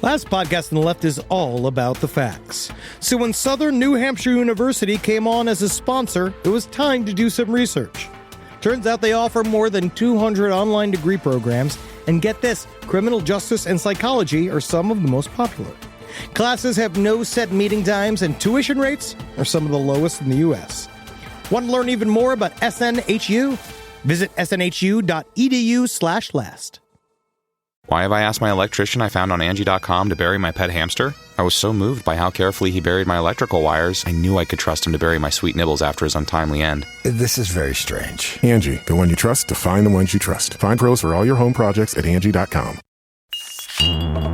Last podcast on the left is all about the facts. So when Southern New Hampshire University came on as a sponsor, it was time to do some research. Turns out they offer more than 200 online degree programs, and get this, criminal justice and psychology are some of the most popular. Classes have no set meeting times, and tuition rates are some of the lowest in the U.S. Want to learn even more about SNHU? Visit snhu.edu/last. Why have I asked my electrician I found on Angie.com to bury my pet hamster? I was so moved by how carefully he buried my electrical wires, I knew I could trust him to bury my sweet nibbles after his untimely end. This is very strange. Angie, the one you trust to find the ones you trust. Find pros for all your home projects at Angie.com.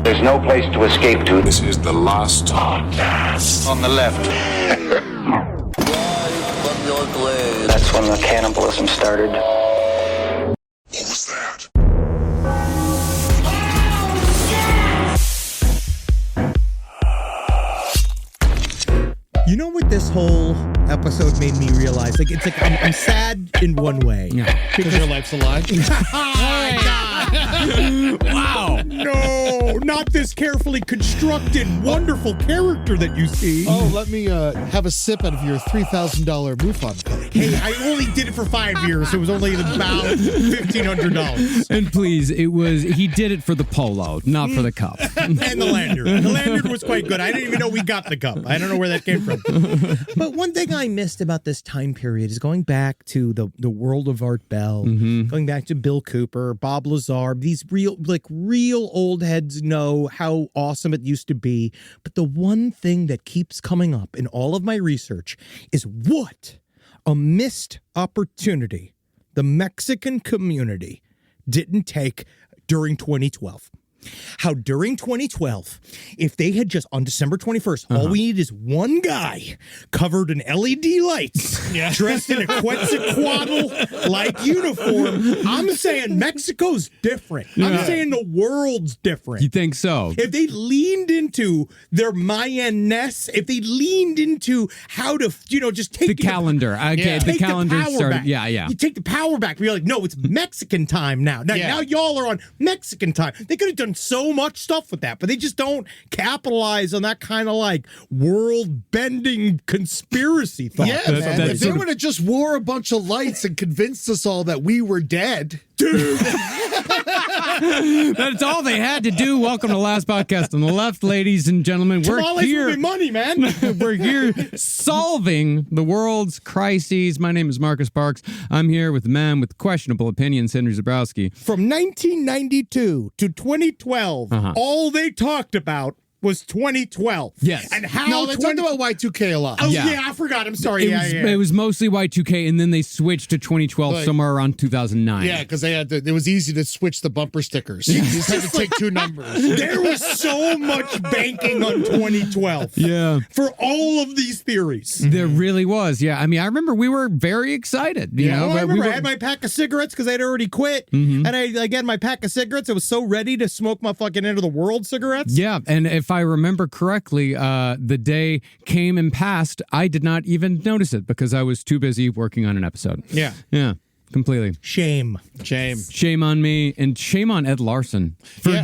There's no place to escape to. This is the last podcast. On the left. That's when the cannibalism started. What was that? You know what this whole episode made me realize? It's like I'm sad in one way. Yeah. Because your life's a lie. Wow. No, not this carefully constructed, wonderful character that you see. Oh, let me have a sip out of your $3,000 MUFON cup. Hey, I only did it for 5 years. It was only about $1,500. And please, he did it for the polo, not for the cup. And the lanyard. The lanyard was quite good. I didn't even know we got the cup. I don't know where that came from. But one thing I missed about this time period is going back to the world of Art Bell, going back to Bill Cooper, Bob Lazar. These real old heads know how awesome it used to be. But the one thing that keeps coming up in all of my research is what a missed opportunity the Mexican community didn't take during 2012. How during 2012, if they had just, on December 21st, all we need is one guy covered in LED lights, dressed in a Quetzalcoatl-like uniform. I'm saying Mexico's different. Yeah. I'm saying the world's different. You think so? If they leaned into their Mayan-ness, if they leaned into how to, just take the calendar. Okay, the calendar started. Back. Yeah. You take the power back. We're like, no, it's Mexican time now. Now y'all are on Mexican time. They could have done so much stuff with that, but they just don't capitalize on that kind of world-bending conspiracy thought. Yeah, if they would have just wore a bunch of lights and convinced us all that we were dead. Dude. That's all they had to do. Welcome to Last Podcast on the Left, ladies and gentlemen. We're here. Money, man. We're here solving the world's crises. My name is Marcus Parks. I'm here with the man with questionable opinions, Henry Zabrowski. From 1992 to 2012, all they talked about was 2012. Yes. And how No, they talked about Y2K a lot. Oh, yeah, I forgot. I'm sorry. It was mostly Y2K, and then they switched to 2012 somewhere around 2009. Yeah, because it was easy to switch the bumper stickers. You just had to take two numbers. There was so much banking on 2012. Yeah. For all of these theories. There really was. Yeah. I mean, I remember we were very excited. You know, I remember I had my pack of cigarettes because I'd already quit. And I had my pack of cigarettes. I was so ready to smoke my fucking end of the world cigarettes. Yeah. And if I remember correctly, the day came and passed. I did not even notice it because I was too busy working on an episode. Yeah. Completely. Shame on me, and shame on Ed Larson for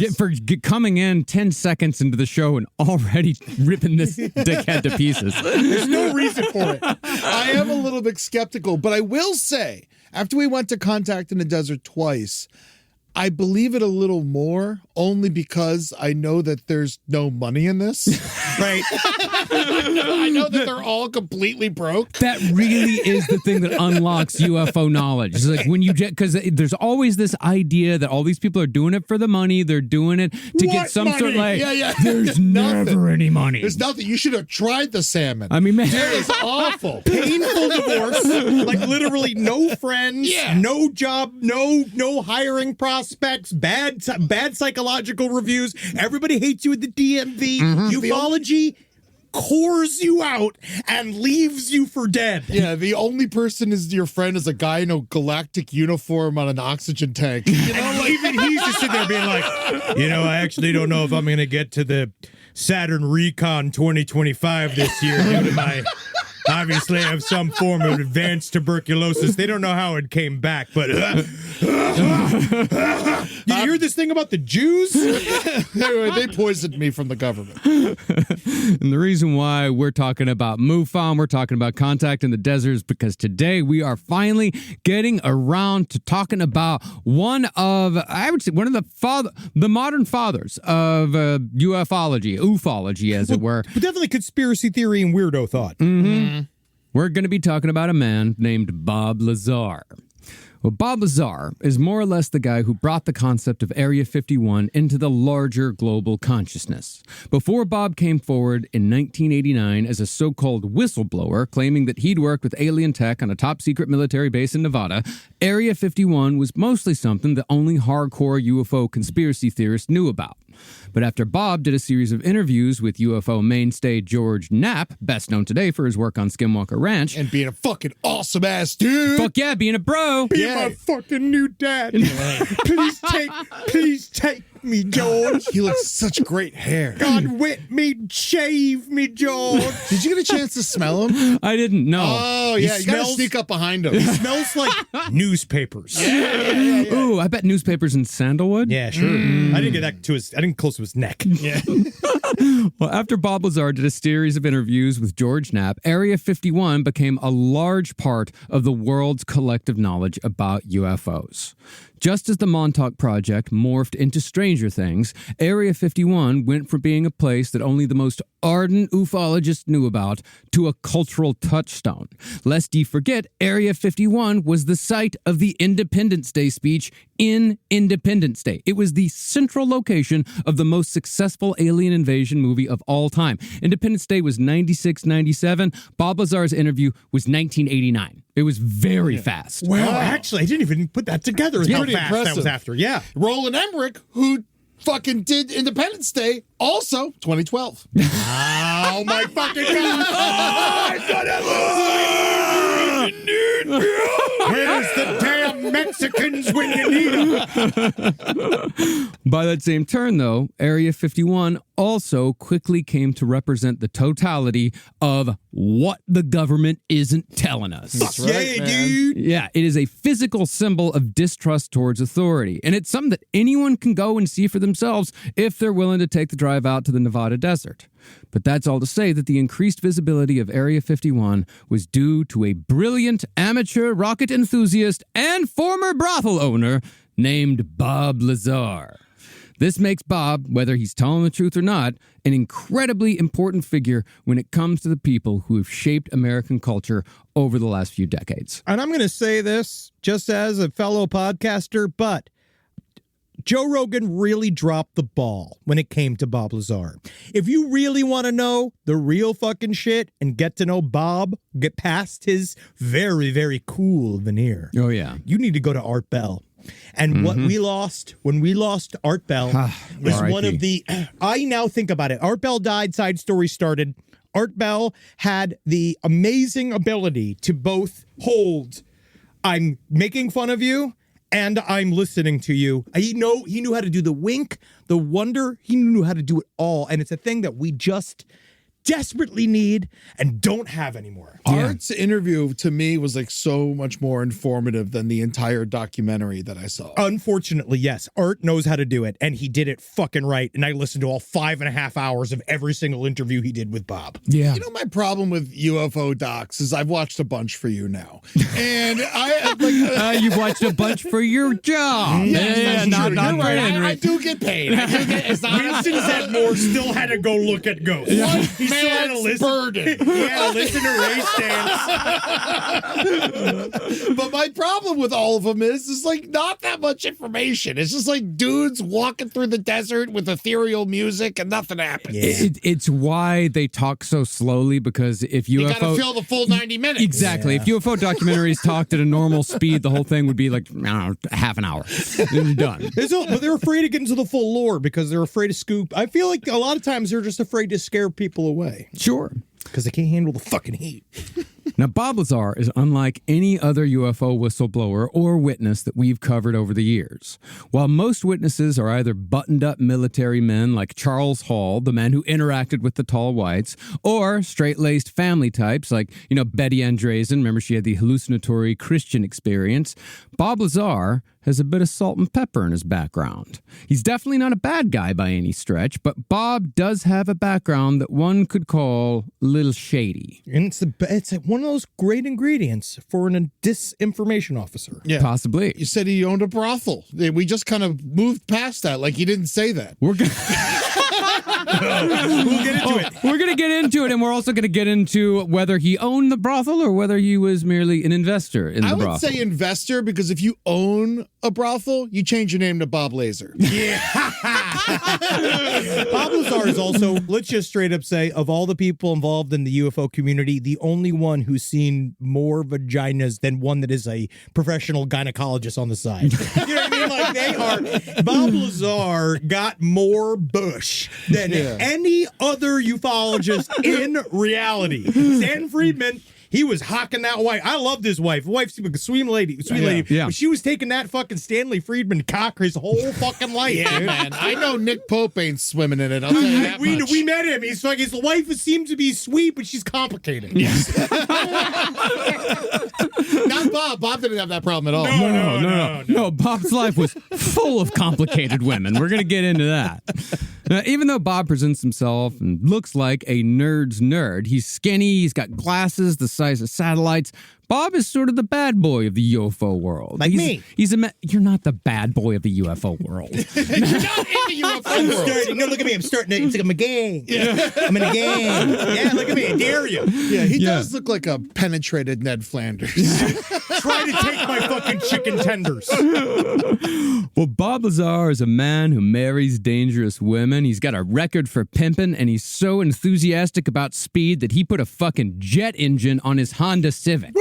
coming in 10 seconds into the show and already ripping this dickhead to pieces. There's no reason for it. I am a little bit skeptical, but I will say, after we went to Contact in the Desert twice, I believe it a little more, only because I know that there's no money in this. Right. I know that they're all completely broke. That really is the thing that unlocks UFO knowledge. It's like when you get, because there's always this idea that all these people are doing it for the money. They're doing it to get some sort of there's never any money. There's nothing. You should have tried the salmon. I mean, man. It is awful. Painful divorce. Literally no friends, no job, no hiring prospects, bad psychological reviews. Everybody hates you at the DMV. Ufology cores you out and leaves you for dead. Yeah, the only person is your friend is a guy in a galactic uniform on an oxygen tank. Even he's just sitting there being like, I actually don't know if I'm going to get to the Saturn Recon 2025 this year due to my obviously have some form of advanced tuberculosis. They don't know how it came back, but you hear this thing about the Jews? Anyway, they poisoned me from the government. And the reason why we're talking about MUFON, we're talking about Contact in the Desert, is because today we are finally getting around to talking about one of the modern fathers of ufology, as it were. But definitely conspiracy theory and weirdo thought. Mm-hmm. We're going to be talking about a man named Bob Lazar. Well, Bob Lazar is more or less the guy who brought the concept of Area 51 into the larger global consciousness. Before Bob came forward in 1989 as a so-called whistleblower, claiming that he'd worked with alien tech on a top-secret military base in Nevada, Area 51 was mostly something that only hardcore UFO conspiracy theorists knew about. But after Bob did a series of interviews with UFO mainstay George Knapp, best known today for his work on Skinwalker Ranch. And being a fucking awesome ass dude. Fuck yeah, being a bro. Be my fucking new dad. Please take me, George. He looks such great hair. God whip me, shave me, George. Did you get a chance to smell him? I didn't know. Oh, yeah. You gotta sneak up behind him. He smells like newspapers. Yeah. Ooh, I bet newspapers in sandalwood. Yeah, sure. I didn't get that I didn't close to his neck. Yeah. Well, after Bob Lazar did a series of interviews with George Knapp, Area 51 became a large part of the world's collective knowledge about UFOs. Just as the Montauk Project morphed into Stranger Things, Area 51 went from being a place that only the most ardent ufologists knew about to a cultural touchstone. Lest ye forget, Area 51 was the site of the Independence Day speech in Independence Day. It was the central location of the most successful alien invasion movie of all time. Independence Day was 96-97. Bob Lazar's interview was 1989. It was very fast. Well, actually, I didn't even put that together. How pretty fast impressive. that was after. Yeah. Roland Emmerich, who fucking did Independence Day, also 2012. Oh, my fucking God. Where's the damn Mexicans when you need them? By that same turn, though, Area 51 also quickly came to represent the totality of what the government isn't telling us. That's right, Yeah, man. dude. Yeah, it is a physical symbol of distrust towards authority, and it's something that anyone can go and see for themselves if they're willing to take the drive out to the Nevada desert. But that's all to say that the increased visibility of Area 51 was due to a brilliant amateur rocket enthusiast and former brothel owner named Bob Lazar. This makes Bob, whether he's telling the truth or not, an incredibly important figure when it comes to the people who have shaped American culture over the last few decades. And I'm going to say this just as a fellow podcaster, but Joe Rogan really dropped the ball when it came to Bob Lazar. If you really want to know the real fucking shit and get to know Bob, get past his very, very cool veneer. Oh, yeah. You need to go to Art Bell. And what we lost when we lost Art Bell was one of the, I now think about it. Art Bell died, Side Story started. Art Bell had the amazing ability to both hold, I'm making fun of you, and I'm listening to you. He knew how to do the wink, the wonder. He knew how to do it all. And it's a thing that we just desperately need and don't have anymore. Art's interview to me was like so much more informative than the entire documentary that I saw. Unfortunately, yes. Art knows how to do it, and he did it fucking right. And I listened to all 5.5 hours of every single interview he did with Bob. Yeah. You know, my problem with UFO docs is I've watched a bunch for you now. And I like You've watched a bunch for your job. that's not true. You're right. Henry. I do get paid. Winston Zedmore still had to go look at ghosts. He still had to Man's listen. burden. He had to listen to Ray Stantz. But my problem with all of them is it's like not that much information. It's just like dudes walking through the desert with ethereal music and nothing happens. It's why they talk so slowly, because if You UFO... gotta fill the full 90 minutes. Exactly. If UFO documentaries talked at a normal speed, the whole thing would be like, I don't know, half an hour. Then you're done. But they're afraid to get into the full lore because they're afraid to scoop. I feel like a lot of times they're just afraid to scare people away Sure. because they can't handle the fucking heat. Now, Bob Lazar is unlike any other UFO whistleblower or witness that we've covered over the years. While most witnesses are either buttoned-up military men like Charles Hall, the man who interacted with the tall whites, or straight-laced family types like, Betty Andreessen, remember she had the hallucinatory Christian experience, Bob Lazar has a bit of salt and pepper in his background. He's definitely not a bad guy by any stretch, but Bob does have a background that one could call a little shady. And it's one of those great ingredients for a disinformation officer. Yeah. Possibly. You said he owned a brothel. We just kind of moved past that, like you didn't say that. We'll get into it. We're going to get into it, and we're also going to get into whether he owned the brothel or whether he was merely an investor in the brothel. I would say investor, because if you own a brothel, you change your name to Bob Lazar. Yeah. Bob Lazar is also, let's just straight up say, of all the people involved in the UFO community, the only one who's seen more vaginas than one that is a professional gynecologist on the side. You know what I mean? Like Bob Lazar got more bush than any other ufologist in reality. Stan Friedman, he was hocking that wife. I loved his wife. Wife's a sweet lady. Yeah. But she was taking that fucking Stanley Friedman cock his whole fucking life. Yeah, dude. man. I know Nick Pope ain't swimming in it. I'll tell you that much. We met him. He's like, his wife seems to be sweet, but she's complicated. Yes. Not Bob. Bob didn't have that problem at all. No, Bob's life was full of complicated women. We're going to get into that. Now, even though Bob presents himself and looks like a nerd's nerd, he's skinny, he's got glasses the size of satellites. Bob is sort of the bad boy of the UFO world. Like me. You're not the bad boy of the UFO world. You're not in the UFO world. No, look at me. I'm starting to. It's like I'm a gang. Yeah. I'm in a gang. Yeah, look at me. I dare you. Yeah, he does look like a penetrated Ned Flanders. Try to take my fucking chicken tenders. Well, Bob Lazar is a man who marries dangerous women. He's got a record for pimping, and he's so enthusiastic about speed that he put a fucking jet engine on his Honda Civic.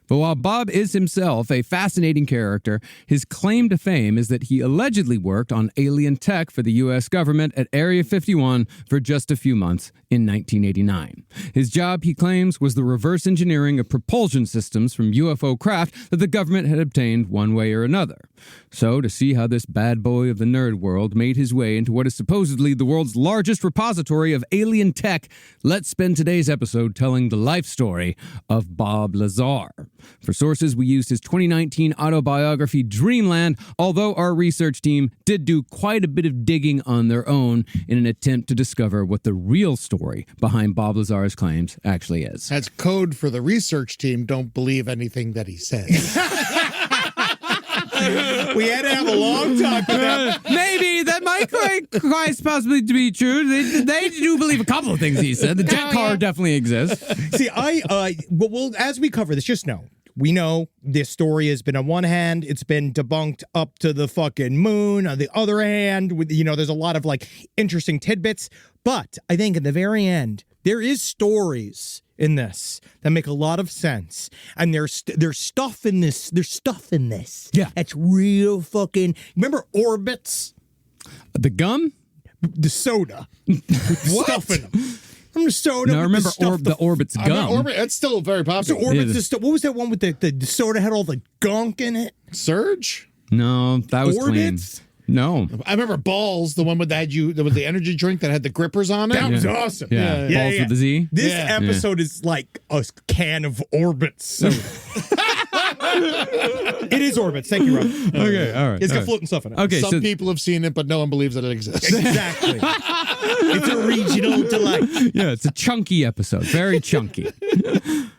But while Bob is himself a fascinating character, his claim to fame is that he allegedly worked on alien tech for the U.S. government at Area 51 for just a few months in 1989. His job, he claims, was the reverse engineering of propulsion systems from UFO craft that the government had obtained one way or another. So, to see how this bad boy of the nerd world made his way into what is supposedly the world's largest repository of alien tech, let's spend today's episode telling the life story of Bob Lazar. For sources, we used his 2019 autobiography, Dreamland, although our research team did do quite a bit of digging on their own in an attempt to discover what the real story behind Bob Lazar's claims actually is. That's code for the research team. Don't believe anything that he says. We had to have a long talk with them. Maybe that might quite possibly to be true. They do believe a couple of things he said. The jet car definitely exists. See, well, as we cover this, just know. We know this story has been, on one hand, it's been debunked up to the fucking moon. On the other hand, there's a lot of like interesting tidbits. But I think at the very end, there is stories in this that make a lot of sense. And there's stuff in this. There's stuff in this. Yeah. That's real fucking. Remember Orbits? The gum? The soda. With stuff in them. Remember soda? No, I remember the Orbit's gum. That's still very popular. So Orbits, what was that one with the soda had all the gunk in it? Surge? No, that was Orbits? clean. No. I remember Balls, the one with the energy drink that had the grippers on it. That was awesome. Yeah. Balls with the Z. This episode is like a can of Orbits soda. It is Orbits. Thank you, Rob. Okay, all right. It's got all right. floating stuff in it. Okay, Some people have seen it, but no one believes that it exists. Exactly. It's a regional delight. Yeah, it's a chunky episode. Very chunky.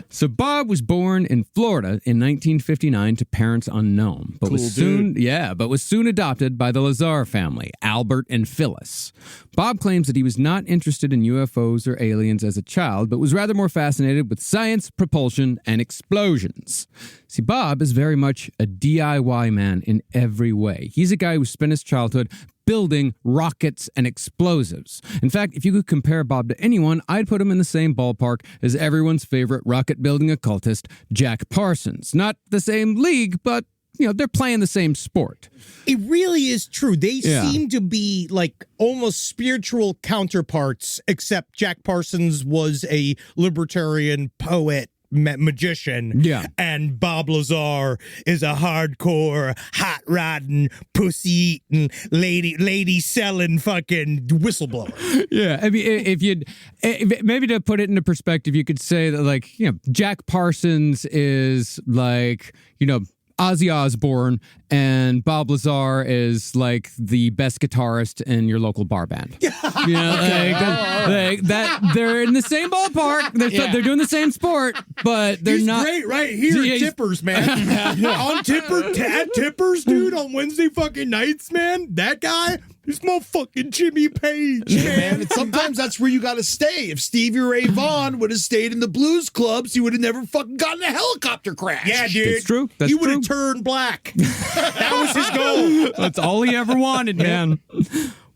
So Bob was born in Florida in 1959 to parents unknown, but was soon adopted by the Lazar family, Albert and Phyllis. Bob claims that he was not interested in UFOs or aliens as a child, but was rather more fascinated with science, propulsion, and explosions. See, Bob is very much a DIY man in every way. He's a guy who spent his childhood building rockets and explosives. In fact, if you could compare Bob to anyone, I'd put him in the same ballpark as everyone's favorite rocket-building occultist, Jack Parsons. Not the same league, but they're playing the same sport. It really is true. They seem to be like almost spiritual counterparts, except Jack Parsons was a libertarian poet magician. Yeah. And Bob Lazar is a hardcore, hot rodding, pussy eating, lady selling fucking whistleblower. Yeah, I mean, if you'd maybe to put it into perspective, you could say that, like, you know, Jack Parsons is like, you know, Ozzy Osbourne, and Bob Lazar is like the best guitarist in your local bar band. You know, like that. They're in the same ballpark. They're doing the same sport, but they're He's not. Great, right here at Tippers, man. On Tippers, dude. On Wednesday fucking nights, man. That guy. This motherfucking Jimmy Page, man. And sometimes that's where you got to stay. If Stevie Ray Vaughan would have stayed in the blues clubs, he would have never fucking gotten a helicopter crash. Yeah, dude. That's true. He would have turned black. That was his goal. That's all he ever wanted, man.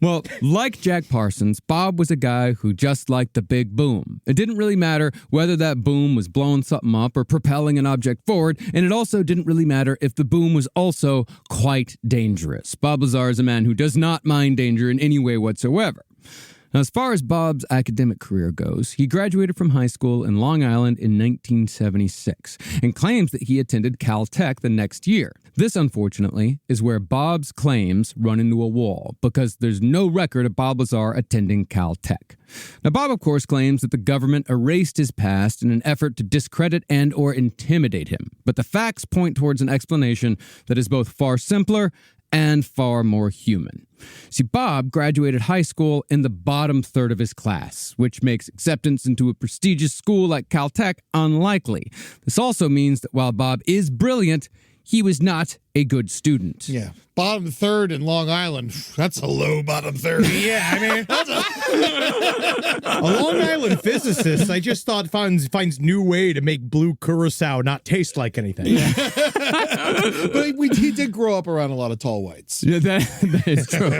Well, like Jack Parsons, Bob was a guy who just liked the big boom. It didn't really matter whether that boom was blowing something up or propelling an object forward, and it also didn't really matter if the boom was also quite dangerous. Bob Lazar is a man who does not mind danger in any way whatsoever. Now, as far as Bob's academic career goes, he graduated from high school in Long Island in 1976 and claims that he attended Caltech the next year. This, unfortunately, is where Bob's claims run into a wall because there's no record of Bob Lazar attending Caltech. Now, Bob, of course, claims that the government erased his past in an effort to discredit and or intimidate him. But the facts point towards an explanation that is both far simpler and far more human. See, Bob graduated high school in the bottom third of his class, which makes acceptance into a prestigious school like Caltech unlikely. This also means that while Bob is brilliant, he was not a good student. Yeah. Bottom third in Long Island. That's a low bottom third. Yeah, I mean, a Long Island physicist, I just thought finds new way to make blue curacao not taste like anything. Yeah. But he did grow up around a lot of tall whites. Yeah, that is true.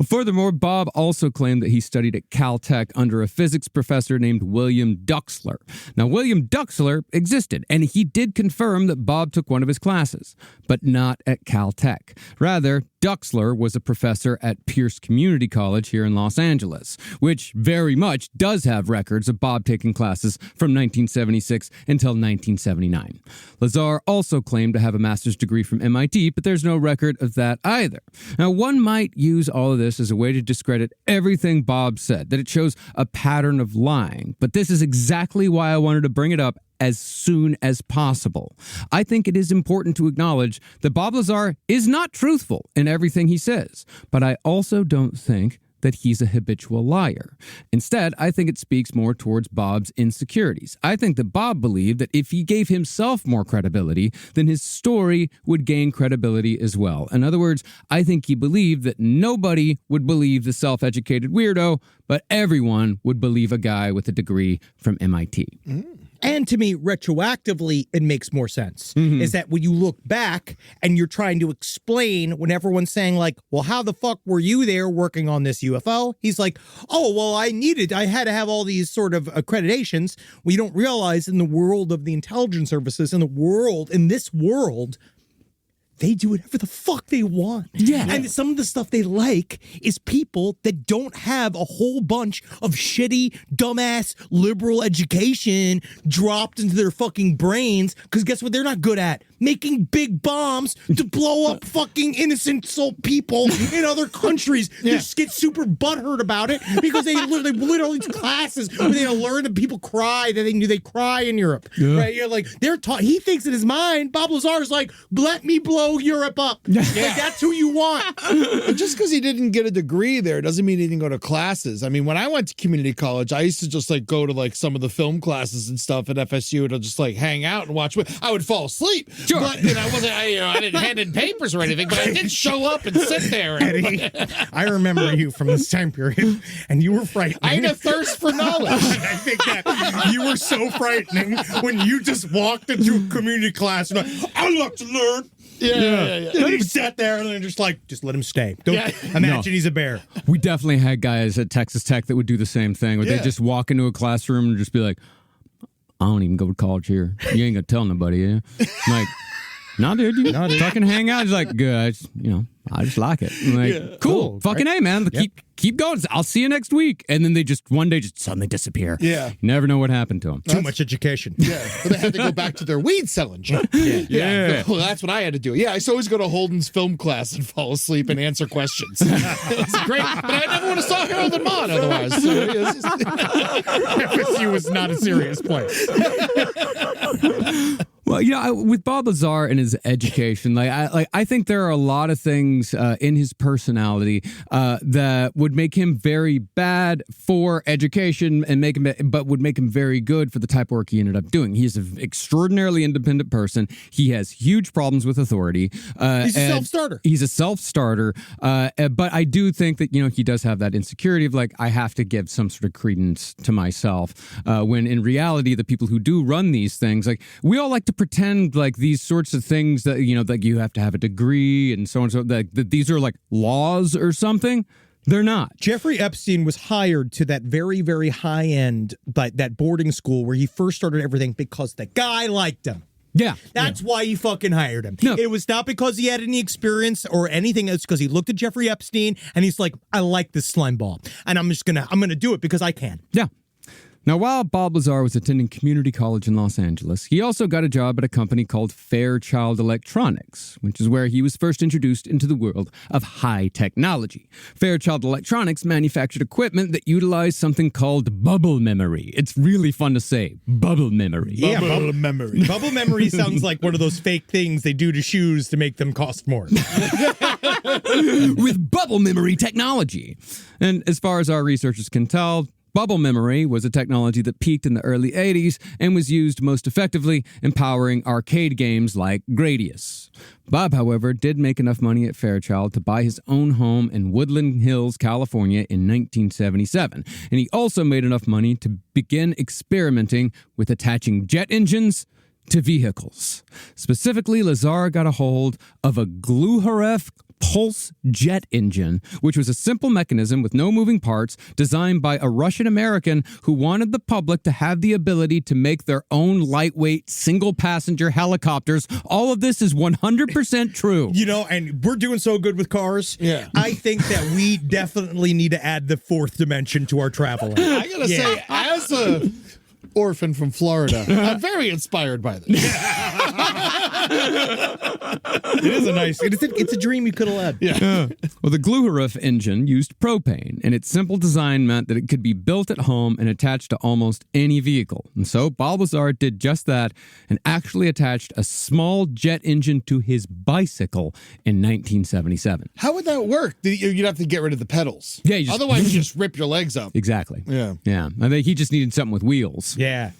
Furthermore, Bob also claimed that he studied at Caltech under a physics professor named William Duxler. Now, William Duxler existed, and he did confirm that Bob took one of his classes, but not at Caltech. Rather, Duxler was a professor at Pierce Community College here in Los Angeles, which very much does have records of Bob taking classes from 1976 until 1979. Lazar also claimed to have a master's degree from MIT, but there's no record of that either. Now, one might use all of this as a way to discredit everything Bob said, that it shows a pattern of lying, but this is exactly why I wanted to bring it up as soon as possible. I think it is important to acknowledge that Bob Lazar is not truthful in everything he says, but I also don't think that he's a habitual liar. Instead, I think it speaks more towards Bob's insecurities. I think that Bob believed that if he gave himself more credibility, then his story would gain credibility as well. In other words, I think he believed that nobody would believe the self-educated weirdo, but everyone would believe a guy with a degree from MIT. And to me, retroactively, it makes more sense. Is that when you look back and you're trying to explain when everyone's saying like, well, how the fuck were you there working on this UFO? He's like, oh, well, I had to have all these sort of accreditations. Well, you don't realize in the world of the intelligence services, in this world, they do whatever the fuck they want. Yeah. And some of the stuff they like is people that don't have a whole bunch of shitty, dumbass, liberal education dropped into their fucking brains. Because guess what they're not good at? Making big bombs to blow up fucking innocent people in other countries. They just get super butthurt about it because they literally classes where they learn that people cry, that they cry in Europe. Yeah. Right? You're like, they're taught. He thinks in his mind, Bob Lazar is like, let me blow Europe up. Like, that's who you want. And just because he didn't get a degree there doesn't mean he didn't go to classes. I mean, when I went to community college, I used to just like go to like some of the film classes and stuff at FSU to just like hang out and watch. I would fall asleep. Sure. But I didn't hand in papers or anything, but I did show up and sit there. Eddie, I remember you from this time period, and you were frightening. I had a thirst for knowledge. I think that you were so frightening when you just walked into a community class and like, I like to learn. Yeah. And he sat there and just let him stay. Don't imagine he's a bear. We definitely had guys at Texas Tech that would do the same thing, where they just walk into a classroom and just be like, I don't even go to college here. You ain't gonna tell nobody, yeah? Like, No, dude, you fucking hang out. It's like, good. I just like it. I'm like, cool. Fucking A, man. Keep going. I'll see you next week. And then they just one day just suddenly disappear. Yeah. You never know what happened to them. Too much education. Yeah, but they had to go back to their weed selling job. Yeah. Well, that's what I had to do. Yeah, I used to always go to Holden's film class and fall asleep and answer questions. It's great, but I never would have saw Harold and Maude otherwise. So FSU was not a serious place. Well, with Bob Lazar and his education, I think there are a lot of things in his personality that would make him very bad for education but would make him very good for the type of work he ended up doing. He's an extraordinarily independent person. He has huge problems with authority. He's a self-starter. He's a self-starter. But I do think that, he does have that insecurity of I have to give some sort of credence to myself. When in reality, the people who do run these things, we all like to pretend these sorts of things that you have to have a degree and so on, so that these are laws or something. They're not. Jeffrey Epstein was hired to that very, very high end, that boarding school where he first started everything because the guy liked him. Yeah. That's why he fucking hired him. No. It was not because he had any experience or anything. It's because he looked at Jeffrey Epstein and he's like, I like this slime ball. And I'm gonna do it because I can. Yeah. Now, while Bob Lazar was attending community college in Los Angeles, he also got a job at a company called Fairchild Electronics, which is where he was first introduced into the world of high technology. Fairchild Electronics manufactured equipment that utilized something called bubble memory. It's really fun to say, bubble memory. Yeah, bubble memory. Bubble memory sounds like one of those fake things they do to shoes to make them cost more. With bubble memory technology. And as far as our researchers can tell, bubble memory was a technology that peaked in the early 80s and was used most effectively in powering arcade games like Gradius. Bob, however, did make enough money at Fairchild to buy his own home in Woodland Hills, California in 1977. And he also made enough money to begin experimenting with attaching jet engines to vehicles. Specifically, Lazar got a hold of a Gluharef pulse jet engine, which was a simple mechanism with no moving parts designed by a Russian-American who wanted the public to have the ability to make their own lightweight single-passenger helicopters. All of this is 100% true. And we're doing so good with cars. Yeah. I think that we definitely need to add the fourth dimension to our traveling. I gotta say, as a orphan from Florida, I'm very inspired by this. It is it's a dream you could have led. Yeah. Well, the Gluharef engine used propane, and its simple design meant that it could be built at home and attached to almost any vehicle. And so Bob Lazar did just that and actually attached a small jet engine to his bicycle in 1977. How would that work? You'd have to get rid of the pedals. Yeah, otherwise you just rip your legs up. Exactly. Yeah. I think he just needed something with wheels. Yeah.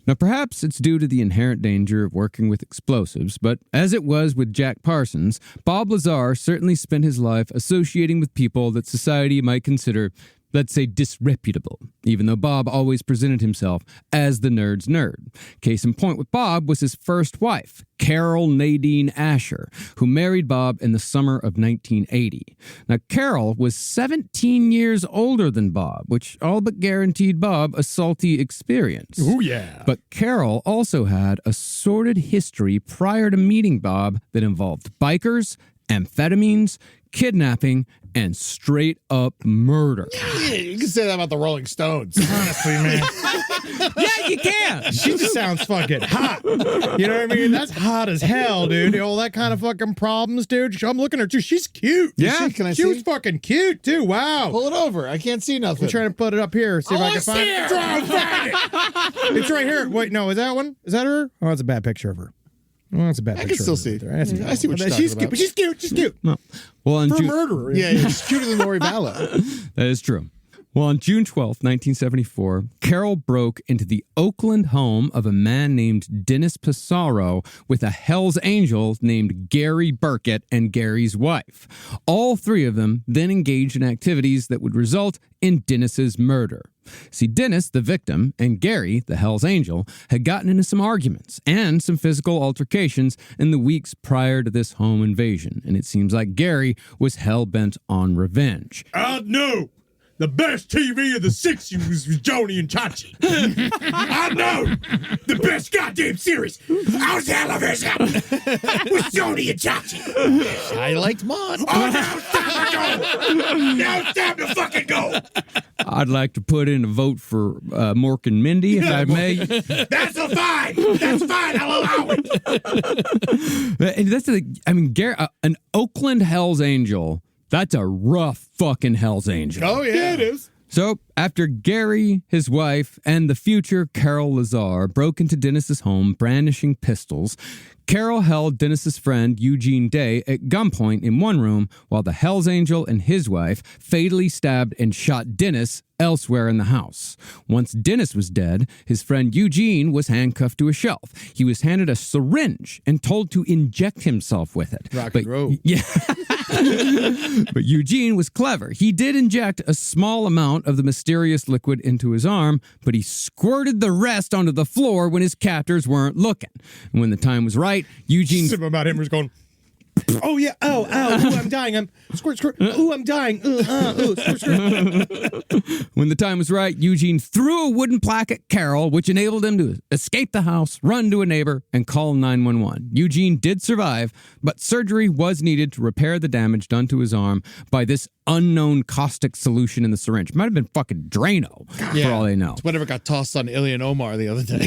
Now, perhaps it's due to the inherent danger of working with explosives, but as it was with Jack Parsons, Bob Lazar certainly spent his life associating with people that society might consider, let's say, disreputable, even though Bob always presented himself as the nerd's nerd. Case in point with Bob was his first wife, Carol Nadine Asher, who married Bob in the summer of 1980. Now, Carol was 17 years older than Bob, which all but guaranteed Bob a salty experience. Oh, yeah. But Carol also had a sordid history prior to meeting Bob that involved bikers, amphetamines, kidnapping, and straight up murder. Yeah, you can say that about the Rolling Stones. Honestly, man. Yeah, you can. She just sounds fucking hot. You know what I mean? That's hot as hell, dude. All that kind of fucking problems, dude. I'm looking at her too. She's cute. Yeah. Can I She see? was fucking cute too. Wow. Pull it over. I can't see nothing. I'm trying to put it up here. See if I can find it. Find it. It's right here. Wait, no, is that one? Is that her? Oh, that's a bad picture of her. Well, that's a bad picture. I can still of see. her. That's I see what you're she's talking cute, about. but she's cute. She's cute. Well, on For a June, murderer. Yeah, she's cuter than Lori Vallow. that is true. Well, on June 12th, 1974, Carol broke into the Oakland home of a man named Dennis Pissarro with a Hell's Angel named Gary Burkett and Gary's wife. All three of them then engaged in activities that would result in Dennis's murder. See, Dennis, the victim, and Gary, the Hell's Angel, had gotten into some arguments and some physical altercations in the weeks prior to this home invasion, and it seems like Gary was hell-bent on revenge. No. the best TV of the 60s was Joni and Chachi. I know the best goddamn series on television was Joni and Chachi. I liked Maude. Oh, now it's time to go. Now it's time to fucking go. I'd like to put in a vote for Mork and Mindy, if I may. That's a fine. That's fine. I'll allow it. And that's the thing. I mean, an Oakland Hell's Angel, that's a rough fucking Hell's Angel. Oh, yeah, it is. So, after Gary, his wife, and the future Carol Lazar broke into Dennis's home brandishing pistols, Carol held Dennis's friend Eugene Day at gunpoint in one room while the Hells Angel and his wife fatally stabbed and shot Dennis elsewhere in the house. Once Dennis was dead, his friend Eugene was handcuffed to a shelf. He was handed a syringe and told to inject himself with it. Rock and roll. Yeah. But Eugene was clever. He did inject a small amount of the mysterious liquid into his arm, but he squirted the rest onto the floor when his captors weren't looking. And when the time was right, Eugene... Something about him was going... Oh, yeah. Oh, ooh, I'm dying. I'm squirt. Ooh, I'm dying. Squirt. When the time was right, Eugene threw a wooden plaque at Carol, which enabled him to escape the house, run to a neighbor, and call 911. Eugene did survive, but surgery was needed to repair the damage done to his arm by this unknown caustic solution in the syringe. Might have been fucking Drano, for all they know. It's whatever got tossed on Ilyan Omar the other day.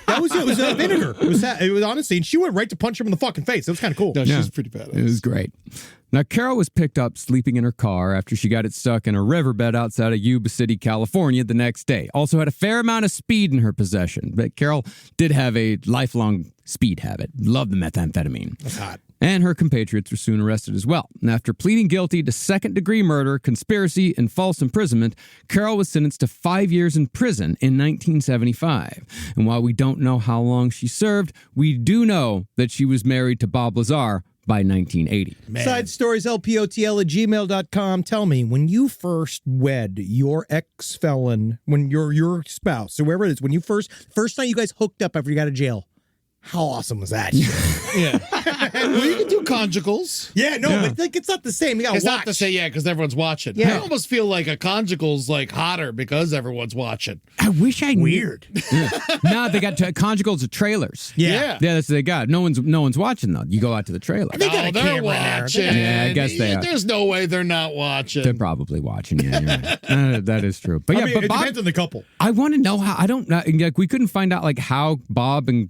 That was it. It was vinegar. It was honestly, and she went right to punch him in the fucking face. It was kind of cool. No, she's pretty badass. It was great. Now, Carol was picked up sleeping in her car after she got it stuck in a riverbed outside of Yuba City, California the next day. Also had a fair amount of speed in her possession, but Carol did have a lifelong speed habit. Loved the methamphetamine. That's hot. And her compatriots were soon arrested as well. And after pleading guilty to second-degree murder, conspiracy, and false imprisonment, Carol was sentenced to 5 years in prison in 1975. And while we don't know how long she served, we do know that she was married to Bob Lazar by 1980. Side stories, lpotl@gmail.com. Tell me, when you first wed your ex-felon, when your spouse, whoever it is, when you first time you guys hooked up after you got out of jail, how awesome was that? Yeah. Well, you can do conjugals. Yeah, no, but like, it's not the same. You gotta It's watch. not the same, because everyone's watching. Yeah. I almost feel like a conjugal's like hotter because everyone's watching. I wish I knew. Weird. No, they got conjugals of trailers. Yeah. Yeah, that's what they got. No one's watching, though. You go out to the trailer. They got a they're camera in there. watching. Yeah, I guess they are. There's no way they're not watching. They're probably watching. Yeah, you're right. That is true. But I yeah, mean, but it Bob, depends on the couple. I want to know how. I don't know. Like, we couldn't find out like how Bob and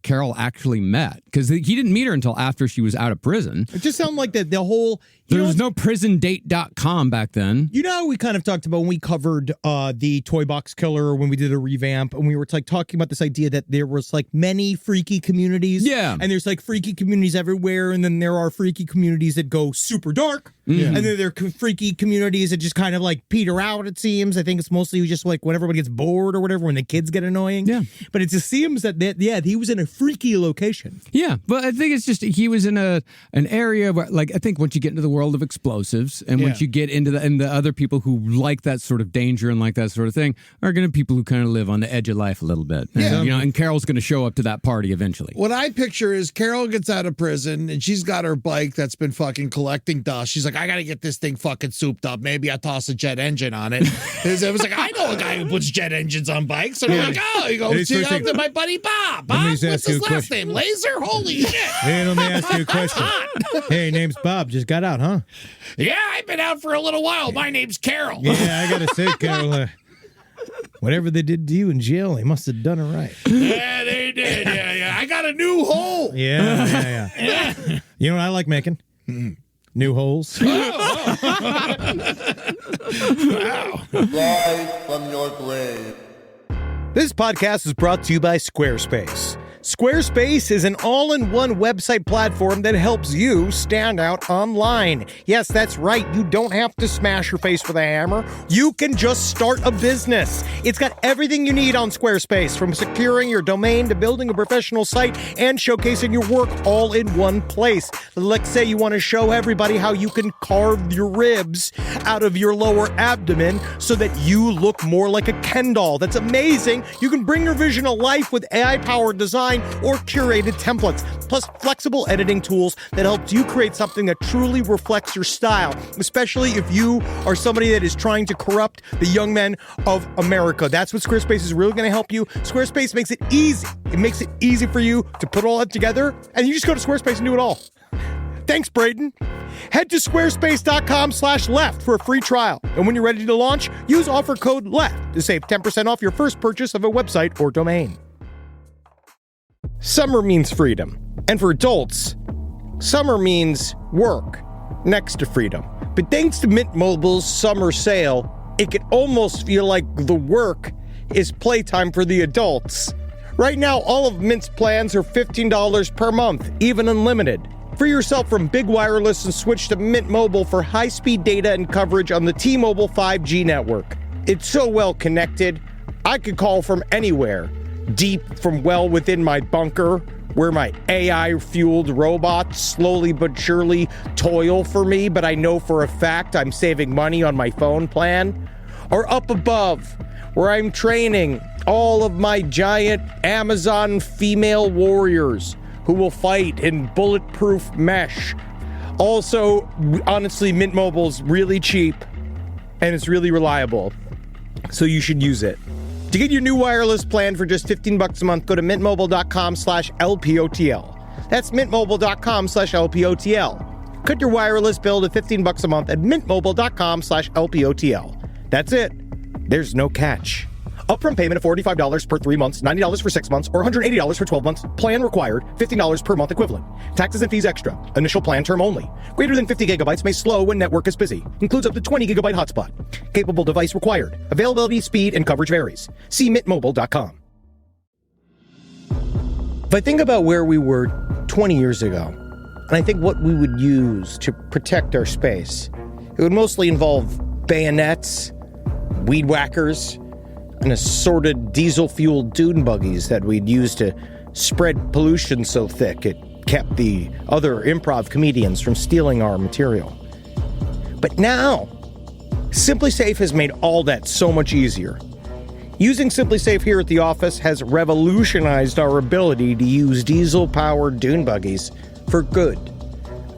Carol actually met, because he didn't meet her until after she was out of prison. It just sounded like the whole... There was no prisondate.com back then. You know how we kind of talked about when we covered the Toy Box Killer, when we did a revamp, and we were like talking about this idea that there was like many freaky communities. Yeah. And there's like freaky communities everywhere, and then there are freaky communities that go super dark. Mm-hmm. And then there are freaky communities that just kind of like peter out, it seems. I think it's mostly just like when everybody gets bored or whatever, when the kids get annoying. Yeah. But it just seems that he was in a freaky location. Yeah, but I think it's just he was in an area where, like, I think once you get into the world of explosives, and once you get into the other people who like that sort of danger and like that sort of thing are going to be people who kind of live on the edge of life a little bit. Yeah. And, and Carol's going to show up to that party eventually. What I picture is Carol gets out of prison and she's got her bike that's been fucking collecting dust. She's like, I got to get this thing fucking souped up. Maybe I toss a jet engine on it. It was like, I know a guy who puts jet engines on bikes. And I'm like, oh, you go see out to my buddy Bob. Bob, what's his last name? Laser? Holy shit. Hey, let me ask you a question. Hey, name's Bob. Just got out, huh? Yeah, I've been out for a little while. My name's Carol. Yeah, I gotta say, Carol, whatever they did to you in jail, they must have done it right. Yeah, they did. Yeah. I got a new hole. Yeah. You know what I like making? New holes. Rise from your grave. This podcast is brought to you by Squarespace. Squarespace is an all-in-one website platform that helps you stand out online. Yes, that's right. You don't have to smash your face with a hammer. You can just start a business. It's got everything you need on Squarespace, from securing your domain to building a professional site and showcasing your work all in one place. Let's say you want to show everybody how you can carve your ribs out of your lower abdomen so that you look more like a Ken doll. That's amazing. You can bring your vision to life with AI-powered design design or curated templates, plus flexible editing tools that helps you create something that truly reflects your style, especially if you are somebody that is trying to corrupt the young men of America. That's what Squarespace is really going to help you. Squarespace makes it easy. It makes it easy for you to put all that together, and you just go to Squarespace and do it all. Thanks, Braden. Head to squarespace.com/left for a free trial. And when you're ready to launch, use offer code LEFT to save 10% off your first purchase of a website or domain. Summer means freedom. And for adults, summer means work next to freedom. But thanks to Mint Mobile's summer sale, it can almost feel like the work is playtime for the adults. Right now, all of Mint's plans are $15 per month, even unlimited. Free yourself from big wireless and switch to Mint Mobile for high-speed data and coverage on the T-Mobile 5G network. It's so well connected, I could call from anywhere, deep from well within my bunker, where my AI-fueled robots slowly but surely toil for me, but I know for a fact I'm saving money on my phone plan, or up above, where I'm training all of my giant Amazon female warriors who will fight in bulletproof mesh. Also, honestly, Mint Mobile's really cheap and it's really reliable, so you should use it. To get your new wireless plan for just $15 a month, go to mintmobile.com/LPOTL. That's mintmobile.com/LPOTL. Cut your wireless bill to $15 a month at mintmobile.com/LPOTL. That's it. There's no catch. Upfront payment of $45 per 3 months, $90 for 6 months, or $180 for 12 months. Plan required, $15 per month equivalent. Taxes and fees extra. Initial plan term only. Greater than 50 gigabytes may slow when network is busy. Includes up to 20 gigabyte hotspot. Capable device required. Availability, speed, and coverage varies. See mintmobile.com. If I think about where we were 20 years ago, and I think what we would use to protect our space, it would mostly involve bayonets, weed whackers, and assorted diesel-fueled dune buggies that we'd use to spread pollution so thick it kept the other improv comedians from stealing our material. But now, SimpliSafe has made all that so much easier. Using SimpliSafe here at the office has revolutionized our ability to use diesel-powered dune buggies for good,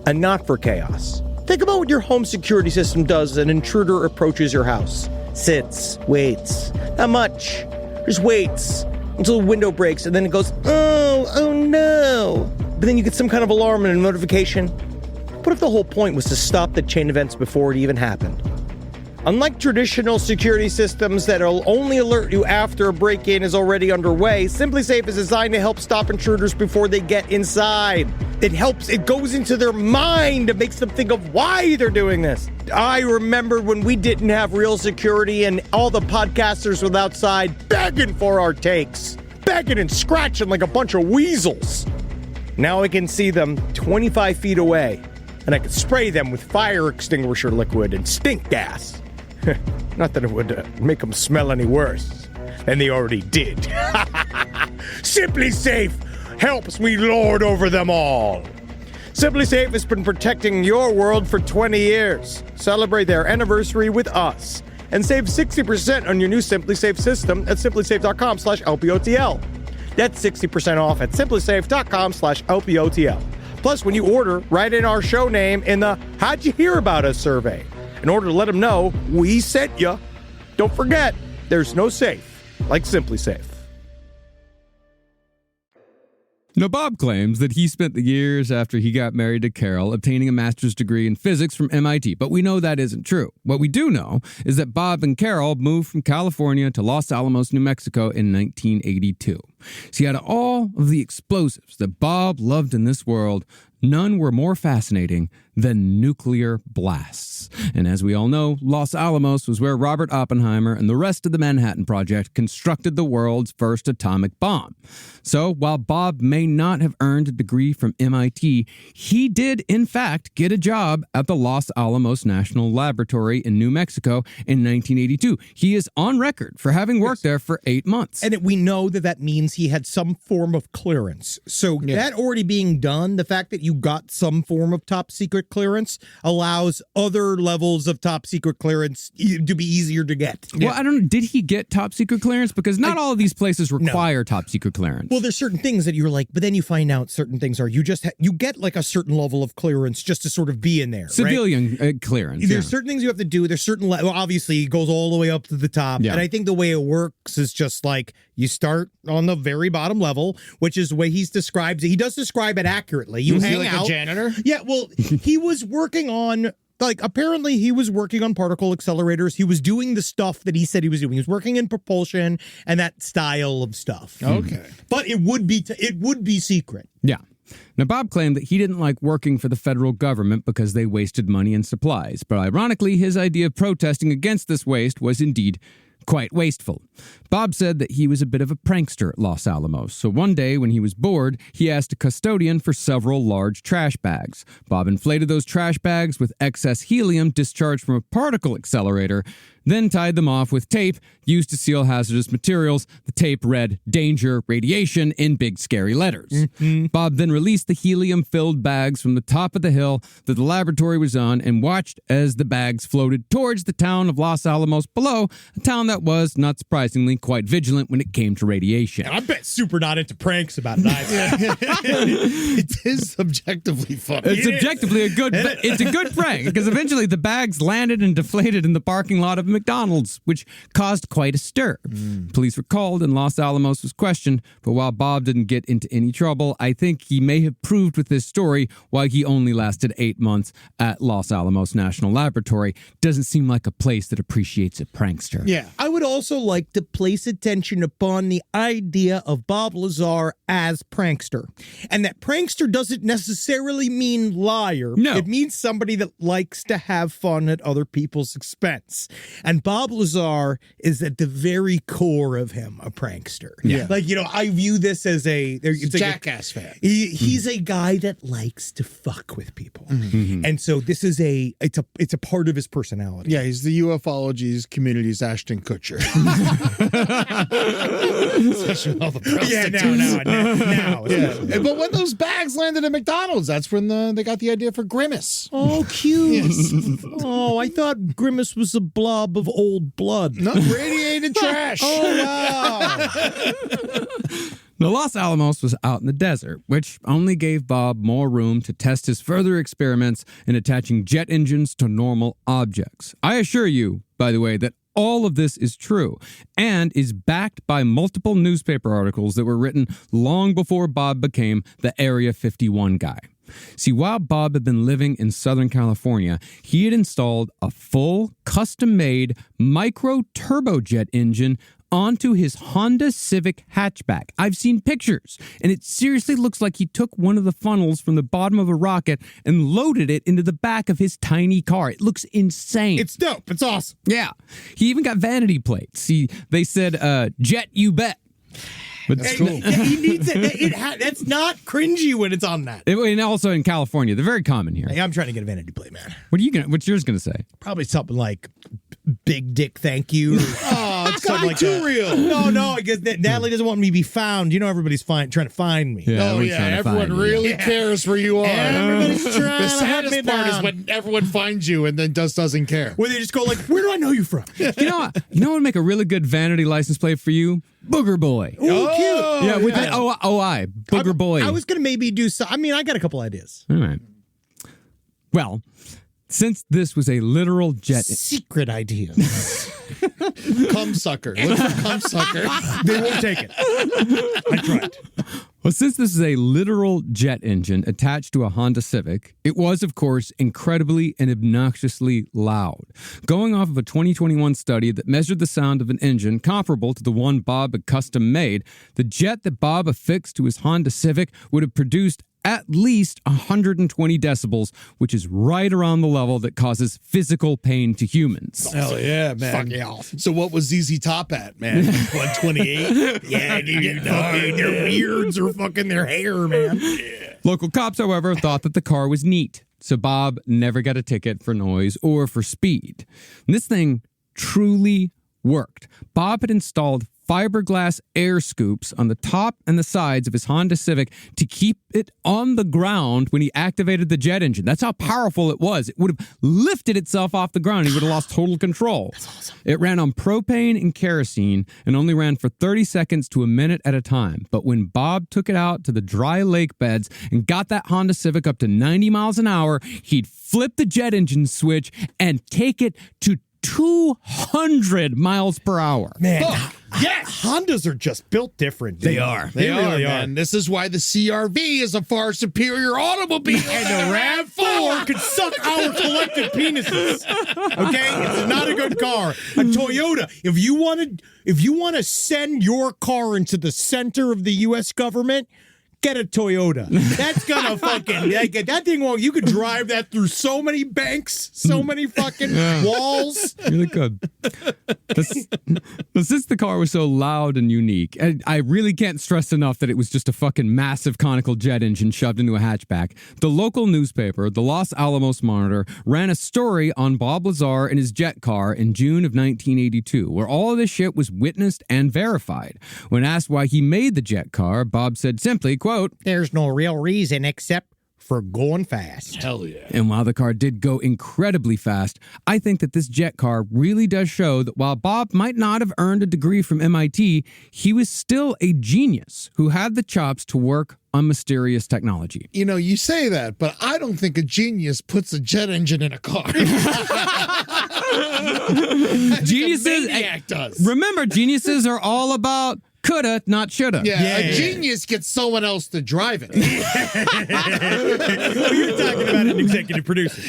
and not for chaos. Think about what your home security system does as an intruder approaches your house. Sits, waits, not much, just waits until the window breaks and then it goes, oh no. But then you get some kind of alarm and a notification. What if the whole point was to stop the chain events before it even happened? Unlike traditional security systems that'll only alert you after a break-in is already underway, SimpliSafe is designed to help stop intruders before they get inside. It goes into their mind and makes them think of why they're doing this. I remember when we didn't have real security and all the podcasters were outside begging for our takes, begging and scratching like a bunch of weasels. Now I can see them 25 feet away, and I can spray them with fire extinguisher liquid and stink gas. Not that it would make them smell any worse than they already did. SimpliSafe helps me lord over them all. SimpliSafe has been protecting your world for 20 years. Celebrate their anniversary with us and save 60% on your new SimpliSafe system at simplisafe.com/LPOTL. That's 60% off at simplisafe.com/LPOTL. Plus, when you order, write in our show name in the How'd You Hear About Us survey in order to let them know we sent you. Don't forget, there's no safe like SimpliSafe. Now, Bob claims that he spent the years after he got married to Carol obtaining a master's degree in physics from MIT, but we know that isn't true. What we do know is that Bob and Carol moved from California to Los Alamos, New Mexico in 1982. See, out of all of the explosives that Bob loved in this world, none were more fascinating than nuclear blasts. And as we all know, Los Alamos was where Robert Oppenheimer and the rest of the Manhattan Project constructed the world's first atomic bomb. So while Bob may not have earned a degree from MIT, he did, in fact, get a job at the Los Alamos National Laboratory in New Mexico in 1982. He is on record for having worked there for 8 months. And we know that means means he had some form of clearance. So that already being done, the fact that you got some form of top secret clearance allows other levels of top secret clearance to be easier to get. Well, I don't know. Did he get top secret clearance? Because not all of these places require top secret clearance. Well, there's certain things that you're like, but then you find out certain things are you just you get like a certain level of clearance just to sort of be in there. Civilian clearance. There's certain things you have to do. There's certain well, obviously it goes all the way up to the top. Yeah. And I think the way it works is just like you start on the very bottom level, which is the way he's described it. He does describe it accurately. You hang out. A janitor? Yeah, well, he was working on apparently he was working on particle accelerators. He was doing the stuff that he said he was doing. He was working in propulsion and that style of stuff. Okay. But it would be secret. Yeah. Now, Bob claimed that he didn't like working for the federal government because they wasted money and supplies. But ironically, his idea of protesting against this waste was indeed quite wasteful. Bob said that he was a bit of a prankster at Los Alamos, so one day when he was bored, he asked a custodian for several large trash bags. Bob inflated those trash bags with excess helium discharged from a particle accelerator, then tied them off with tape used to seal hazardous materials. The tape read, "Danger, radiation," in big scary letters. Bob then released the helium-filled bags from the top of the hill that the laboratory was on and watched as the bags floated towards the town of Los Alamos below, a town that was, not surprisingly, quite vigilant when it came to radiation. I bet super not into pranks about it either. It is objectively funny. It's objectively it's a good prank because eventually the bags landed and deflated in the parking lot of McDonald's, which caused quite a stir. Police were called and Los Alamos was questioned, but while Bob didn't get into any trouble, I think he may have proved with this story why he only lasted 8 months at Los Alamos National Laboratory. Doesn't seem like a place that appreciates a prankster. Yeah. I would also like to place attention upon the idea of Bob Lazar as prankster. And that prankster doesn't necessarily mean liar. No. It means somebody that likes to have fun at other people's expense. And Bob Lazar is at the very core of him a prankster. Yeah. Like, I view this as it's like Jackass fan. He's a guy that likes to fuck with people. And so this is it's a part of his personality. Yeah, he's the ufology's community's Ashton Kutcher. Now. Yeah. But when those bags landed at McDonald's, that's when they got the idea for Grimace. Oh, cute. Oh, I thought Grimace was a blob of old blood. No, radiated trash. Oh, wow. Now, Los Alamos was out in the desert, which only gave Bob more room to test his further experiments in attaching jet engines to normal objects. I assure you, by the way, that all of this is true and is backed by multiple newspaper articles that were written long before Bob became the Area 51 guy. See, while Bob had been living in Southern California, he had installed a full, custom-made micro turbojet engine onto his Honda Civic hatchback. I've seen pictures, and it seriously looks like he took one of the funnels from the bottom of a rocket and loaded it into the back of his tiny car. It looks insane. It's dope. It's awesome. Yeah. He even got vanity plates. They said, "Jet, you bet." But That's cool. He needs it. That's not cringy when it's on that. And also in California, they're very common here. Hey, I'm trying to get a vanity plate, man. What's yours gonna say? Probably something like "Big Dick, thank you." Oh, it's something like too real. No, I guess Natalie doesn't want me to be found. Everybody's trying to find me. Yeah, Oh, we're yeah. trying to Everyone find you. really cares where you are. Everybody's trying The to hunt me saddest part is down. when everyone finds you and then just doesn't care. Where they just go like, "Where do I know you from?" You know what would make a really good vanity license plate for you? Booger Boy. Oh, cute. Yeah, with the OI. Booger Boy. I was going to maybe do so. I mean, I got a couple ideas. All right. Well, since this was a literal jet... Secret ideas. Cum sucker. Look for cum sucker. They won't take it. I tried. Well, since this is a literal jet engine attached to a Honda Civic, it was, of course, incredibly and obnoxiously loud. Going off of a 2021 study that measured the sound of an engine comparable to the one Bob had custom made, the jet that Bob affixed to his Honda Civic would have produced at least 120 decibels, which is right around the level that causes physical pain to humans. Hell yeah, man. Fucking awesome. So what was ZZ Top at, man? 128? Yeah, dude, their beards or fucking their hair, man. Local cops, however, thought that the car was neat, so Bob never got a ticket for noise or for speed. And this thing truly worked. Bob had installed fiberglass air scoops on the top and the sides of his Honda Civic to keep it on the ground when he activated the jet engine. That's how powerful it was. It would have lifted itself off the ground. He would have lost total control. That's awesome. It ran on propane and kerosene and only ran for 30 seconds to a minute at a time. But when Bob took it out to the dry lake beds and got that Honda Civic up to 90 miles an hour, he'd flip the jet engine switch and take it to 200 miles per hour. Man, yes, Hondas are just built different. Dude. They are. They really are, man. This is why the CR-V is a far superior automobile. And the RAV4 could suck our collective penises. Okay, it's not a good car. A Toyota. If you want to send your car into the center of the U.S. government, get a Toyota. That's gonna fucking that thing. Well, you could drive that through so many banks, so many fucking walls. Really good. Since the car was so loud and unique, I really can't stress enough that it was just a fucking massive conical jet engine shoved into a hatchback. The local newspaper, the Los Alamos Monitor, ran a story on Bob Lazar and his jet car in June of 1982, where all of this shit was witnessed and verified. When asked why he made the jet car, Bob said simply, quote, "There's no real reason except for going fast." Hell yeah. And while the car did go incredibly fast, I think that this jet car really does show that while Bob might not have earned a degree from MIT, he was still a genius who had the chops to work on mysterious technology. You know, you say that, but I don't think a genius puts a jet engine in a car. Geniuses, a maniac does. Remember, geniuses are all about coulda, not shoulda. Yeah, a genius gets someone else to drive it. Well, you're talking about an executive producer.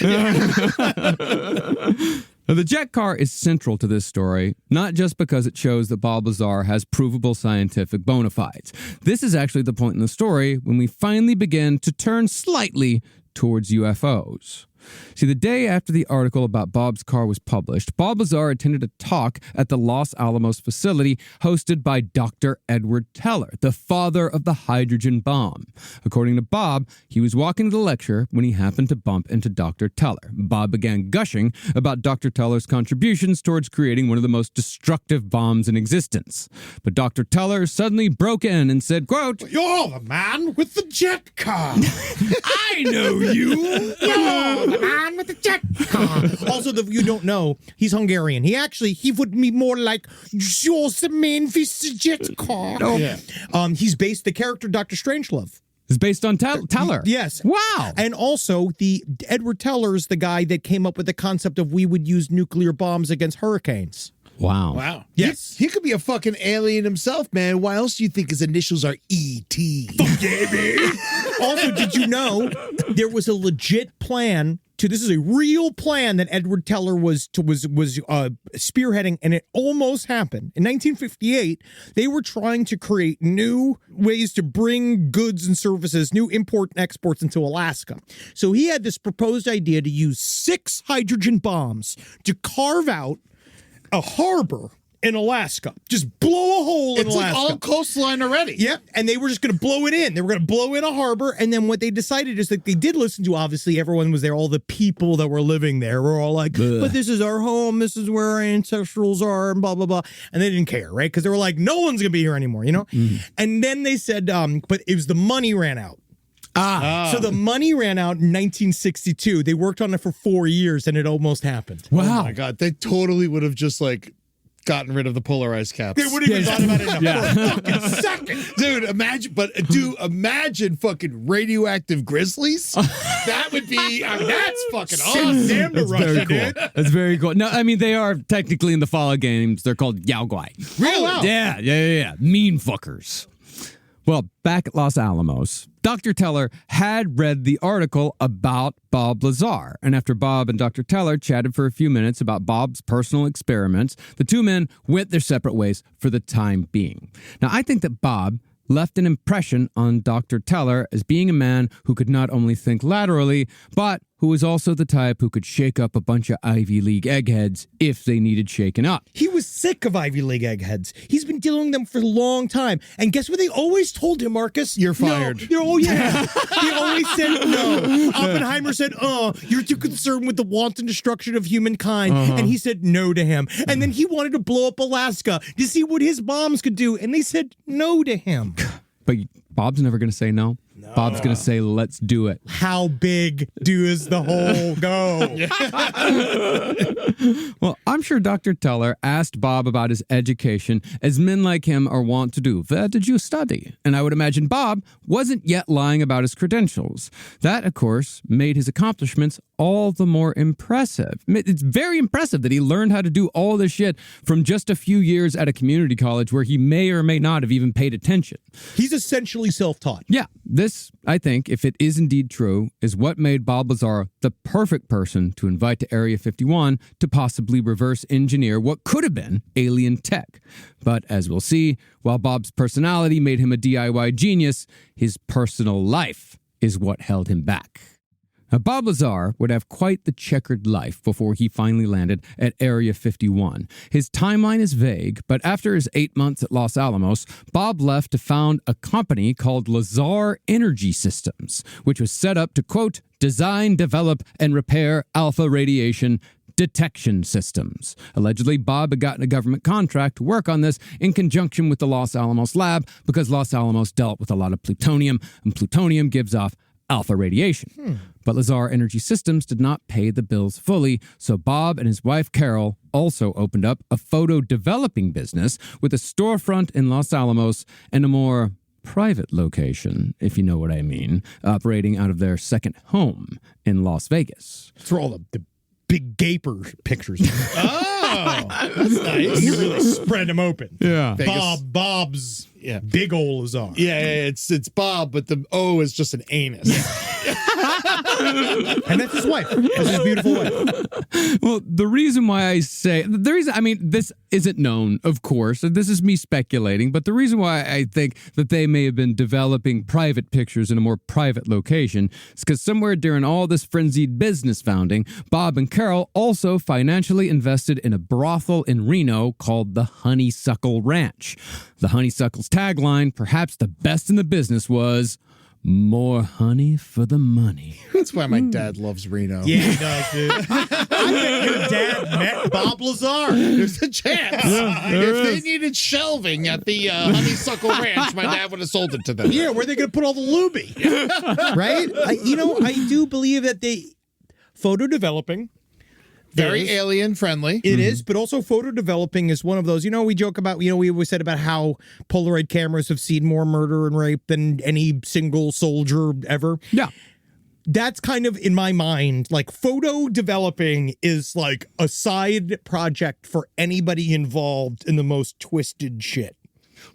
Now, the jet car is central to this story, not just because it shows that Bob Lazar has provable scientific bona fides. This is actually the point in the story when we finally begin to turn slightly towards UFOs. See, the day after the article about Bob's car was published, Bob Lazar attended a talk at the Los Alamos facility hosted by Dr. Edward Teller, the father of the hydrogen bomb. According to Bob, he was walking to the lecture when he happened to bump into Dr. Teller. Bob began gushing about Dr. Teller's contributions towards creating one of the most destructive bombs in existence. But Dr. Teller suddenly broke in and said, quote, "You're the man with the jet car. I know you. You're the man with the jet car." Also, if you don't know, he's Hungarian. He would be more like "You're the man with the jet car." Oh. Yeah. He's based the character Dr. Strangelove. It's based on Teller. Yes. Wow. And also, the Edward Teller is the guy that came up with the concept of we would use nuclear bombs against hurricanes. Wow. Wow. Yes. He could be a fucking alien himself, man. Why else do you think his initials are E.T.? Fuck yeah, baby. Also, did you know there was a legit plan this is a real plan that Edward Teller was spearheading, and it almost happened. In 1958, they were trying to create new ways to bring goods and services, new import and exports into Alaska. So he had this proposed idea to use 6 hydrogen bombs to carve out a harbor in Alaska. Just blow a hole in Alaska. It's like all coastline already. Yep, and they were just going to blow it in. They were going to blow in a harbor, and then what they decided is that they did listen to, obviously, everyone was there, all the people that were living there were all like, but this is our home, this is where our ancestrals are, and blah, blah, blah. And they didn't care, right? Because they were like, no one's going to be here anymore, you know? And then they said, but it was the money ran out. So the money ran out in 1962. They worked on it for 4 years, and it almost happened. Wow. Oh my God. They totally would have just like gotten rid of the polarized caps. They wouldn't even thought about it in a fucking second. Dude, imagine fucking radioactive grizzlies. That would be, that's fucking awesome. Damn the That's very Russian, cool. dude. That's very cool. No, I mean, they are technically in the Fallout games. They're called Yaogwai. Really? Wow. Yeah. Mean fuckers. Well, back at Los Alamos, Dr. Teller had read the article about Bob Lazar, and after Bob and Dr. Teller chatted for a few minutes about Bob's personal experiments, the two men went their separate ways for the time being. Now, I think that Bob left an impression on Dr. Teller as being a man who could not only think laterally, but who was also the type who could shake up a bunch of Ivy League eggheads if they needed shaken up. He was sick of Ivy League eggheads. He's been dealing with them for a long time. And guess what they always told him, Marcus? You're fired. No, oh, yeah. They always said no. Oppenheimer said, you're too concerned with the wanton destruction of humankind. And he said no to him. And then he wanted to blow up Alaska to see what his bombs could do. And they said no to him. But Bob's never going to say no. Bob's going to say, let's do it. How big does the hole go? Well, I'm sure Dr. Teller asked Bob about his education, as men like him are wont to do. Where did you study? And I would imagine Bob wasn't yet lying about his credentials. That, of course, made his accomplishments all the more impressive. It's very impressive that he learned how to do all this shit from just a few years at a community college where he may or may not have even paid attention. He's essentially self-taught. Yeah, this, I think, if it is indeed true, is what made Bob Lazar the perfect person to invite to Area 51 to possibly reverse engineer what could have been alien tech. But as we'll see, while Bob's personality made him a DIY genius, his personal life is what held him back. Now, Bob Lazar would have quite the checkered life before he finally landed at Area 51. His timeline is vague, but after his 8 months at Los Alamos, Bob left to found a company called Lazar Energy Systems, which was set up to, quote, design, develop, and repair alpha radiation detection systems. Allegedly, Bob had gotten a government contract to work on this in conjunction with the Los Alamos lab because Los Alamos dealt with a lot of plutonium, and plutonium gives off alpha radiation. But Lazar Energy Systems did not pay the bills fully, so Bob and his wife Carol also opened up a photo developing business with a storefront in Los Alamos and a more private location, if you know what I mean, operating out of their second home in Las Vegas. For all the big gaper pictures. Oh, that's nice. You really spread them open. Yeah. Bob's big ol' Lazar. Yeah, it's Bob, but the O is just an anus. And that's his wife. That's his beautiful wife. Well, the reason this isn't known, of course. This is me speculating, but the reason why I think that they may have been developing private pictures in a more private location is because somewhere during all this frenzied business founding, Bob and Carol also financially invested in a brothel in Reno called the Honeysuckle Ranch. The Honeysuckle's tagline, perhaps the best in the business, was more honey for the money. That's why my dad loves Reno. Yeah, he does, dude. I bet your dad met Bob Lazar. There's a chance. If they needed shelving at the Honeysuckle Ranch, my dad would have sold it to them. Yeah, where are they going to put all the looby? Right? I do believe that photo developing. Very alien friendly. It is, but also photo developing is one of those, we joke about, we always said about how Polaroid cameras have seen more murder and rape than any single soldier ever. Yeah. That's kind of, in my mind, like photo developing is like a side project for anybody involved in the most twisted shit.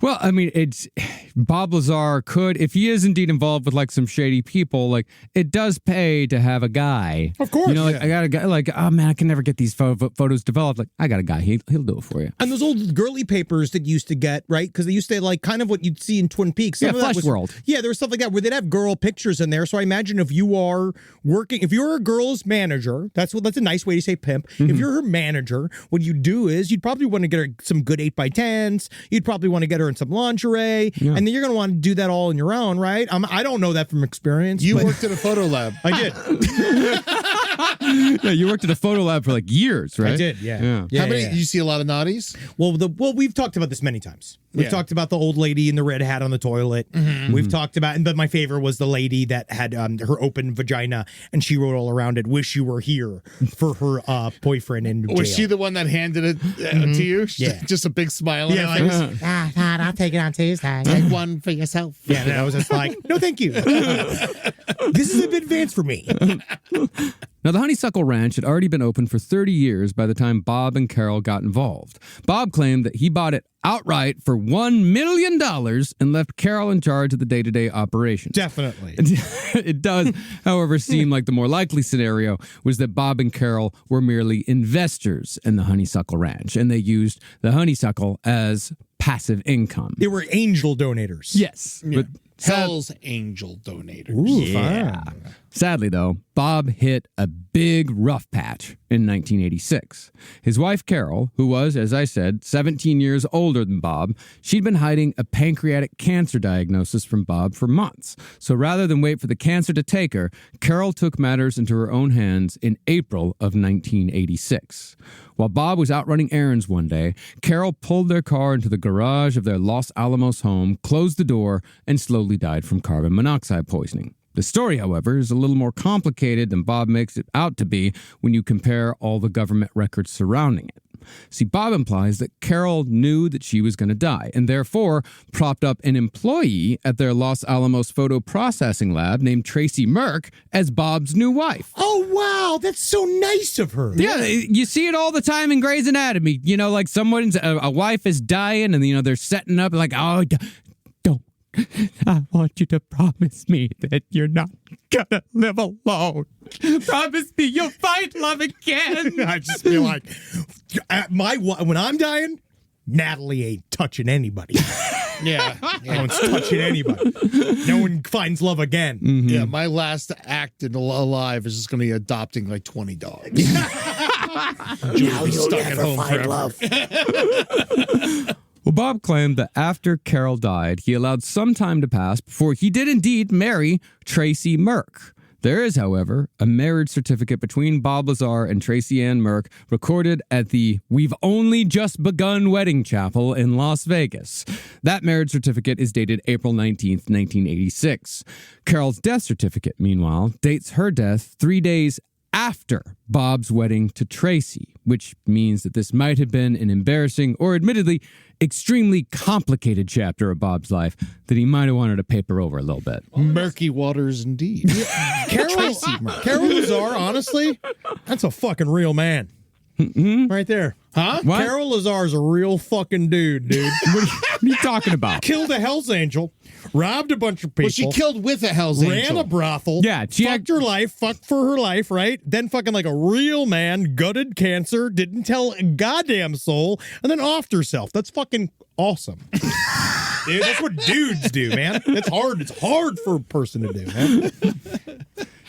Well, I mean, it's Bob Lazar could, if he is indeed involved with like some shady people, like it does pay to have a guy. Of course. I got a guy like, oh man, I can never get these photos developed. Like, I got a guy, he'll do it for you. And those old girly papers that you used to get, right? Because they used to like kind of what you'd see in Twin Peaks. Flesh World. Yeah, there was stuff like that where they'd have girl pictures in there. So I imagine if you're a girl's manager, that's a nice way to say pimp. Mm-hmm. If you're her manager, what you do is you'd probably want to get her some good 8x10s. You'd probably want to get her in some lingerie, and then you're going to want to do that all on your own, right? I don't know that from experience. You worked at a photo lab. I did. Yeah, you worked at a photo lab for like years, right? I did, yeah. How many? You see a lot of naughties? Well, we've talked about this many times. We've talked about the old lady in the red hat on the toilet. Mm-hmm. We've talked about, but my favorite was the lady that had her open vagina, and she wrote all around it, "Wish you were here," for her boyfriend in jail. Was she the one that handed it to you? Yeah. Just a big smile on her face. I'll take it on Tuesday. Take one for yourself. Yeah, and I was just like, no, thank you. This is a bit advanced for me. Now, the Honeysuckle Ranch had already been open for 30 years by the time Bob and Carol got involved. Bob claimed that he bought it outright for $1 million and left Carol in charge of the day-to-day operations. Definitely. It does, however, seem like the more likely scenario was that Bob and Carol were merely investors in the Honeysuckle Ranch, and they used the honeysuckle as passive income. They were angel donators. Yes. Yeah. But Hell's Angel donators. Ooh, yeah. fun. Sadly, though, Bob hit a big rough patch in 1986. His wife, Carol, who was, as I said, 17 years older than Bob, she'd been hiding a pancreatic cancer diagnosis from Bob for months. So rather than wait for the cancer to take her, Carol took matters into her own hands in April of 1986. While Bob was out running errands one day, Carol pulled their car into the garage of their Los Alamos home, closed the door, and slowly died from carbon monoxide poisoning. The story, however, is a little more complicated than Bob makes it out to be when you compare all the government records surrounding it. See, Bob implies that Carol knew that she was going to die and therefore propped up an employee at their Los Alamos photo processing lab named Tracy Merck as Bob's new wife. Oh, wow. That's so nice of her. Yeah, you see it all the time in Grey's Anatomy. You know, like a wife is dying and, they're setting up like, oh, don't. I want you to promise me that you're not gonna live alone. Promise me you'll find love again. I just feel like when I'm dying, Natalie ain't touching anybody. Yeah. No one's touching anybody. No one finds love again. Mm-hmm. Yeah, my last act in alive is just going to be adopting like 20 dogs. Now you'll never find love. Well, Bob claimed that after Carol died, he allowed some time to pass before he did indeed marry Tracy Merck. There is, however, a marriage certificate between Bob Lazar and Tracy Ann Merck recorded at the We've Only Just Begun Wedding Chapel in Las Vegas. That marriage certificate is dated April 19th, 1986. Carol's death certificate, meanwhile, dates her death 3 days after Bob's wedding to Tracy, which means that this might have been an embarrassing or admittedly extremely complicated chapter of Bob's life that he might have wanted to paper over a little bit. Murky waters indeed. Carol Lazar, honestly, that's a fucking real man. Mm-hmm. Right there. Huh? What? Carol Lazar's a real fucking dude. What are you talking about? Killed a Hell's Angel, robbed a bunch of people. Well, she killed with a Hell's ran Angel. a brothel. Yeah, fucked her life, fucked for her life, right? Then fucking like a real man, gutted cancer, didn't tell a goddamn soul, and then offed herself. That's fucking awesome. Dude, that's what dudes do, man. It's hard. It's hard for a person to do, man.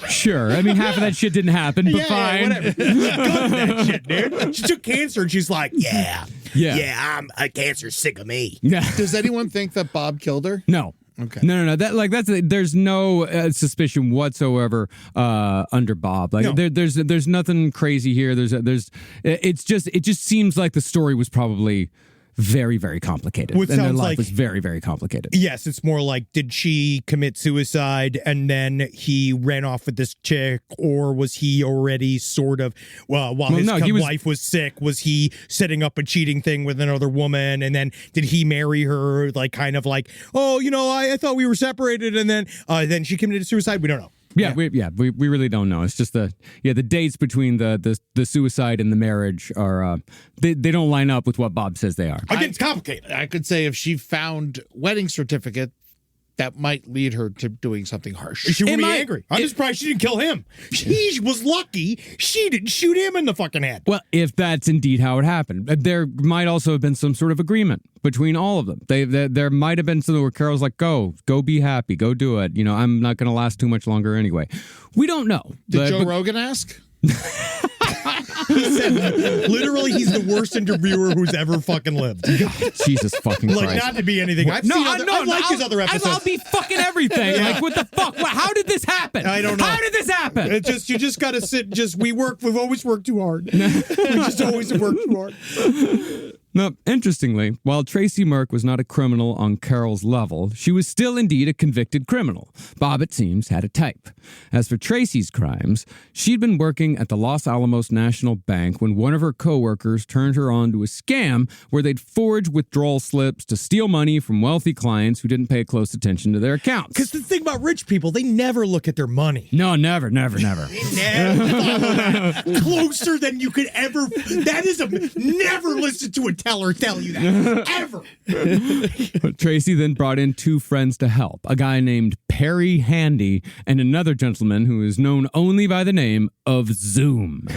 Sure. I mean, half of that shit didn't happen, but fine. Whatever. She's good at that shit, dude. She took cancer and she's like, yeah, I'm cancer's sick of me. Yeah. Does anyone think that Bob killed her? No. Okay. No. There's no suspicion whatsoever under Bob. Like No. there's nothing crazy here. It just seems like the story was probably very, very complicated. What and their sounds life like- was very, very complicated. Yes, it's more like, did she commit suicide and then he ran off with this chick, or was he already sort of, while his wife was sick, was he setting up a cheating thing with another woman, and then did he marry her, like kind of like, oh, I thought we were separated, and then she committed suicide? We don't know. Yeah, we really don't know. It's just the dates between the suicide and the marriage are they don't line up with what Bob says they are. Again, it's complicated. I could say if she found wedding certificate, that might lead her to doing something harsh. She would be angry. I'm just surprised she didn't kill him. She was lucky she didn't shoot him in the fucking head. Well, if that's indeed how it happened, there might also have been some sort of agreement between all of them. There might have been something where Carol's like, go be happy, go do it. I'm not going to last too much longer anyway. We don't know. Did Joe Rogan ask? He said, literally, he's the worst interviewer who's ever fucking lived. Jesus fucking Christ. Like, not to be anything. I've liked his other episodes. I'll be fucking everything. Yeah. Like, what the fuck? How did this happen? I don't know. How did this happen? You just got to sit. We've always worked too hard. We just always have worked too hard. Now, interestingly, while Tracy Merck was not a criminal on Carol's level, she was still indeed a convicted criminal. Bob, it seems, had a type. As for Tracy's crimes, she'd been working at the Los Alamos National Bank when one of her coworkers turned her on to a scam where they'd forge withdrawal slips to steal money from wealthy clients who didn't pay close attention to their accounts. Because the thing about rich people, they never look at their money. No, never. Never follow that closer than you could ever. Never listen to a teller tell you that. Ever. Tracy then brought in two friends to help, a guy named Perry Handy and another gentleman who is known only by the name of Zoom.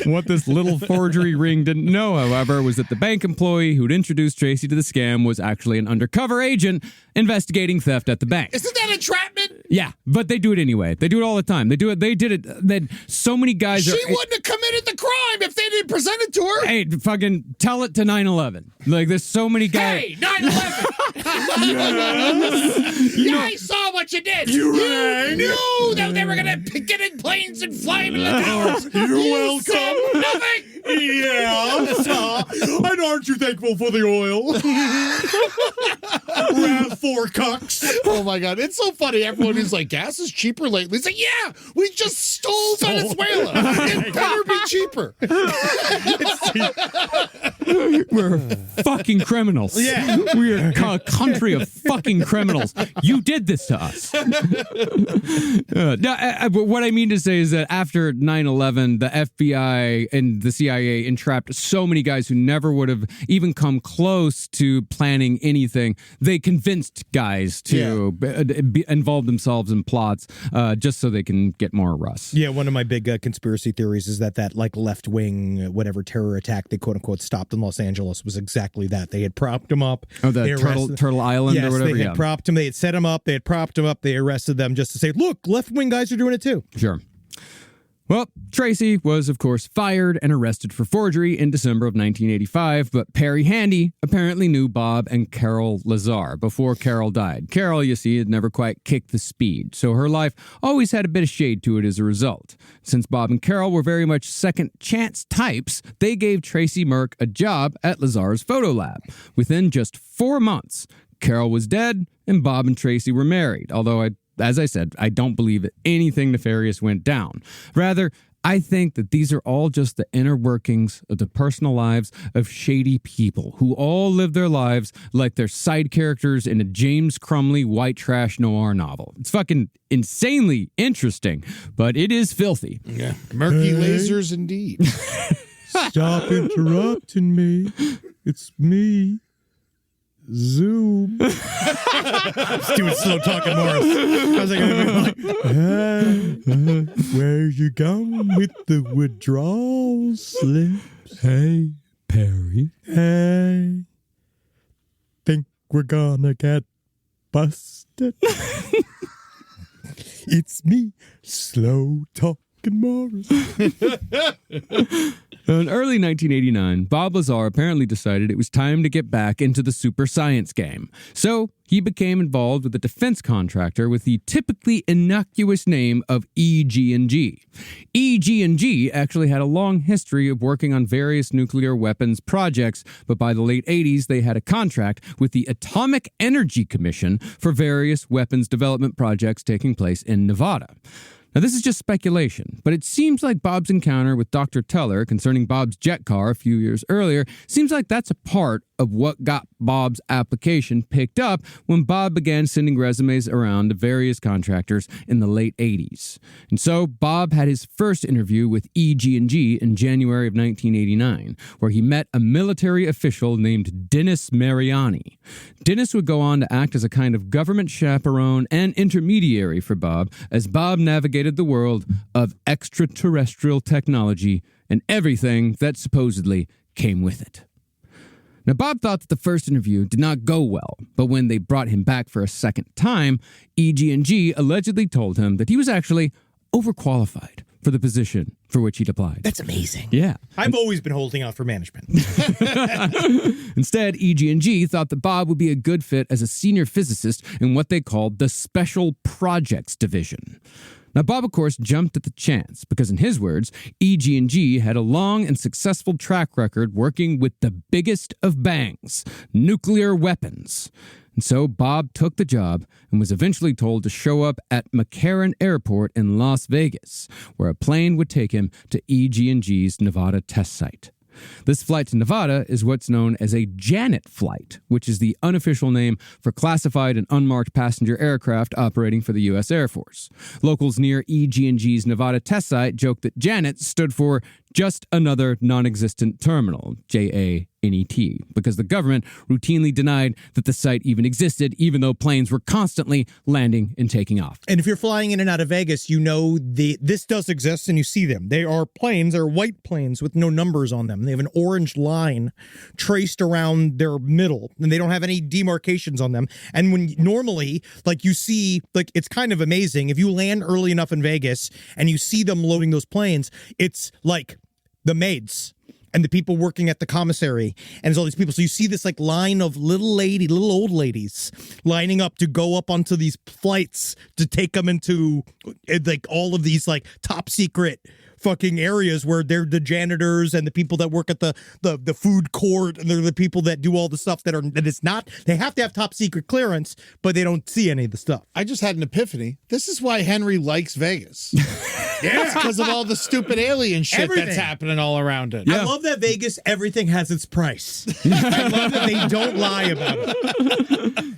What this little forgery ring didn't know, however, was that the bank employee who'd introduced Tracy to the scam was actually an undercover agent investigating theft at the bank. Isn't that entrapment? Yeah, but they do it anyway. They do it all the time. They did it. That so many guys. She wouldn't have committed the crime if they didn't present it to her. Hey, fucking tell it to 9/11. Like, there's so many guys. Hey, 9/11. Yeah, I saw what you did. You knew that they were going to get in planes and fly them in the towers. You're welcome. Said nothing. Yeah. And aren't you thankful for the oil? RAV4 cucks. Oh my God. It's so funny. Everyone is like, gas is cheaper lately. It's like, yeah, we just stole Venezuela. It better be cheaper. We're fucking criminals. Yeah. We're a country of fucking criminals. You did this to us. But what I mean to say is that after 9/11, the FBI and the CIA entrapped so many guys who never would have even come close to planning anything. They convinced guys to involve themselves in plots just so they can get more Russ. Yeah, one of my big conspiracy theories is that like left-wing, whatever terror attack they quote-unquote stopped in Los Angeles was exactly that. They had propped them up. Oh, the Turtle Island or whatever? They had propped them. They had set them up. They had propped them up. They arrested them just to say, look, left-wing guys are doing it too. Sure. Well, Tracy was, of course, fired and arrested for forgery in December of 1985, but Perry Handy apparently knew Bob and Carol Lazar before Carol died. Carol, you see, had never quite kicked the speed, so her life always had a bit of shade to it as a result. Since Bob and Carol were very much second-chance types, they gave Tracy Merck a job at Lazar's photo lab. Within just 4 months, Carol was dead, and Bob and Tracy were married, although as I said, I don't believe that anything nefarious went down. Rather, I think that these are all just the inner workings of the personal lives of shady people who all live their lives like they're side characters in a James Crumley white trash noir novel. It's fucking insanely interesting, but it is filthy. Yeah. Murky lasers indeed. Stop interrupting me. It's me. Zoom. Stupid slow talking Morris. I was like, where you going with the withdrawal slips? Hey, Perry. Hey, think we're gonna get busted? It's me, slow talking Morris. In early 1989, Bob Lazar apparently decided it was time to get back into the super science game. So he became involved with a defense contractor with the typically innocuous name of EG&G. EG&G actually had a long history of working on various nuclear weapons projects, but by the late 80s, they had a contract with the Atomic Energy Commission for various weapons development projects taking place in Nevada. Now, this is just speculation, but it seems like Bob's encounter with Dr. Teller concerning Bob's jet car a few years earlier seems like that's a part of what got Bob's application picked up when Bob began sending resumes around to various contractors in the late 80s. And so Bob had his first interview with EG&G in January of 1989, where he met a military official named Dennis Mariani. Dennis would go on to act as a kind of government chaperone and intermediary for Bob as Bob navigated the world of extraterrestrial technology and everything that supposedly came with it. Now, Bob thought that the first interview did not go well, but when they brought him back for a second time, EG&G allegedly told him that he was actually overqualified for the position for which he'd applied. That's amazing. Yeah. I've always been holding out for management. Instead, EG&G thought that Bob would be a good fit as a senior physicist in what they called the Special Projects Division. Now, Bob, of course, jumped at the chance because, in his words, EG&G had a long and successful track record working with the biggest of bangs, nuclear weapons. And so Bob took the job and was eventually told to show up at McCarran Airport in Las Vegas, where a plane would take him to EG&G's Nevada test site. This flight to Nevada is what's known as a Janet flight, which is the unofficial name for classified and unmarked passenger aircraft operating for the U.S. Air Force. Locals near EG&G's Nevada test site joked that Janet stood for just another non-existent terminal, JANET, because the government routinely denied that the site even existed, even though planes were constantly landing and taking off. And if you're flying in and out of Vegas, you know this does exist and you see them. They are planes, they're white planes with no numbers on them. They have an orange line traced around their middle, and they don't have any demarcations on them. And when normally, like you see, like it's kind of amazing. If you land early enough in Vegas and you see them loading those planes, it's like the maids and the people working at the commissary, and there's all these people. So you see this like line of little old ladies lining up to go up onto these flights to take them into like all of these like top secret fucking areas where they're the janitors and the people that work at the food court, and they're the people that do all the stuff that it's not, they have to have top secret clearance, but they don't see any of the stuff. I just had an epiphany. This is why Henry likes Vegas. Yeah, it's because of all the stupid alien shit that's happening all around it. Yeah. I love that Vegas, everything has its price. I love that they don't lie about it.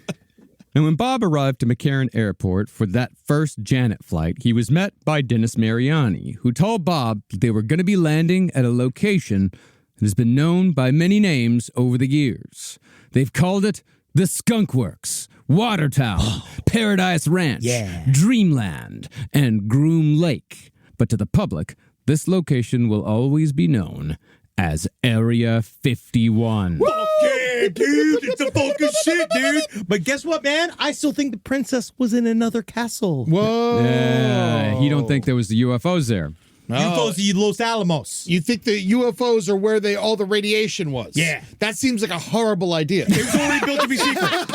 And when Bob arrived to McCarran Airport for that first Janet flight, he was met by Dennis Mariani, who told Bob that they were going to be landing at a location that has been known by many names over the years. They've called it the Skunk Works, Watertown, Paradise Ranch, Dreamland, and Groom Lake. But to the public, this location will always be known as Area 51. Yeah, dude, it's a fucking shit, dude. But guess what, man? I still think the princess was in another castle. Whoa. Yeah, you don't think there was the UFOs there? UFOs in Los Alamos. You think the UFOs are where all the radiation was? Yeah. That seems like a horrible idea. It was already built to be secret.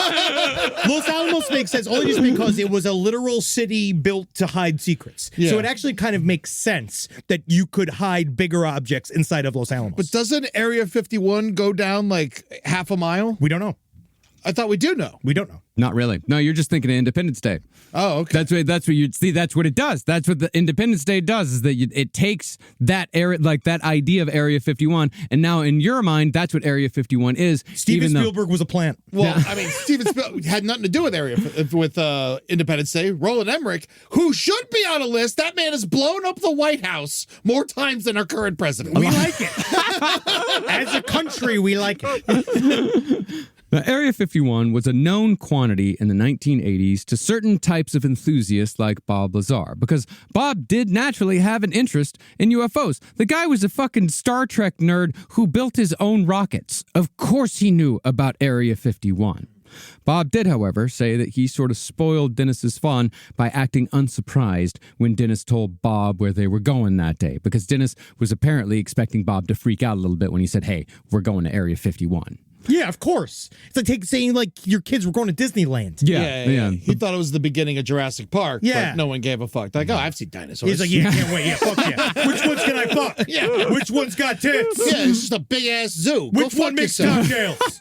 Los Alamos makes sense only just because it was a literal city built to hide secrets. Yeah. So it actually kind of makes sense that you could hide bigger objects inside of Los Alamos. But doesn't Area 51 go down like half a mile? We don't know. I thought we do know. We don't know. Not really. No, you're just thinking of Independence Day. Oh, okay. That's what you'd see. That's what it does. That's what the Independence Day does, is that it takes that area, like that idea of Area 51, and now in your mind, that's what Area 51 is. Steven Spielberg was a plant. Well, I mean, Steven Spielberg had nothing to do with Independence Day. Roland Emmerich, who should be on a list, that man has blown up the White House more times than our current president. We like it. As a country, we like it. Now, Area 51 was a known quantity in the 1980s to certain types of enthusiasts like Bob Lazar, because Bob did naturally have an interest in UFOs. The guy was a fucking Star Trek nerd who built his own rockets. Of course he knew about Area 51. Bob did, however, say that he sort of spoiled Dennis's fun by acting unsurprised when Dennis told Bob where they were going that day, because Dennis was apparently expecting Bob to freak out a little bit when he said, "Hey, we're going to Area 51." Yeah, of course. It's like saying like your kids were going to Disneyland. Yeah. He thought it was the beginning of Jurassic Park, but no one gave a fuck. Like, oh, I've seen dinosaurs. He's like, yeah, can't wait. Yeah, fuck yeah. Which ones can I fuck? Yeah. Which one's got tits? Yeah, it's just a big-ass zoo. Which one makes cocktails?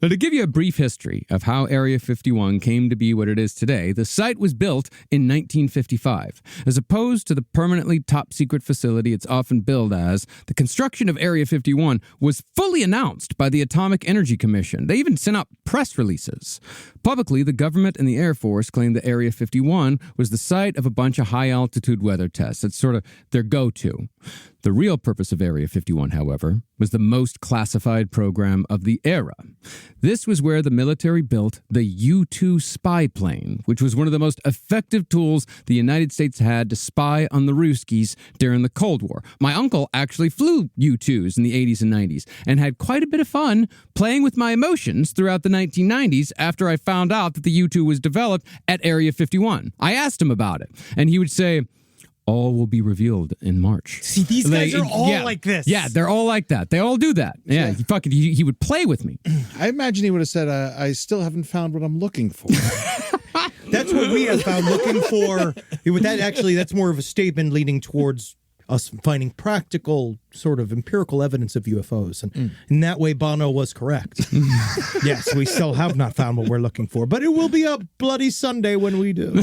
Now, to give you a brief history of how Area 51 came to be what it is today, the site was built in 1955. As opposed to the permanently top-secret facility it's often billed as, the construction of Area 51 was fully announced by the Atomic Energy Commission. They even sent out press releases. Publicly, the government and the Air Force claimed that Area 51 was the site of a bunch of high-altitude weather tests. It's sort of their go-to. The real purpose of Area 51, however, was the most classified program of the era. This was where the military built the U-2 spy plane, which was one of the most effective tools the United States had to spy on the Ruskies during the Cold War. My uncle actually flew U-2s in the 80s and 90s and had quite a bit of fun playing with my emotions throughout the 1990s after I found out that the U-2 was developed at Area 51. I asked him about it, and he would say, "All will be revealed in March." See, these guys are all like this. Yeah, they're all like that. They all do that. Yeah, he would play with me. I imagine he would have said, I still haven't found what I'm looking for. That's what we have found looking for. With that, actually, that's more of a statement leading towards us finding practical, sort of empirical evidence of UFOs. And in that way, Bono was correct. Yes, we still have not found what we're looking for, but it will be a bloody Sunday when we do.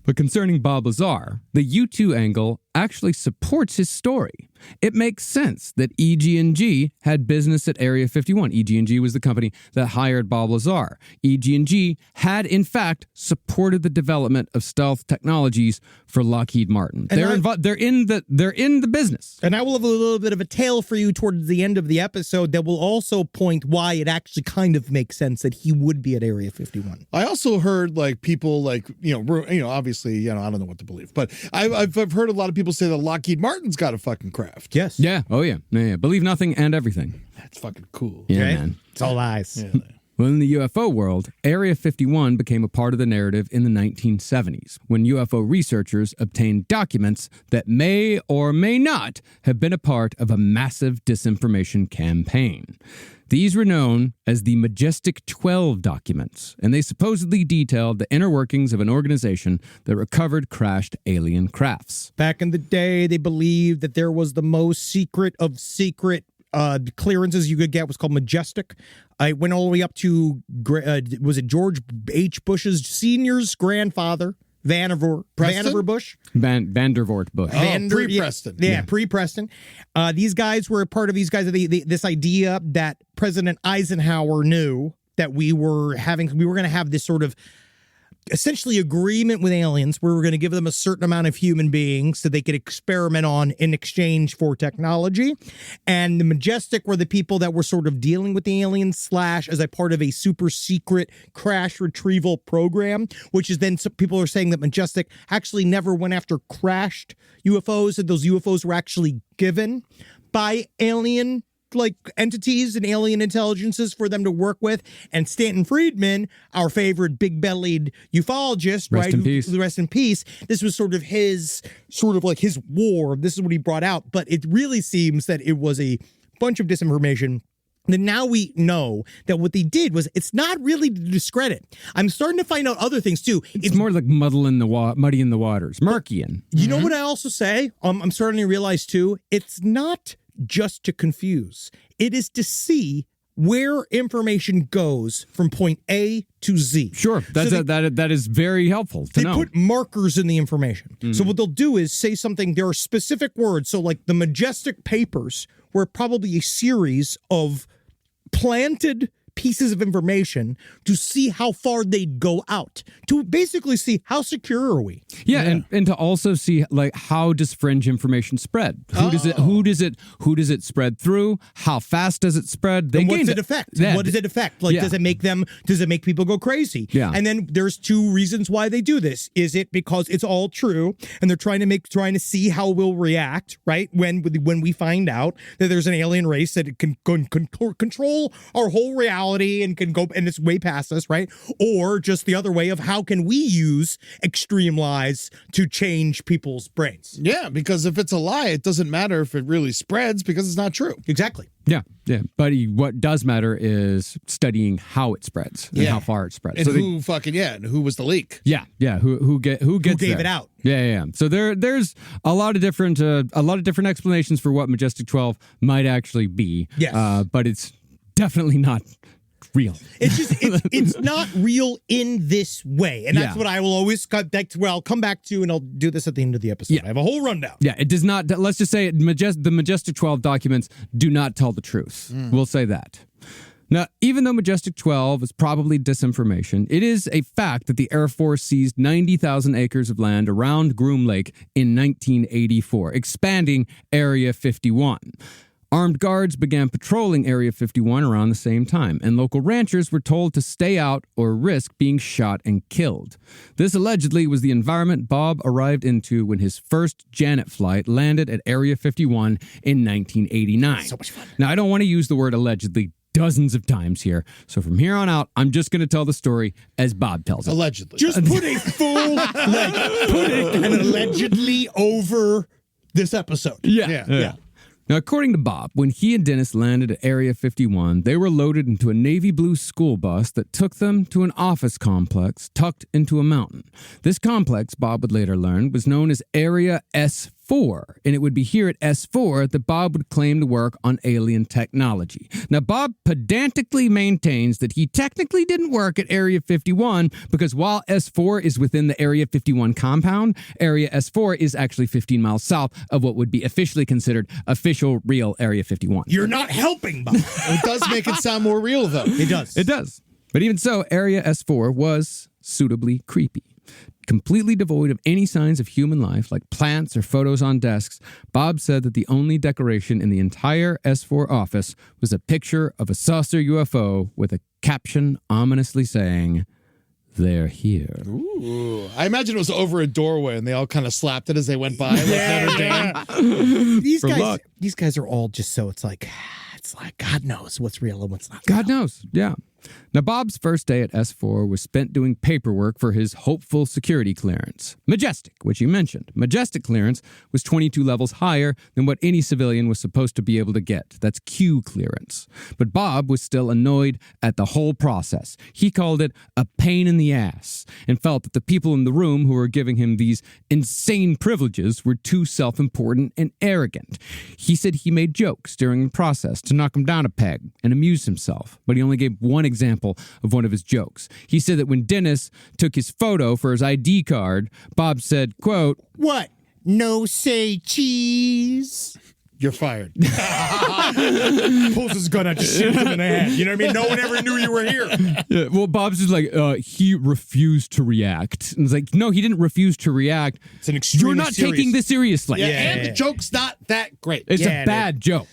But concerning Bob Lazar, the U-2 angle actually supports his story. It makes sense that EG&G had business at Area 51. EG&G was the company that hired Bob Lazar. EG&G had, in fact, supported the development of stealth technologies for Lockheed Martin. They're in the business. And I will have a little bit of a tale for you towards the end of the episode that will also point why it actually kind of makes sense that he would be at Area 51. I also heard people obviously, I don't know what to believe, but I've heard a lot of people say that Lockheed Martin's got a fucking craft. Yes. Yeah. Oh, yeah. Yeah. Believe nothing and everything. That's fucking cool. Yeah, Okay? man. It's all lies. Yeah. Well, in the UFO world, Area 51 became a part of the narrative in the 1970s when UFO researchers obtained documents that may or may not have been a part of a massive disinformation campaign. These were known as the Majestic 12 documents, and they supposedly detailed the inner workings of an organization that recovered crashed alien crafts. Back in the day, they believed that there was the most secret of secret clearances you could get was called Majestic. I went all the way up to, was it George H. Bush's senior's grandfather, Vannevar Bush? Vandervoort Bush. Pre-Preston. Yeah, pre-Preston. These guys were a part of this idea that President Eisenhower knew that we were going to have this sort of essentially agreement with aliens where we're going to give them a certain amount of human beings so they could experiment on in exchange for technology. And the Majestic were the people that were sort of dealing with the aliens / as a part of a super secret crash retrieval program, which is then some people are saying that Majestic actually never went after crashed UFOs, that those UFOs were actually given by alien entities and alien intelligences for them to work with. And Stanton Friedman, our favorite big-bellied ufologist, Rest in peace. Rest in peace. This was his war. This is what he brought out. But it really seems that it was a bunch of disinformation. Then now we know that what they did was it's not really to discredit. I'm starting to find out other things too. It's more like muddy in the waters, murkying. You know what I also say? I'm starting to realize too, it's not just to confuse. It is to see where information goes from point A to Z. Sure, that is very helpful to know. They put markers in the information. So what they'll do is say something, there are specific words. So like the Majestic Papers were probably a series of planted pieces of information to see how far they'd go out, to basically see how secure are we. Yeah. And to also see how does fringe information spread? Who does it spread through? How fast does it spread? And what's it affect? Yeah. What does it affect? Does it make people go crazy? Yeah. And then there's two reasons why they do this. Is it because it's all true and they're trying to see how we'll react, right? When we find out that there's an alien race that it can control our whole reality and can go, and it's way past us, right? Or just the other way of how can we use extreme lies to change people's brains? Yeah, because if it's a lie, it doesn't matter if it really spreads because it's not true. Exactly. Yeah. But what does matter is studying how it spreads and how far it spreads. And who was the leak? Yeah. Who gave it out? Yeah. So there's a lot of different explanations for what Majestic 12 might actually be. Yes. But it's definitely not real. It's just it's not real in this way, and that's what I will always cut back to. Where I'll come back to, and I'll do this at the end of the episode. Yeah. I have a whole rundown. Yeah, it does not. Let's just say the Majestic 12 documents do not tell the truth. We'll say that. Now, even though Majestic 12 is probably disinformation, it is a fact that the Air Force seized 90,000 acres of land around Groom Lake in 1984, expanding Area 51. Armed guards began patrolling Area 51 around the same time, and local ranchers were told to stay out or risk being shot and killed. This allegedly was the environment Bob arrived into when his first Janet flight landed at Area 51 in 1989. So much fun. Now, I don't want to use the word allegedly dozens of times here, so from here on out, I'm just going to tell the story as Bob tells it. Allegedly. Just put a full, put it and allegedly over this episode. Yeah. Now, according to Bob, when he and Dennis landed at Area 51, they were loaded into a navy blue school bus that took them to an office complex tucked into a mountain. This complex, Bob would later learn, was known as Area S50. S4, and it would be here at S4 that Bob would claim to work on alien technology. Now, Bob pedantically maintains that he technically didn't work at Area 51 because while S4 is within the Area 51 compound, Area S4 is actually 15 miles south of what would be officially considered official real Area 51. You're not helping, Bob. It does make it sound more real, though. It does. It does. But even so, Area S4 was suitably creepy. Completely devoid of any signs of human life, like plants or photos on desks, Bob said that the only decoration in the entire S4 office was a picture of a saucer UFO with a caption ominously saying, "They're here." Ooh. I imagine it was over a doorway and they all kind of slapped it as they went by. Like Notre Dame. These guys are all just so it's like God knows what's real and what's not. God knows. Yeah. Now, Bob's first day at S4 was spent doing paperwork for his hopeful security clearance. Majestic, which you mentioned. Majestic clearance was 22 levels higher than what any civilian was supposed to be able to get. That's Q clearance. But Bob was still annoyed at the whole process. He called it a pain in the ass and felt that the people in the room who were giving him these insane privileges were too self-important and arrogant. He said he made jokes during the process to knock him down a peg and amuse himself, but he only gave one example of one of his jokes. He said that when Dennis took his photo for his ID card, Bob said, quote, What? No say cheese. You're fired. Pulls his gun out, just shoots him in the head. You know what I mean? No one ever knew you were here. Yeah, well, Bob's just like, he refused to react. And it's like, no, he didn't refuse to react. It's an extremely You're not taking this seriously. And the joke's not that great. It's a bad joke.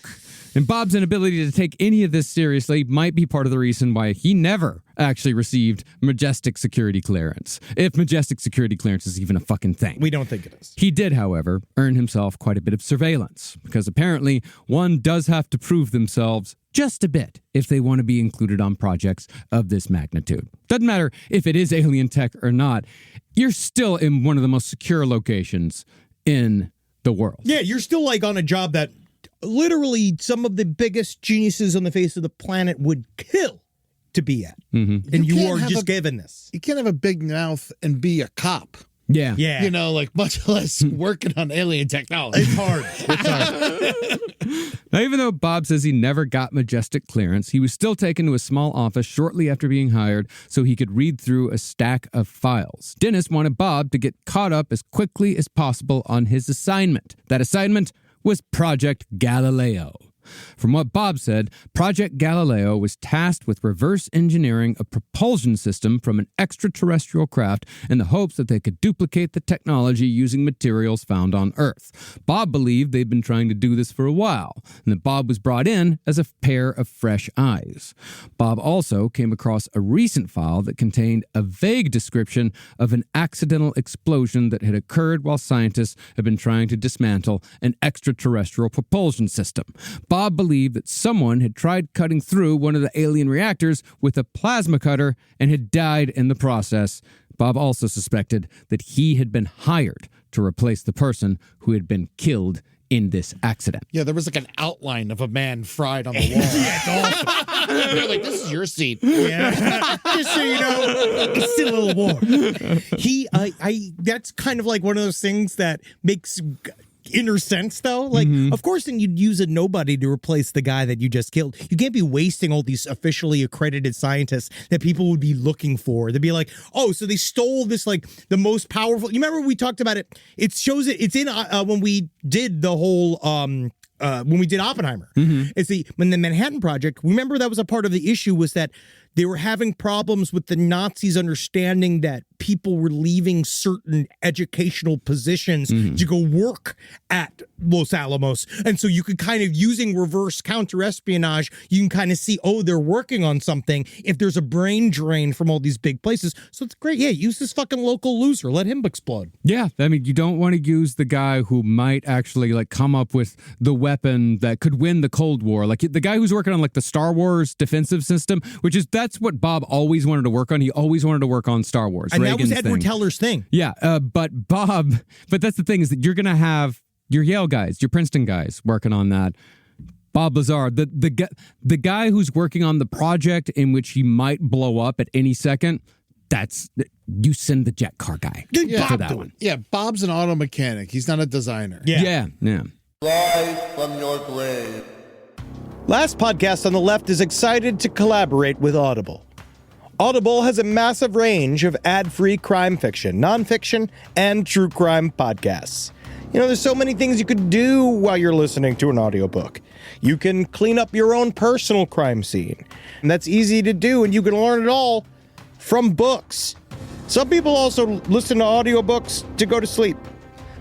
And Bob's inability to take any of this seriously might be part of the reason why he never actually received Majestic security clearance, if Majestic security clearance is even a fucking thing. We don't think it is. He did, however, earn himself quite a bit of surveillance, because apparently one does have to prove themselves just a bit if they want to be included on projects of this magnitude. Doesn't matter if it is alien tech or not, you're still in one of the most secure locations in the world. Yeah, you're still like on a job that literally some of the biggest geniuses on the face of the planet would kill to be at. Mm-hmm. And you are just given this. You can't have a big mouth and be a cop. Yeah. Yeah. You know, like much less working on alien technology. It's hard. It's hard. Now, even though Bob says he never got Majestic clearance, he was still taken to a small office shortly after being hired so he could read through a stack of files. Dennis wanted Bob to get caught up as quickly as possible on his assignment. That assignment was Project Galileo. From what Bob said, Project Galileo was tasked with reverse engineering a propulsion system from an extraterrestrial craft in the hopes that they could duplicate the technology using materials found on Earth. Bob believed they'd been trying to do this for a while, and that Bob was brought in as a pair of fresh eyes. Bob also came across a recent file that contained a vague description of an accidental explosion that had occurred while scientists had been trying to dismantle an extraterrestrial propulsion system. Bob believed that someone had tried cutting through one of the alien reactors with a plasma cutter and had died in the process. Bob also suspected that he had been hired to replace the person who had been killed in this accident. Yeah, there was like an outline of a man fried on the wall. Yeah, it's awesome. They're like, this is your seat. Yeah. Just so you know, it's still a little warm. That's kind of like one of those things that makes inner sense, though. Like, of course, then you'd use a nobody to replace the guy that you just killed. You can't be wasting all these officially accredited scientists that people would be looking for. They'd be like, oh, so they stole this, like, the most powerful. You remember we talked about it? It shows it. It's in when we did the whole when we did Oppenheimer. It's when the Manhattan Project. Remember that was a part of the issue was that they were having problems with the Nazis understanding that people were leaving certain educational positions to go work at Los Alamos. And so you could kind of, using reverse counter-espionage, you can kind of see, oh, they're working on something if there's a brain drain from all these big places. So it's great. Yeah, use this fucking local loser. Let him explode. Yeah, I mean, you don't want to use the guy who might actually, like, come up with the weapon that could win the Cold War. Like, the guy who's working on, like, the Star Wars defensive system, which is, that's what Bob always wanted to work on. He always wanted to work on Star Wars. And Reagan's that was Edward thing. Teller's thing. Yeah, but that's the thing, is that you're going to have your Yale guys, your Princeton guys working on that. Bob Lazar, the guy who's working on the project in which he might blow up at any second, you send the jet car guy for that one. Yeah, Bob's an auto mechanic. He's not a designer. Yeah. Rise from your grave. Last Podcast on the Left is excited to collaborate with Audible. Audible has a massive range of ad-free crime fiction, nonfiction, and true crime podcasts. You know, there's so many things you could do while you're listening to an audiobook. You can clean up your own personal crime scene. And that's easy to do, and you can learn it all from books. Some people also listen to audiobooks to go to sleep.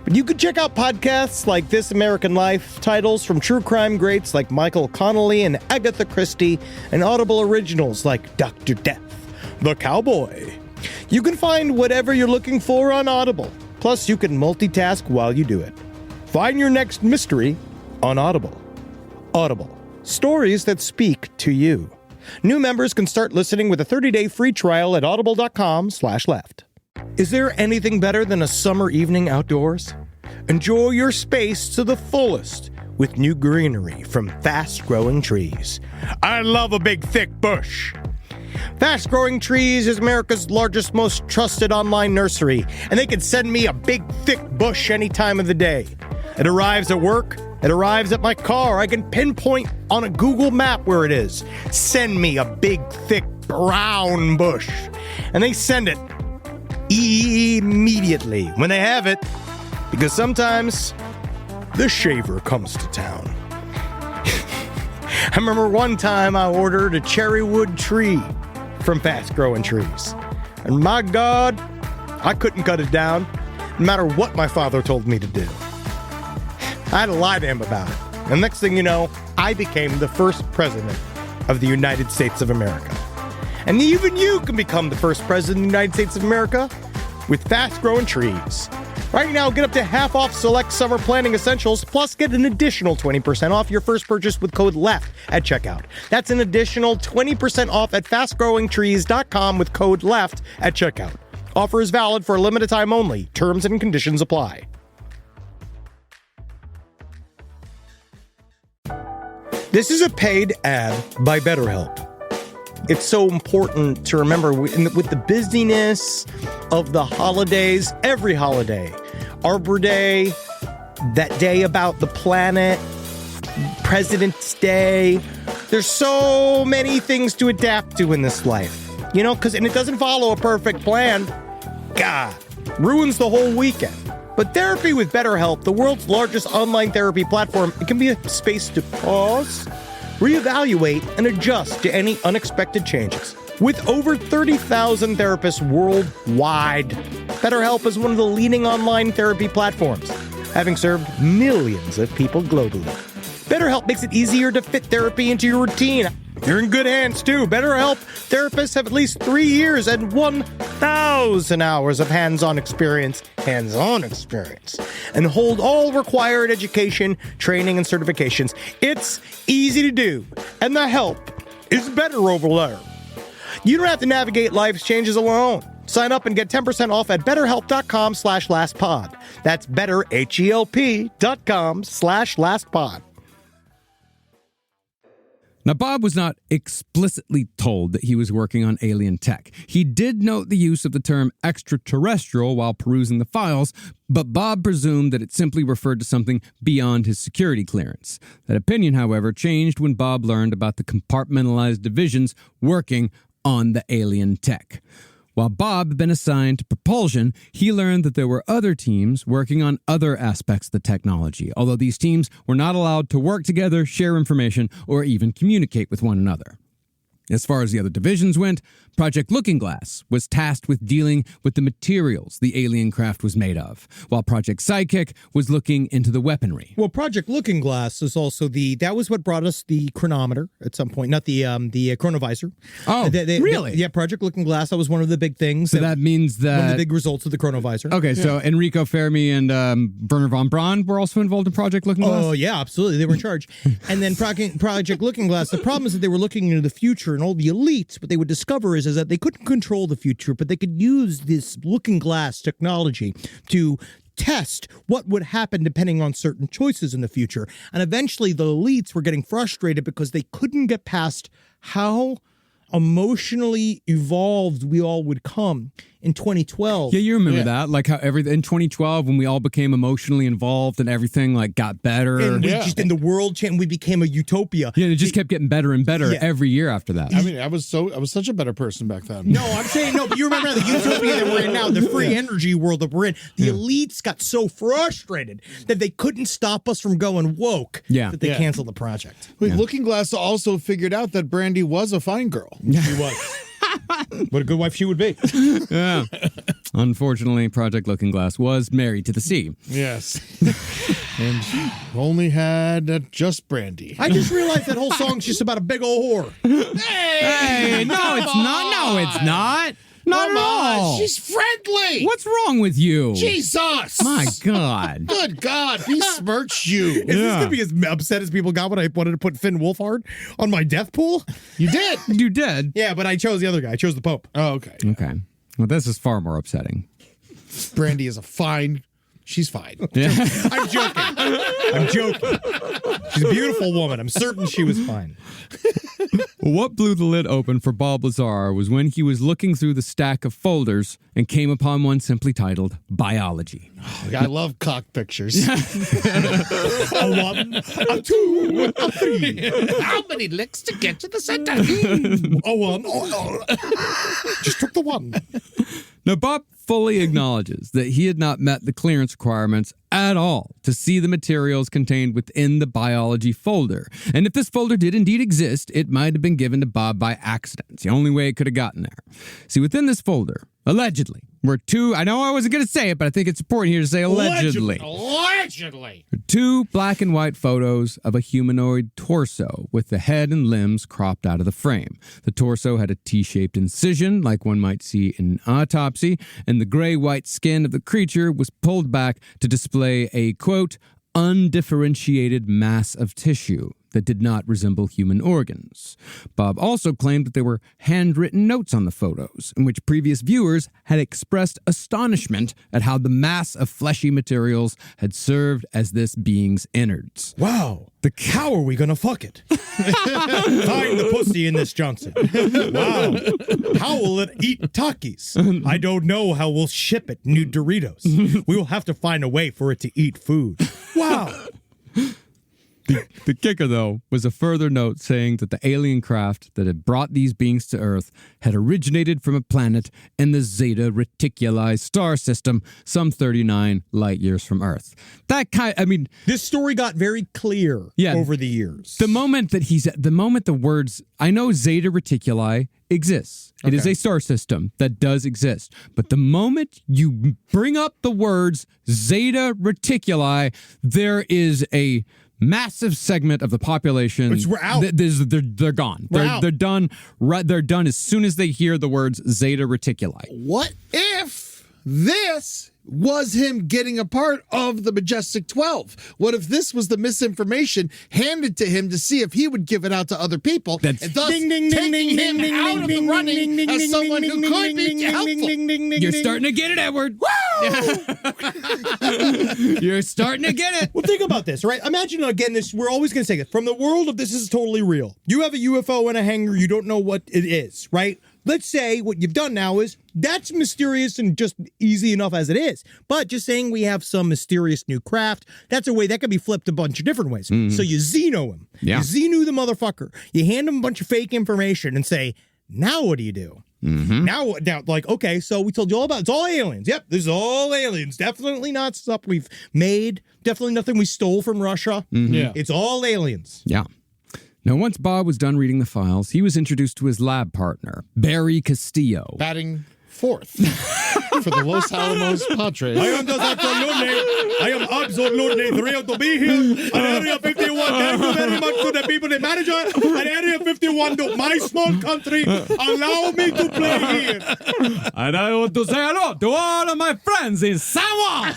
But you could check out podcasts like This American Life, titles from true crime greats like Michael Connelly and Agatha Christie, and Audible originals like Dr. Death, The Cowboy. You can find whatever you're looking for on Audible. Plus, you can multitask while you do it. Find your next mystery on Audible. Audible. Stories that speak to you. New members can start listening with a 30-day free trial at audible.com/left. Is there anything better than a summer evening outdoors? Enjoy your space to the fullest with new greenery from Fast Growing Trees. I love a big, thick bush. Fast Growing Trees is America's largest, most trusted online nursery, and they can send me a big, thick bush any time of the day. It arrives at work. It arrives at my car. I can pinpoint on a Google map where it is. Send me a big, thick, brown bush. And they send it immediately when they have it, because sometimes the shaver comes to town. I remember one time I ordered a cherry wood tree from Fast Growing Trees. And my God, I couldn't cut it down, no matter what my father told me to do. I had to lie to him about it. And next thing you know, I became the first president of the United States of America. And even you can become the first president of the United States of America with Fast Growing Trees. Right now, get up to half off select summer planning essentials, plus get an additional 20% off your first purchase with code LEFT at checkout. That's an additional 20% off at fastgrowingtrees.com with code LEFT at checkout. Offer is valid for a limited time only. Terms and conditions apply. This is a paid ad by BetterHelp. It's so important to remember with the busyness of the holidays, every holiday, Arbor Day, that day about the planet, President's Day. There's so many things to adapt to in this life, you know, and it doesn't follow a perfect plan. God, ruins the whole weekend. But therapy with BetterHelp, the world's largest online therapy platform, it can be a space to pause, reevaluate, and adjust to any unexpected changes. With over 30,000 therapists worldwide, BetterHelp is one of the leading online therapy platforms, having served millions of people globally. BetterHelp makes it easier to fit therapy into your routine. You're in good hands, too. BetterHelp therapists have at least 3 years and 1,000 hours of hands-on experience, and hold all required education, training, and certifications. It's easy to do, and the help is better over there. You don't have to navigate life's changes alone. Sign up and get 10% off at betterhelp.com/lastpod. That's betterhelp.com/lastpod. Now, Bob was not explicitly told that he was working on alien tech. He did note the use of the term extra-terrestrial while perusing the files, but Bob presumed that it simply referred to something beyond his security clearance. That opinion, however, changed when Bob learned about the compartmentalized divisions working on the alien tech. While Bob had been assigned to propulsion, he learned that there were other teams working on other aspects of the technology, although these teams were not allowed to work together, share information, or even communicate with one another. As far as the other divisions went, Project Looking Glass was tasked with dealing with the materials the alien craft was made of, while Project Sidekick was looking into the weaponry. Well, Project Looking Glass is also that was what brought us the chronometer at some point, not the chronovisor. Oh, really? Yeah, Project Looking Glass, that was one of the big things. So that means that... one of the big results of the chronovisor. Okay, yeah. So Enrico Fermi and Werner von Braun were also involved in Project Looking Glass? Oh, yeah, absolutely. They were in charge. And then Project Looking Glass, the problem is that they were looking into the future, and all the elites, what they would discover is that they couldn't control the future, but they could use this looking glass technology to test what would happen depending on certain choices in the future. And eventually the elites were getting frustrated because they couldn't get past how emotionally evolved we all would come in 2012. Yeah, you remember that? Like how in 2012 when we all became emotionally involved and everything like got better. And we just in the world changed, we became a utopia. Yeah, it just kept getting better and better every year after that. I mean, I was such a better person back then. No, I'm saying no, but you remember the utopia that we're in now, the free energy world that we're in. The elites got so frustrated that they couldn't stop us from going woke that they canceled the project. Wait, Looking Glass also figured out that Brandy was a fine girl. She was. What a good wife she would be. Yeah. Unfortunately, Project Looking Glass was married to the sea. Yes. And she only had just Brandy. I just realized that whole song's just about a big old whore. Hey, no, it's not. No, it's not. Not at all. She's friendly. What's wrong with you? Jesus. My God. Good God. He smirched you. Is this going to be as upset as people got when I wanted to put Finn Wolfhard on my death pool? You did. You did. Yeah, but I chose the other guy. I chose the Pope. Oh, okay. Okay. Well, this is far more upsetting. Brandy is she's fine. Yeah. I'm joking. She's a beautiful woman. I'm certain she was fine. What blew the lid open for Bob Lazar was when he was looking through the stack of folders and came upon one simply titled Biology. I love cock pictures. A 1, a 2, a 3. How many licks to get to the center? A 1. Just took the 1. Now, Bob fully acknowledges that he had not met the clearance requirements at all to see the materials contained within the biology folder. And if this folder did indeed exist, it might have been given to Bob by accident. It's the only way it could have gotten there. See, within this folder, allegedly, were I know I wasn't going to say it, but I think it's important here to say allegedly. Allegedly. 2 black and white photos of a humanoid torso with the head and limbs cropped out of the frame. The torso had a T-shaped incision, like one might see in an autopsy, and the gray-white skin of the creature was pulled back to display a, quote, undifferentiated mass of tissue that did not resemble human organs. Bob also claimed that there were handwritten notes on the photos, in which previous viewers had expressed astonishment at how the mass of fleshy materials had served as this being's innards. Wow. How are we going to fuck it? Find the pussy in this Johnson. Wow. How will it eat Takis? I don't know how we'll ship it new Doritos. We will have to find a way for it to eat food. Wow. The kicker, though, was a further note saying that the alien craft that had brought these beings to Earth had originated from a planet in the Zeta Reticuli star system, some 39 light years from Earth. This story got very clear over the years. The moment the words, I know Zeta Reticuli exists. It is a star system that does exist. But the moment you bring up the words Zeta Reticuli, there is a massive segment of the population. We're out. They're gone. They're done. They're done as soon as they hear the words Zeta Reticuli. What if this was him getting a part of the Majestic 12? What if this was the misinformation handed to him to see if he would give it out to other people, and thus taking him out of the running as someone who could be helpful? You're starting to get it, Edward. You're starting to get it. Well, think about this, right? Imagine, again, this. We're always going to say it. From the world of this is totally real. You have a UFO in a hangar. You don't know what it is, right? Let's say what you've done now is that's mysterious and just easy enough as it is. But just saying we have some mysterious new craft, that's a way that can be flipped a bunch of different ways. So you Xeno him. Yeah. You Xenu the motherfucker. You hand him a bunch of fake information and say, now what do you do? Now, like, okay, so we told you all about it's all aliens. Yep, this is all aliens. Definitely not stuff we've made. Definitely nothing we stole from Russia. Yeah. It's all aliens. Yeah. Now, once Bob was done reading the files, he was introduced to his lab partner, Barry Castillo. Batting fourth for the Los Alamos Padres. I am absolutely thrilled to be here at Area 51. Thank you very much to the people, the manager at Area 51, to my small country. Allow me to play here. And I want to say hello to all of my friends in Samoa.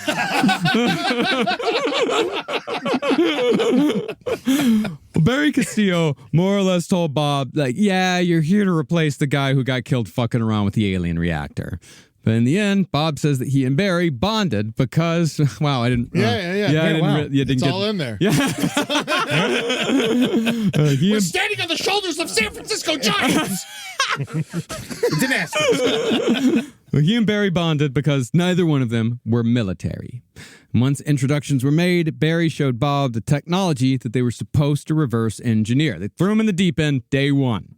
Barry Castillo more or less told Bob, like, yeah, you're here to replace the guy who got killed fucking around with the alien reactor. But in the end, Bob says that he and Barry bonded because, wow, I didn't. It's all in there. Yeah. We're standing on the shoulders of San Francisco Giants. It's an asterisk. Well, he and Barry bonded because neither one of them were military. Once introductions were made, Barry showed Bob the technology that they were supposed to reverse engineer. They threw him in the deep end day one.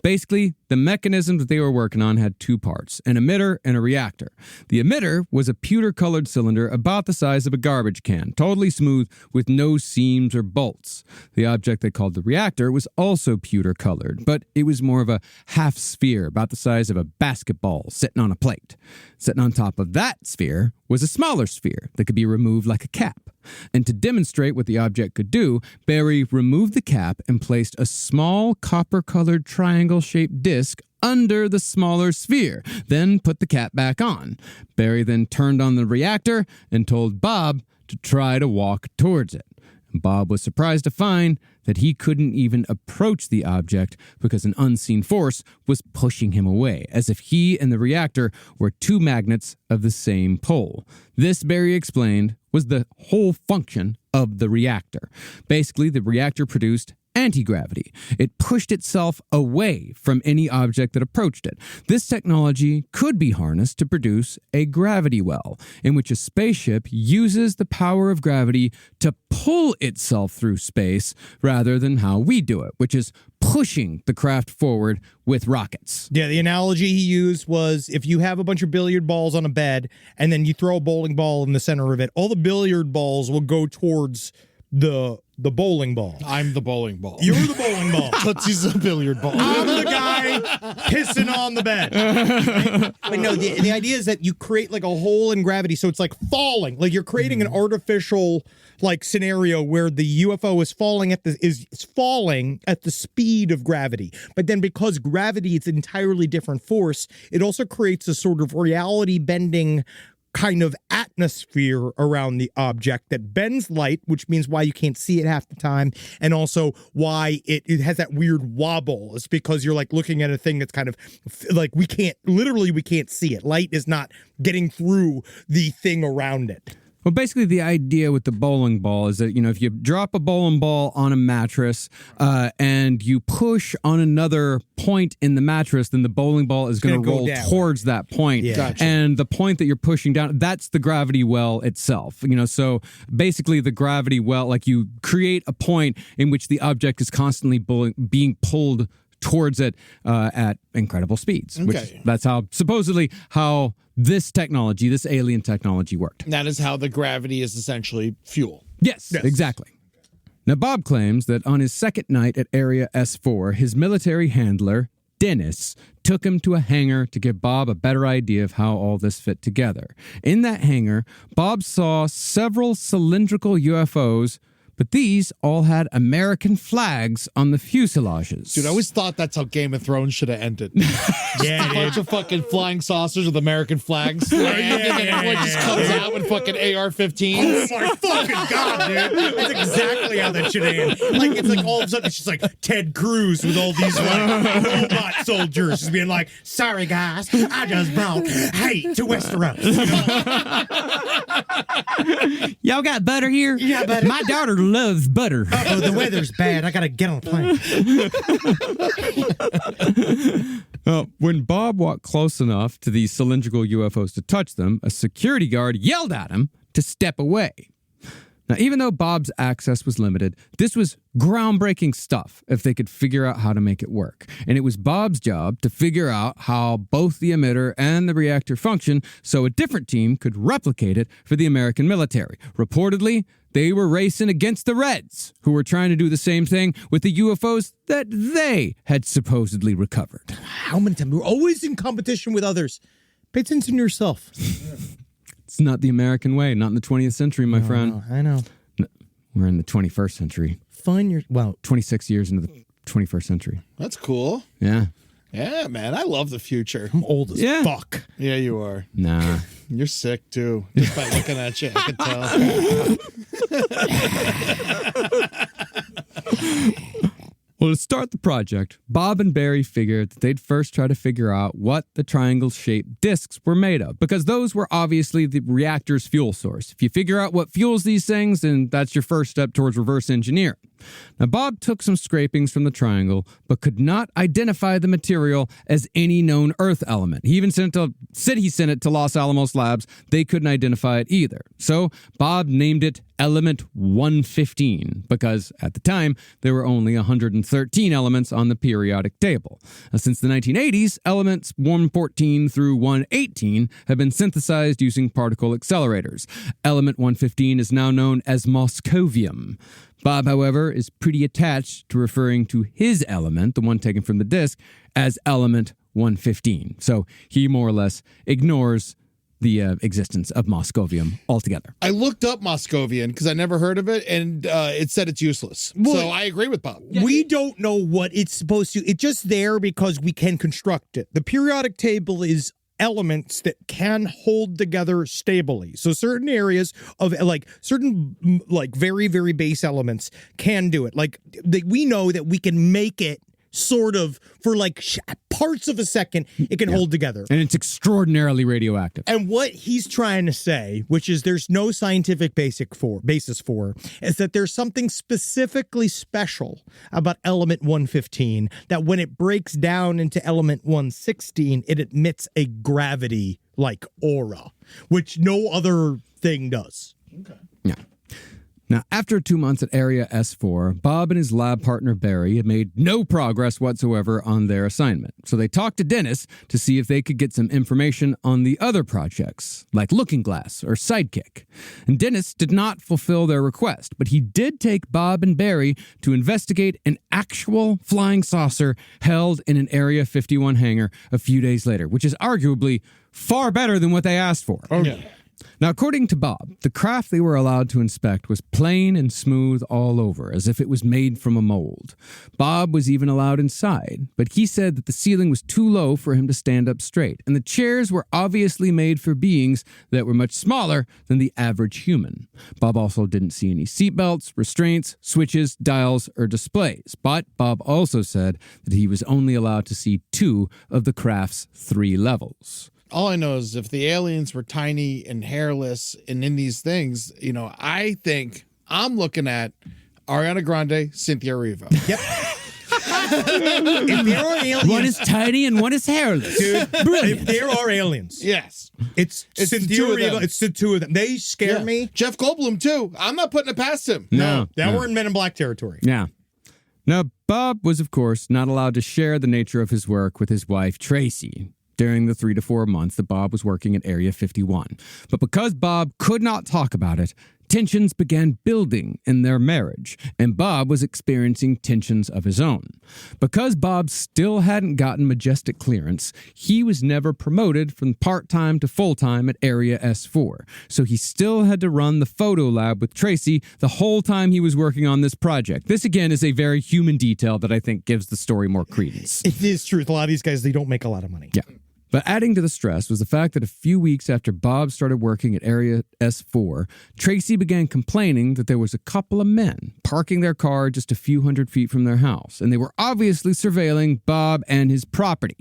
Basically, the mechanism that they were working on had two parts, an emitter and a reactor. The emitter was a pewter-colored cylinder about the size of a garbage can, totally smooth with no seams or bolts. The object they called the reactor was also pewter-colored, but it was more of a half sphere, about the size of a basketball sitting on a plate. Sitting on top of that sphere was a smaller sphere that could be removed like a cap. And to demonstrate what the object could do, Barry removed the cap and placed a small copper-colored triangle-shaped disc under the smaller sphere, then put the cap back on. Barry then turned on the reactor and told Bob to try to walk towards it. Bob was surprised to find that he couldn't even approach the object because an unseen force was pushing him away, as if he and the reactor were two magnets of the same pole. This, Barry explained, was the whole function of the reactor. Basically, the reactor produced anti-gravity. It pushed itself away from any object that approached it. This technology could be harnessed to produce a gravity well, in which a spaceship uses the power of gravity to pull itself through space rather than how we do it, which is pushing the craft forward with rockets. Yeah, the analogy he used was if you have a bunch of billiard balls on a bed and then you throw a bowling ball in the center of it, all the billiard balls will go towards the bowling ball. I'm the bowling ball. You're the bowling ball. Tootsie's a billiard ball. I'm the guy pissing on the bed. But no, the idea is that you create like a hole in gravity, so it's like falling. Like you're creating an artificial like scenario where the UFO is falling at the speed of gravity. But then because gravity is an entirely different force, it also creates a sort of reality bending kind of atmosphere around the object that bends light, which means why you can't see it half the time, and also why it has that weird wobble. It's because you're like looking at a thing that's kind of like we can't see it. Light is not getting through the thing around it. Well, basically, the idea with the bowling ball is that, if you drop a bowling ball on a mattress and you push on another point in the mattress, then the bowling ball is going to roll towards that point. Yeah. Gotcha. And the point that you're pushing down, that's the gravity well itself. So basically, the gravity well, like you create a point in which the object is constantly being pulled towards it at incredible speeds. Okay. Which that's supposedly how this technology, this alien technology worked. That is how the gravity is essentially fuel. Yes, exactly. Now, Bob claims that on his second night at Area S4, his military handler, Dennis, took him to a hangar to give Bob a better idea of how all this fit together. In that hangar, Bob saw several cylindrical UFOs, but these all had American flags on the fuselages. Dude, I always thought that's how Game of Thrones should have ended. Yeah, a bunch of fucking flying saucers with American flags. And everyone just comes out with fucking AR-15s. Oh my fucking god, dude! That's exactly how that should end. Like it's like all of a sudden it's just like Ted Cruz with all these like robot soldiers just being like, "Sorry guys, I just brought hate to Westeros." Y'all got butter here? Yeah, butter. My daughter loves butter. Oh, the weather's bad. I gotta get on a plane. When Bob walked close enough to these cylindrical UFOs to touch them, a security guard yelled at him to step away. Now, even though Bob's access was limited, this was groundbreaking stuff if they could figure out how to make it work. And it was Bob's job to figure out how both the emitter and the reactor function so a different team could replicate it for the American military. Reportedly, they were racing against the Reds, who were trying to do the same thing with the UFOs that they had supposedly recovered. How many times? We're always in competition with others. Pay attention to yourself. It's not the American way, not in the 20th century, my friend. I know. We're in the 21st century. Find your 26 years into the 21st century. That's cool. Yeah. Yeah, man. I love the future. I'm old as fuck. Yeah, you are. Nah. You're sick, too. Just by looking at you, I can tell. Well, to start the project, Bob and Barry figured that they'd first try to figure out what the triangle-shaped discs were made of, because those were obviously the reactor's fuel source. If you figure out what fuels these things, then that's your first step towards reverse engineering. Now, Bob took some scrapings from the triangle, but could not identify the material as any known Earth element. He even sent it to Los Alamos Labs. They couldn't identify it either. So Bob named it Element 115, because at the time, there were only 113 elements on the periodic table. Now, since the 1980s, elements 114 through 118 have been synthesized using particle accelerators. Element 115 is now known as moscovium. Bob, however, is pretty attached to referring to his element, the one taken from the disk, as Element 115. So he more or less ignores the existence of moscovium altogether. I looked up moscovium because I never heard of it, and it said it's useless. So I agree with Bob. We don't know what it's supposed to. It's just there because we can construct it. The periodic table is elements that can hold together stably. So certain areas of certain very, very base elements can do it. We know that we can make it sort of for parts of a second, it can hold together. And it's extraordinarily radioactive. And what he's trying to say, which is there's no scientific basis for, is that there's something specifically special about element 115, that when it breaks down into element 116, it emits a gravity-like aura, which no other thing does. Okay. Yeah. Now, after 2 months at Area S4, Bob and his lab partner Barry had made no progress whatsoever on their assignment. So they talked to Dennis to see if they could get some information on the other projects, like Looking Glass or Sidekick. And Dennis did not fulfill their request, but he did take Bob and Barry to investigate an actual flying saucer held in an Area 51 hangar a few days later, which is arguably far better than what they asked for. Oh, yeah. Now, according to Bob, the craft they were allowed to inspect was plain and smooth all over, as if it was made from a mold. Bob was even allowed inside, but he said that the ceiling was too low for him to stand up straight, and the chairs were obviously made for beings that were much smaller than the average human. Bob also didn't see any seatbelts, restraints, switches, dials, or displays, but Bob also said that he was only allowed to see 2 of the craft's 3 levels. All I know is if the aliens were tiny and hairless and in these things, I think I'm looking at Ariana Grande, Cynthia Erivo. Yep. If there are aliens, one is tiny and one is hairless. Dude, brilliant. If there are aliens, Yes. it's Cynthia Erivo. It's the 2 of them. They scare me. Jeff Goldblum, too. I'm not putting it past him. No. We're in Men in Black territory. Yeah. Now, Bob was, of course, not allowed to share the nature of his work with his wife, Tracy, during the 3 to 4 months that Bob was working at Area 51. But because Bob could not talk about it, tensions began building in their marriage, and Bob was experiencing tensions of his own. Because Bob still hadn't gotten Majestic clearance, he was never promoted from part-time to full-time at Area S4. So he still had to run the photo lab with Tracy the whole time he was working on this project. This, again, is a very human detail that I think gives the story more credence. It is true. A lot of these guys, they don't make a lot of money. Yeah. But adding to the stress was the fact that a few weeks after Bob started working at Area S4, Tracy began complaining that there was a couple of men parking their car just a few hundred feet from their house, and they were obviously surveilling Bob and his property.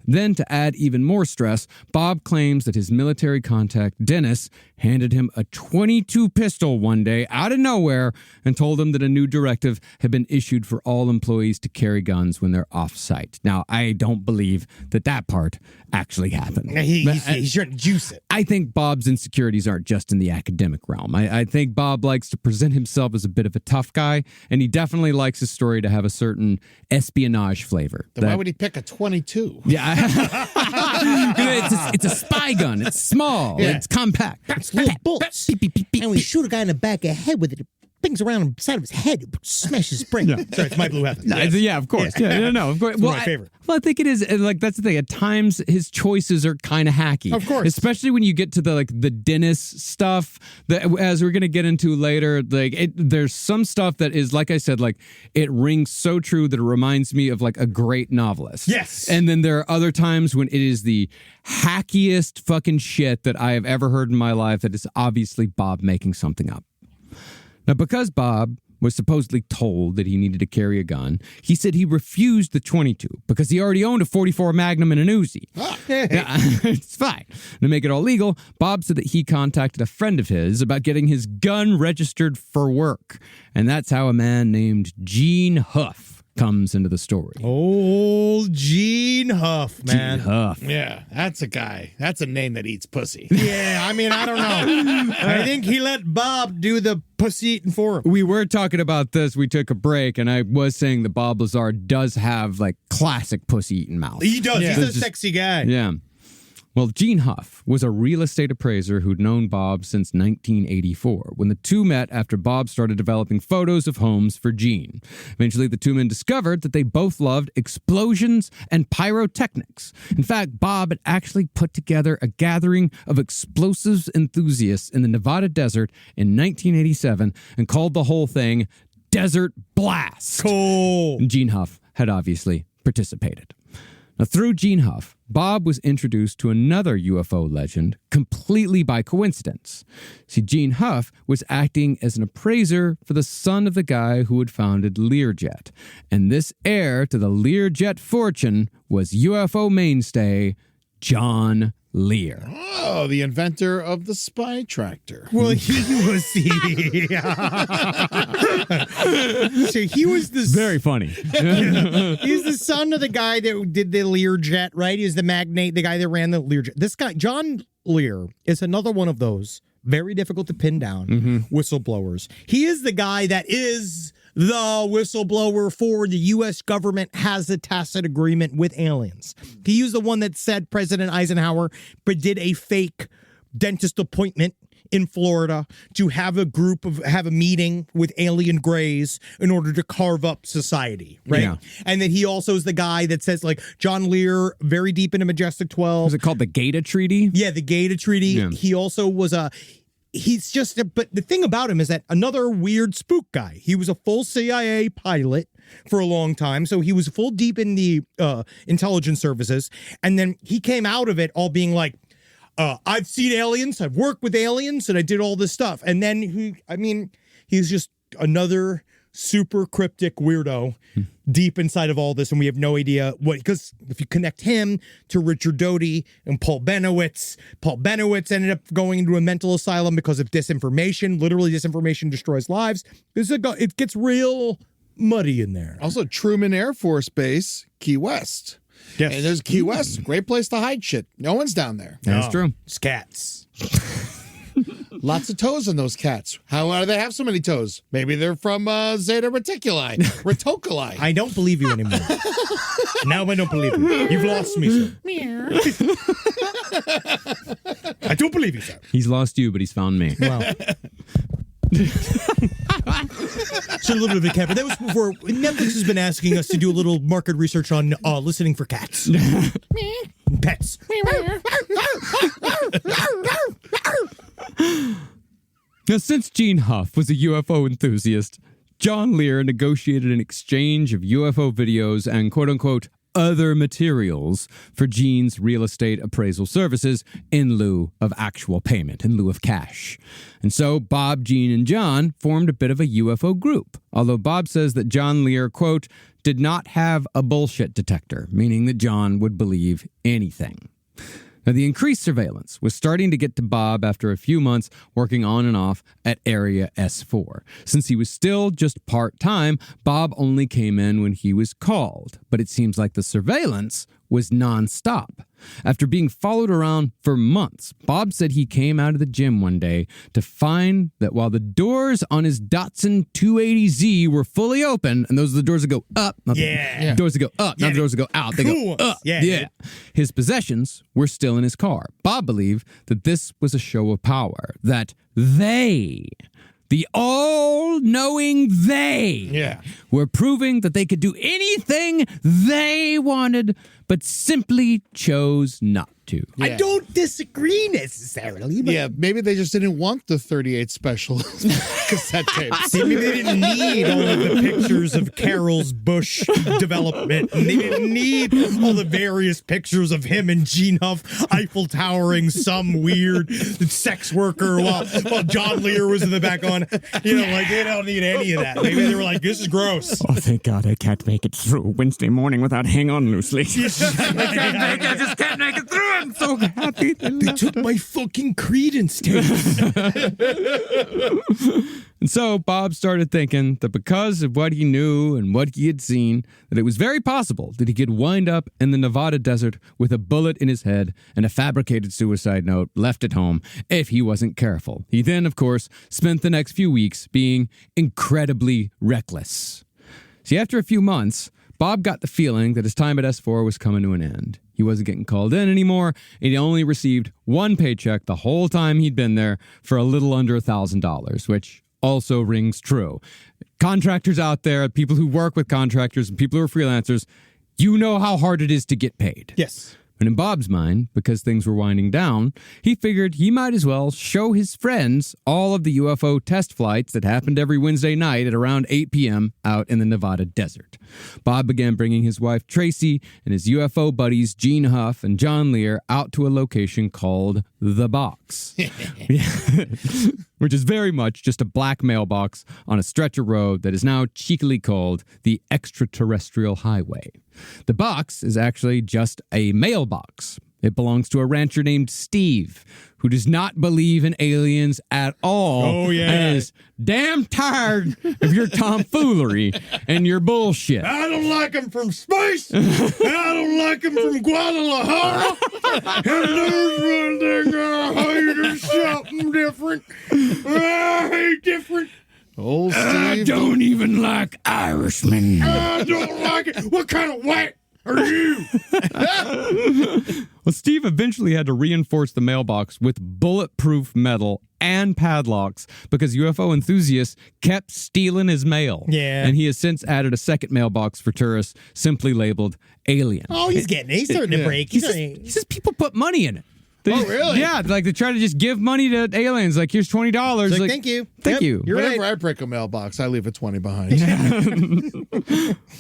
Then, to add even more stress, Bob claims that his military contact, Dennis, handed him a .22 pistol one day out of nowhere and told him that a new directive had been issued for all employees to carry guns when they're off-site. Now, I don't believe that part actually happened. He's trying to juice it. I think Bob's insecurities aren't just in the academic realm. I think Bob likes to present himself as a bit of a tough guy, and he definitely likes his story to have a certain espionage flavor. Then why would he pick a 22? Yeah. it's a spy gun. It's small. Yeah. It's compact. It's little bullets. And we shoot a guy in the back of the head with it. Things around the side of his head, smashes his brain. Sorry, it's my blue heaven. Yeah, of course. Yeah, no, of course. It's my favorite. I think it is. That's the thing. At times, his choices are kind of hacky. Of course, especially when you get to the Dennis stuff. That, as we're gonna get into later, there's some stuff that is, like I said, it rings so true that it reminds me of a great novelist. Yes. And then there are other times when it is the hackiest fucking shit that I have ever heard in my life. That is obviously Bob making something up. Now, because Bob was supposedly told that he needed to carry a gun, he said he refused the 22 because he already owned a 44 Magnum and an Uzi. It's fine. To make it all legal, Bob said that he contacted a friend of his about getting his gun registered for work. And that's how a man named Gene Huff comes into the story. Old Gene Huff, man. Gene Huff. Yeah, that's a guy. That's a name that eats pussy. Yeah, I mean, I don't know. I think he let Bob do the pussy eating for him. We were talking about this. We took a break, and I was saying that Bob Lazar does have, like, classic pussy eating mouth. He does. Yeah. He's a sexy guy. Yeah. Well, Gene Huff was a real estate appraiser who'd known Bob since 1984, when the two met after Bob started developing photos of homes for Gene. Eventually, the two men discovered that they both loved explosions and pyrotechnics. In fact, Bob had actually put together a gathering of explosives enthusiasts in the Nevada desert in 1987 and called the whole thing Desert Blast. Cool. And Gene Huff had obviously participated. Now, through Gene Huff, Bob was introduced to another UFO legend completely by coincidence. See, Gene Huff was acting as an appraiser for the son of the guy who had founded Learjet. And this heir to the Learjet fortune was UFO mainstay John Lear. Oh, the inventor of the spy tractor. Well, he was so he was the Very funny. He's the son of the guy that did the Learjet, right? He's the magnate, the guy that ran the Learjet. This guy, John Lear, is another one of those very difficult to pin down whistleblowers. He is the guy that is the whistleblower for the U.S. government has a tacit agreement with aliens. He was the one that said President Eisenhower did a fake dentist appointment in Florida to have a meeting with alien grays in order to carve up society, right? Yeah. And then he also is the guy that says, like, John Lear, very deep into Majestic 12. Was it called the Gaeta Treaty? Yeah, the Gaeta Treaty. Yeah. He also was but the thing about him is that another weird spook guy. He was a full CIA pilot for a long time, so he was full deep in the intelligence services, and then he came out of it all being like, I've seen aliens, I've worked with aliens, and I did all this stuff. And then he's just another super cryptic weirdo deep inside of all this, and we have no idea what, because if you connect him to Richard Doty and Paul Benowitz ended up going into a mental asylum because of disinformation. Literally, disinformation destroys lives. It gets real muddy in there. Also, Truman Air Force Base, Key West. Yes. And there's Key West, great place to hide shit. No one's down there. That's true. It's cats. Lots of toes on those cats. How do they have so many toes? Maybe they're from Zeta Reticuli. I don't believe you anymore. Now I don't believe you. You've lost me, sir. I don't believe you, sir. He's lost you, but he's found me. Wow. So a little bit of a cat, but that was before Netflix has been asking us to do a little market research on listening for cats. Pets. Now, since Gene Huff was a UFO enthusiast, John Lear negotiated an exchange of UFO videos and quote-unquote other materials for Gene's real estate appraisal services in lieu of actual payment, in lieu of cash. And so Bob, Gene, and John formed a bit of a UFO group, although Bob says that John Lear, quote, did not have a bullshit detector, meaning that John would believe anything. Now, the increased surveillance was starting to get to Bob after a few months working on and off at Area S4. Since he was still just part-time, Bob only came in when he was called, but it seems like the surveillance was nonstop. After being followed around for months, Bob said he came out of the gym one day to find that while the doors on his Datsun 280Z were fully open, and those are the doors that go up, not the doors that go up, not the doors that go out, they go up. Yeah. His possessions were still in his car. Bob believed that this was a show of power, that they, the all-knowing they, were proving that they could do anything they wanted, but simply chose not to. I don't disagree necessarily. But Yeah, maybe they just didn't want the 38 special cassette tapes. maybe they didn't need all of the pictures of Carol's bush development. And they didn't need all the various pictures of him and Gene Huff Eiffel Towering some weird sex worker while John Lear was in the back on. They don't need any of that. Maybe they were like, this is gross. Oh, thank God I can't make it through Wednesday morning without hanging on loosely. I just can't make it through. I'm so happy. They took my fucking Credence tapes. And so Bob started thinking that because of what he knew and what he had seen, that it was very possible that he could wind up in the Nevada desert with a bullet in his head and a fabricated suicide note left at home if he wasn't careful. He then, of course, spent the next few weeks being incredibly reckless. See, after a few months, Bob got the feeling that his time at S4 was coming to an end. He wasn't getting called in anymore, and he only received one paycheck the whole time he'd been there for a little under $1,000, which also rings true. Contractors out there, people who work with contractors and people who are freelancers, you know how hard it is to get paid. Yes. And in Bob's mind, because things were winding down, he figured he might as well show his friends all of the UFO test flights that happened every Wednesday night at around 8 p.m. out in the Nevada desert. Bob began bringing his wife Tracy and his UFO buddies Gene Huff and John Lear out to a location called The Box, which is very much just a black mailbox on a stretch of road that is now cheekily called the Extra-Terrestrial Highway. The box is actually just a mailbox. It belongs to a rancher named Steve, who does not believe in aliens at all. Oh, yeah. And is damn tired of your tomfoolery and your bullshit. I don't like them from space. I don't like them from Guadalajara. And there's one thing I hate is something different. I hate different. Old Steve. I don't even like Irishmen. I don't like it. What kind of whack are you? Well, Steve eventually had to reinforce the mailbox with bulletproof metal and padlocks because UFO enthusiasts kept stealing his mail. Yeah. And he has since added a second mailbox for tourists simply labeled Alien. Oh, he's starting to break. He says people put money in it. Oh, really? Yeah, like they try to just give money to aliens. Like, here's $20. Like, thank you. Thank you. You're Whenever right. I break a mailbox, I leave a 20 behind.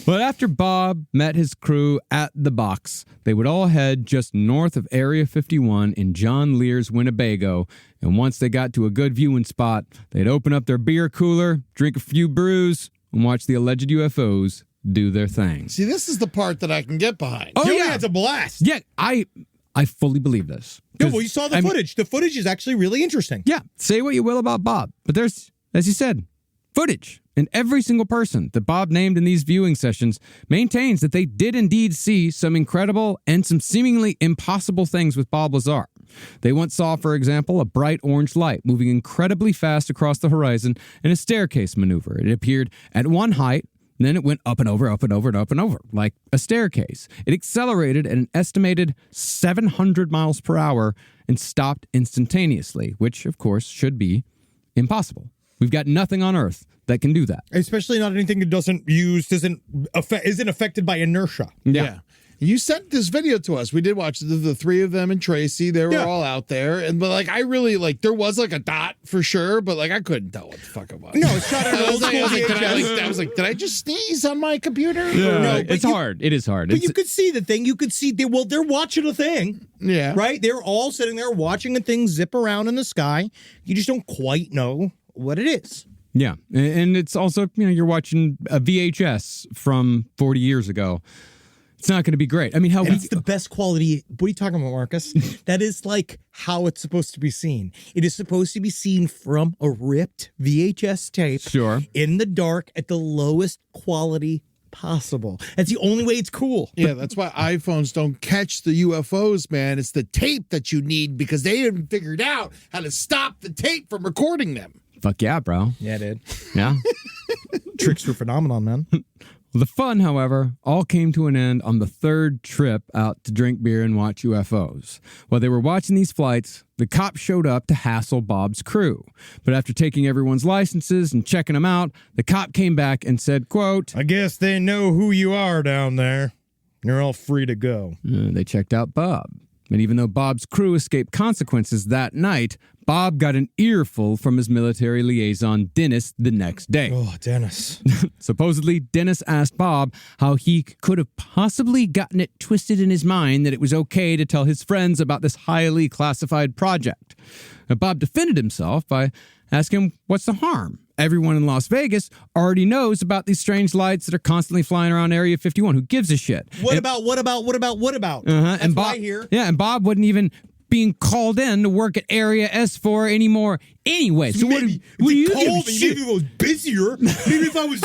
But after Bob met his crew at the box, they would all head just north of Area 51 in John Lear's Winnebago. And once they got to a good viewing spot, they'd open up their beer cooler, drink a few brews, and watch the alleged UFOs do their thing. See, this is the part that I can get behind. Oh, yeah. It's a blast. Yeah, I fully believe this. Yeah, well, you saw the footage. The footage is actually really interesting. Yeah, say what you will about Bob, but there's, as you said, footage. And every single person that Bob named in these viewing sessions maintains that they did indeed see some incredible and some seemingly impossible things with Bob Lazar. They once saw, for example, a bright orange light moving incredibly fast across the horizon in a staircase maneuver. It appeared at one height, and then it went up and over, up and over, and up and over, like a staircase. It accelerated at an estimated 700 miles per hour and stopped instantaneously, which, of course, should be impossible. We've got nothing on Earth that can do that. Especially not anything that isn't affected by inertia. Yeah. You sent this video to us. We did watch the three of them and Tracy. They were all out there. But I really, there was a dot for sure, but I couldn't tell what the fuck it was. No, it's shot at old school VHS. Did I just sneeze on my computer? Yeah. No, It's hard. It is hard. But you could see the thing. You could see, they're watching a thing. Yeah. Right? They're all sitting there watching a thing zip around in the sky. You just don't quite know what it is. Yeah. And it's also, you're watching a VHS from 40 years ago. It's not going to be great. I mean, it's the best quality. What are you talking about, Marcus? That is how it's supposed to be seen. It is supposed to be seen from a ripped VHS tape. Sure. In the dark at the lowest quality possible. That's the only way it's cool. Yeah, that's why iPhones don't catch the UFOs, man. It's the tape that you need because they haven't figured out how to stop the tape from recording them. Fuck yeah, bro. Yeah, dude. Yeah. Trickster phenomenon, man. The fun, however, all came to an end on the third trip out to drink beer and watch UFOs. While they were watching these flights, the cops showed up to hassle Bob's crew. But after taking everyone's licenses and checking them out, the cop came back and said, quote, I guess they know who you are down there. You're all free to go. They checked out Bob. And even though Bob's crew escaped consequences that night, Bob got an earful from his military liaison, Dennis, the next day. Oh, Dennis. Supposedly, Dennis asked Bob how he could have possibly gotten it twisted in his mind that it was okay to tell his friends about this highly classified project. Now, Bob defended himself by asking, what's the harm? Everyone in Las Vegas already knows about these strange lights that are constantly flying around Area 51. Who gives a shit? What about? Uh-huh. That's and Bob, what I hear. Yeah, and Bob wasn't even being called in to work at Area S4 anymore anyway. So what do you give a shit? Maybe if I was busier, maybe if I was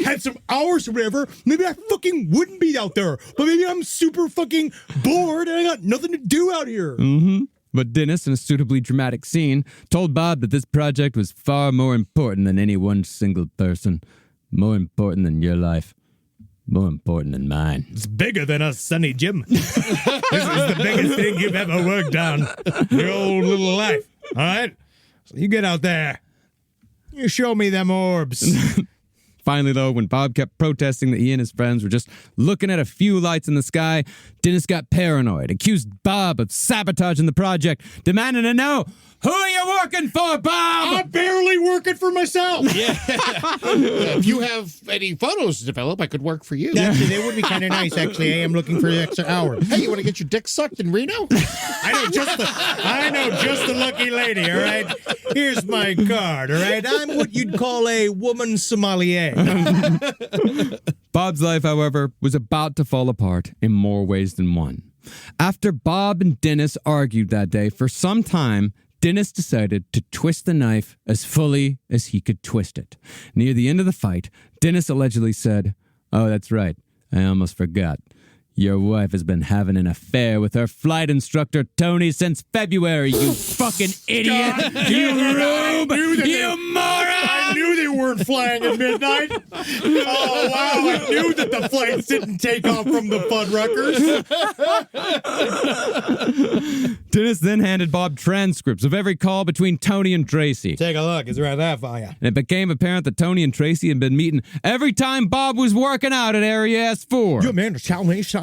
had some hours or whatever, maybe I fucking wouldn't be out there. But maybe I'm super fucking bored and I got nothing to do out here. Mm-hmm. But Dennis, in a suitably dramatic scene, told Bob that this project was far more important than any one single person. More important than your life. More important than mine. It's bigger than us, Sonny Jim. This is the biggest thing you've ever worked on in your old little life. All right? So you get out there. You show me them orbs. Finally, though, when Bob kept protesting that he and his friends were just looking at a few lights in the sky, Dennis got paranoid, accused Bob of sabotaging the project, demanding to know, who are you working for, Bob? I'm barely working for myself. Yeah. If you have any photos to develop, I could work for you. Actually, they would be kind of nice, actually. I am looking for extra hours. Hey, you want to get your dick sucked in Reno? I know just the lucky lady, all right? Here's my card, all right? I'm what you'd call a woman sommelier. Bob's life, however, was about to fall apart in more ways than one. After Bob and Dennis argued that day for some time, Dennis decided to twist the knife as fully as he could twist it. Near the end of the fight, Dennis allegedly said, "Oh, that's right. I almost forgot. Your wife has been having an affair with her flight instructor, Tony, since February, you fucking idiot! You rube! You moron! I knew they weren't flying at midnight. Oh, wow. I knew that the flights didn't take off from the Fuddruckers. Dennis then handed Bob transcripts of every call between Tony and Tracy. Take a look. It's right there for you. And it became apparent that Tony and Tracy had been meeting every time Bob was working out at Area S4. You man to tell me, son?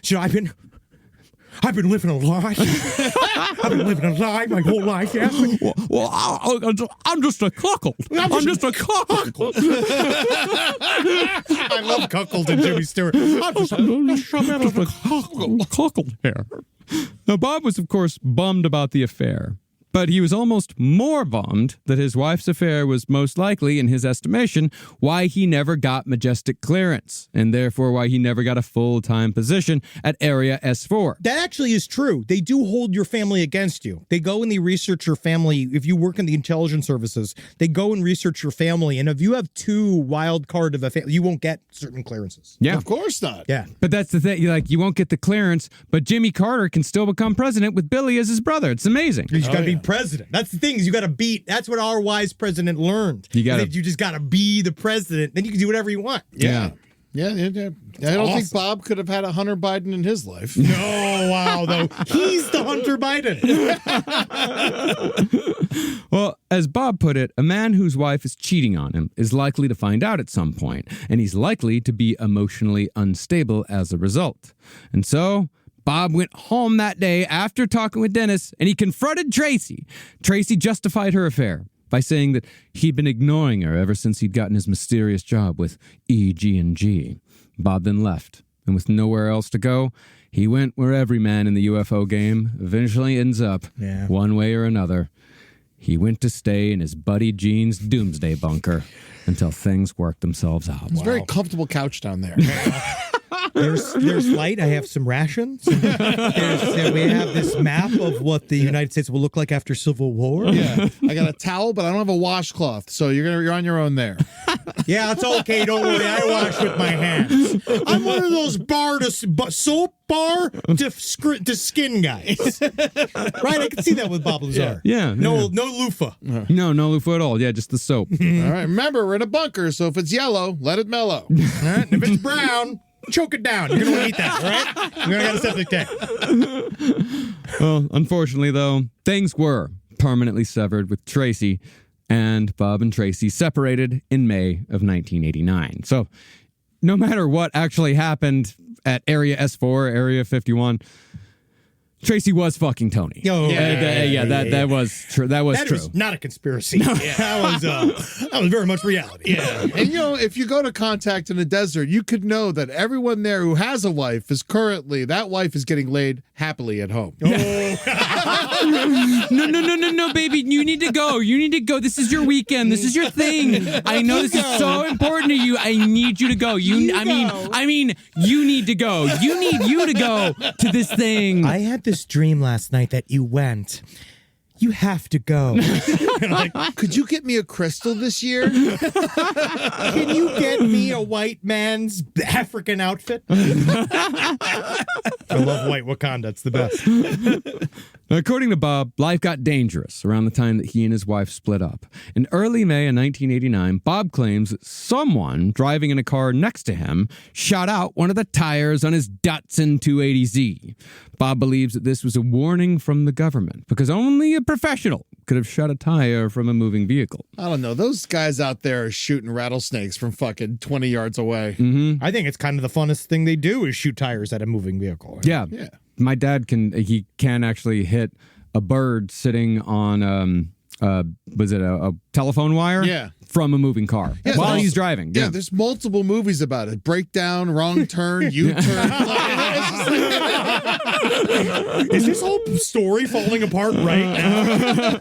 Should I've been living a lie. I've been living a lie my whole life, yeah? Well, I'm just a cuckold. I'm just a cuckold. I love cuckold and Jimmy Stewart. I'm just a cuckold here. Now, Bob was, of course, bummed about the affair. But he was almost more bummed that his wife's affair was most likely, in his estimation, why he never got Majestic clearance, and therefore why he never got a full-time position at Area S4. That actually is true. They do hold your family against you. They go and they research your family. If you work in the intelligence services, they go and research your family. And if you have two wild card of a family, you won't get certain clearances. Yeah. Of course not. Yeah. But that's the thing. You won't get the clearance, but Jimmy Carter can still become president with Billy as his brother. It's amazing. You got to be president. That's the thing, is you got to beat. That's what our wise president learned. You just got to be the president. Then you can do whatever you want. Yeah. I don't think Bob could have had a Hunter Biden in his life. No, wow, though. He's the Hunter Biden. Well, as Bob put it, a man whose wife is cheating on him is likely to find out at some point, and he's likely to be emotionally unstable as a result. And so Bob went home that day after talking with Dennis, and he confronted Tracy. Tracy justified her affair by saying that he'd been ignoring her ever since he'd gotten his mysterious job with EG&G. Bob then left, and with nowhere else to go, he went where every man in the UFO game eventually ends up, one way or another. He went to stay in his buddy Gene's doomsday bunker until things worked themselves out. It's a very comfortable couch down there. There's light. I have some rations. We have this map of what the United States will look like after Civil War. Yeah, I got a towel, but I don't have a washcloth, so you're on your own there. Yeah, it's okay. Don't worry. I wash with my hands. I'm one of those soap bar to skin guys. Right? I can see that with Bob Lazar. Yeah. No loofah. No loofah at all. Yeah, just the soap. All right, remember, we're in a bunker, so if it's yellow, let it mellow. All right? If it's brown, choke it down. You're going to eat that, all right? You're going to get a septic tank. Well, unfortunately, though, things were permanently severed with Tracy, and Bob and Tracy separated in May of 1989. So no matter what actually happened at Area S4, Area 51, Tracy was fucking Tony. That was true. That was true. Was not a conspiracy. That was very much reality. Yeah. And if you go to Contact in the Desert, you could know that everyone there who has a wife that wife is getting laid happily at home. No, baby. You need to go. This is your weekend. This is your thing. I know this is so important to you. I need you to go. I mean, you need to go. You need you to go to this thing. I had this dream last night that you went. You have to go. Could you get me a crystal this year? Can you get me a white man's African outfit? I love white Wakanda. It's the best. According to Bob, life got dangerous around the time that he and his wife split up. In early May of 1989, Bob claims that someone driving in a car next to him shot out one of the tires on his Datsun 280Z. Bob believes that this was a warning from the government because only a professional could have shot a tire from a moving vehicle. I don't know. Those guys out there are shooting rattlesnakes from fucking 20 yards away. Mm-hmm. I think it's kind of the funnest thing they do is shoot tires at a moving vehicle. Yeah. My dad can actually hit a bird sitting on was it a telephone wire? Yeah. From a moving car while he's driving. Yeah, there's multiple movies about it. Breakdown, wrong turn, U-turn. Is this whole story falling apart right now?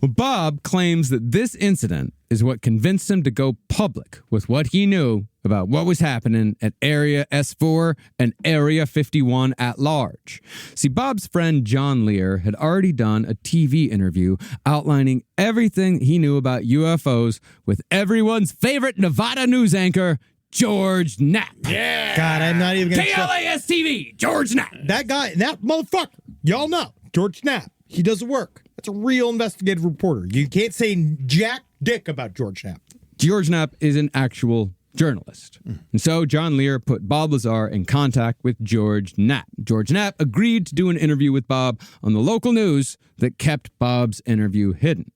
Well, Bob claims that this incident is what convinced him to go public with what he knew about what was happening at Area S4 and Area 51 at large. See, Bob's friend John Lear had already done a TV interview outlining everything he knew about UFOs with everyone's favorite Nevada news anchor, George Knapp. Yeah. God, I'm not even going to... KLAS-TV, George Knapp. That guy, that motherfucker, y'all know, George Knapp, he does the work. That's a real investigative reporter. You can't say jack dick about George Knapp. George Knapp is an actual journalist. And so John Lear put Bob Lazar in contact with George Knapp. George Knapp agreed to do an interview with Bob on the local news that kept Bob's interview hidden.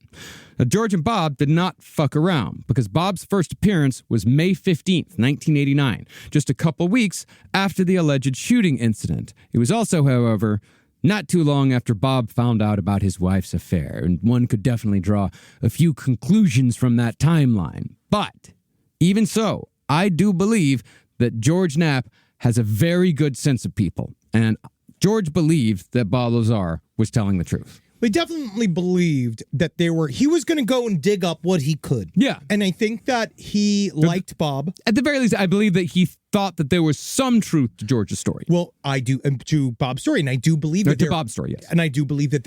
Now, George and Bob did not fuck around because Bob's first appearance was May 15th, 1989, just a couple weeks after the alleged shooting incident. It was also, however, not too long after Bob found out about his wife's affair, and one could definitely draw a few conclusions from that timeline. But even so, I do believe that George Knapp has a very good sense of people, and George believed that Bob Lazar was telling the truth. We definitely believed that he was going to go and dig up what he could. Yeah. And I think that he liked Bob. At the very least, I believe that he thought that there was some truth to George's story. Well, I do, to Bob's story, and I do believe that to Bob's story, yes. And I do believe that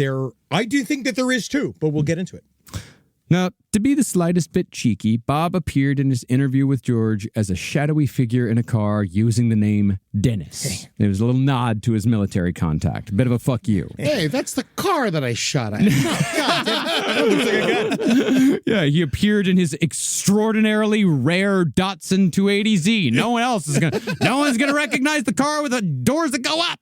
I do think that there is too, but we'll get into it. Now, to be the slightest bit cheeky, Bob appeared in his interview with George as a shadowy figure in a car using the name Dennis. It was a little nod to his military contact. A bit of a fuck you. Hey, that's the car that I shot at. Yeah, he appeared in his extraordinarily rare Datsun 280Z. No one's gonna recognize the car with the doors that go up.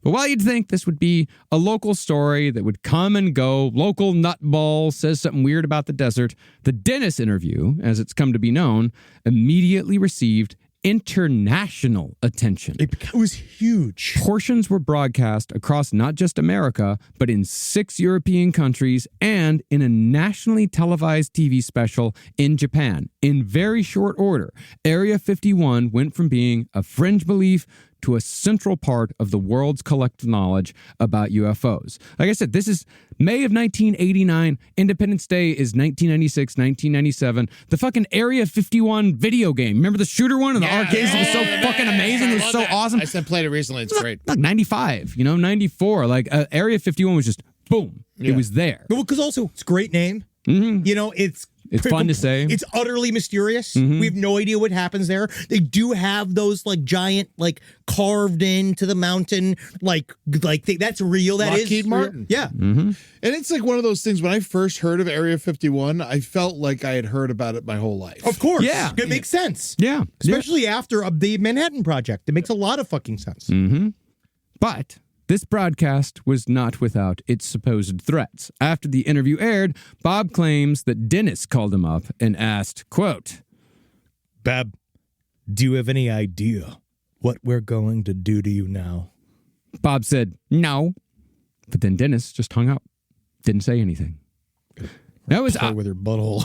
But while you'd think this would be a local story that would come and go, local nutball says something weird about the desert, the Dennis interview, as it's come to be known, immediately received international attention. It was huge. Portions were broadcast across not just America, but in 6 European countries and in a nationally televised TV special in Japan. In very short order, Area 51 went from being a fringe belief to a central part of the world's collective knowledge about UFOs. Like I said, this is May of 1989. Independence Day is 1996, 1997. The fucking Area 51 video game. Remember the shooter one in the arcades? It was so fucking amazing. It was so awesome. I played it recently. It's great. Like 95, 94. Like Area 51 was just boom. It was there. Well, because also it's a great name. Mm-hmm. It's It's fun to say. It's utterly mysterious. We have no idea what happens there. They do have those like giant, like carved into the mountain, that's real. That is Lockheed Martin. Real. Yeah. And it's like one of those things. When I first heard of Area 51, I felt like I had heard about it my whole life. Of course. Yeah. It makes sense. Yeah. Especially after the Manhattan Project. It makes a lot of fucking sense. But this broadcast was not without its supposed threats. After the interview aired, Bob claims that Dennis called him up and asked, quote, Bob, do you have any idea what we're going to do to you now? Bob said, no. But then Dennis just hung up. Didn't say anything. That was with her butthole.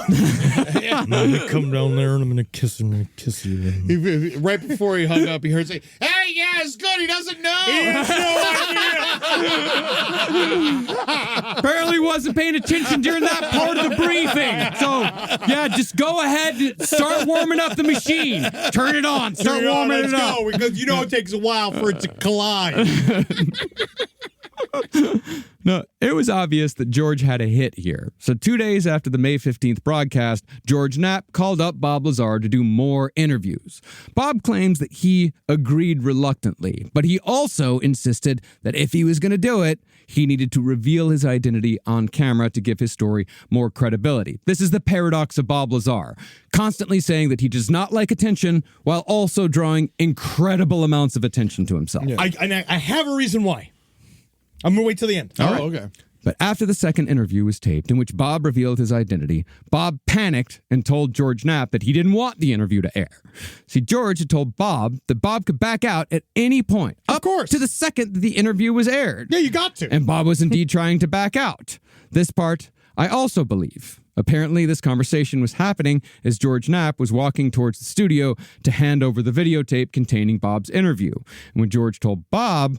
I'm gonna come down there and I'm gonna kiss him and kiss you. Right before he hung up, he heard say, "Hey, yeah, it's good. He doesn't know. He has no idea." Apparently wasn't paying attention during that part of the briefing. So, yeah, just go ahead and start warming up the machine. Turn it on. Start warming it up. Go, because it takes a while for it to collide. No, it was obvious that George had a hit here. So 2 days after the May 15th broadcast, George Knapp called up Bob Lazar to do more interviews. Bob claims that he agreed reluctantly, but he also insisted that if he was going to do it, he needed to reveal his identity on camera to give his story more credibility. This is the paradox of Bob Lazar, constantly saying that he does not like attention while also drawing incredible amounts of attention to himself. Yeah. I have a reason why. I'm going to wait till the end. All right. Okay. But after the second interview was taped, in which Bob revealed his identity, Bob panicked and told George Knapp that he didn't want the interview to air. See, George had told Bob that Bob could back out at any point, of course, to the second that the interview was aired. Yeah, you got to. And Bob was indeed trying to back out. This part, I also believe. Apparently, this conversation was happening as George Knapp was walking towards the studio to hand over the videotape containing Bob's interview. And when George told Bob,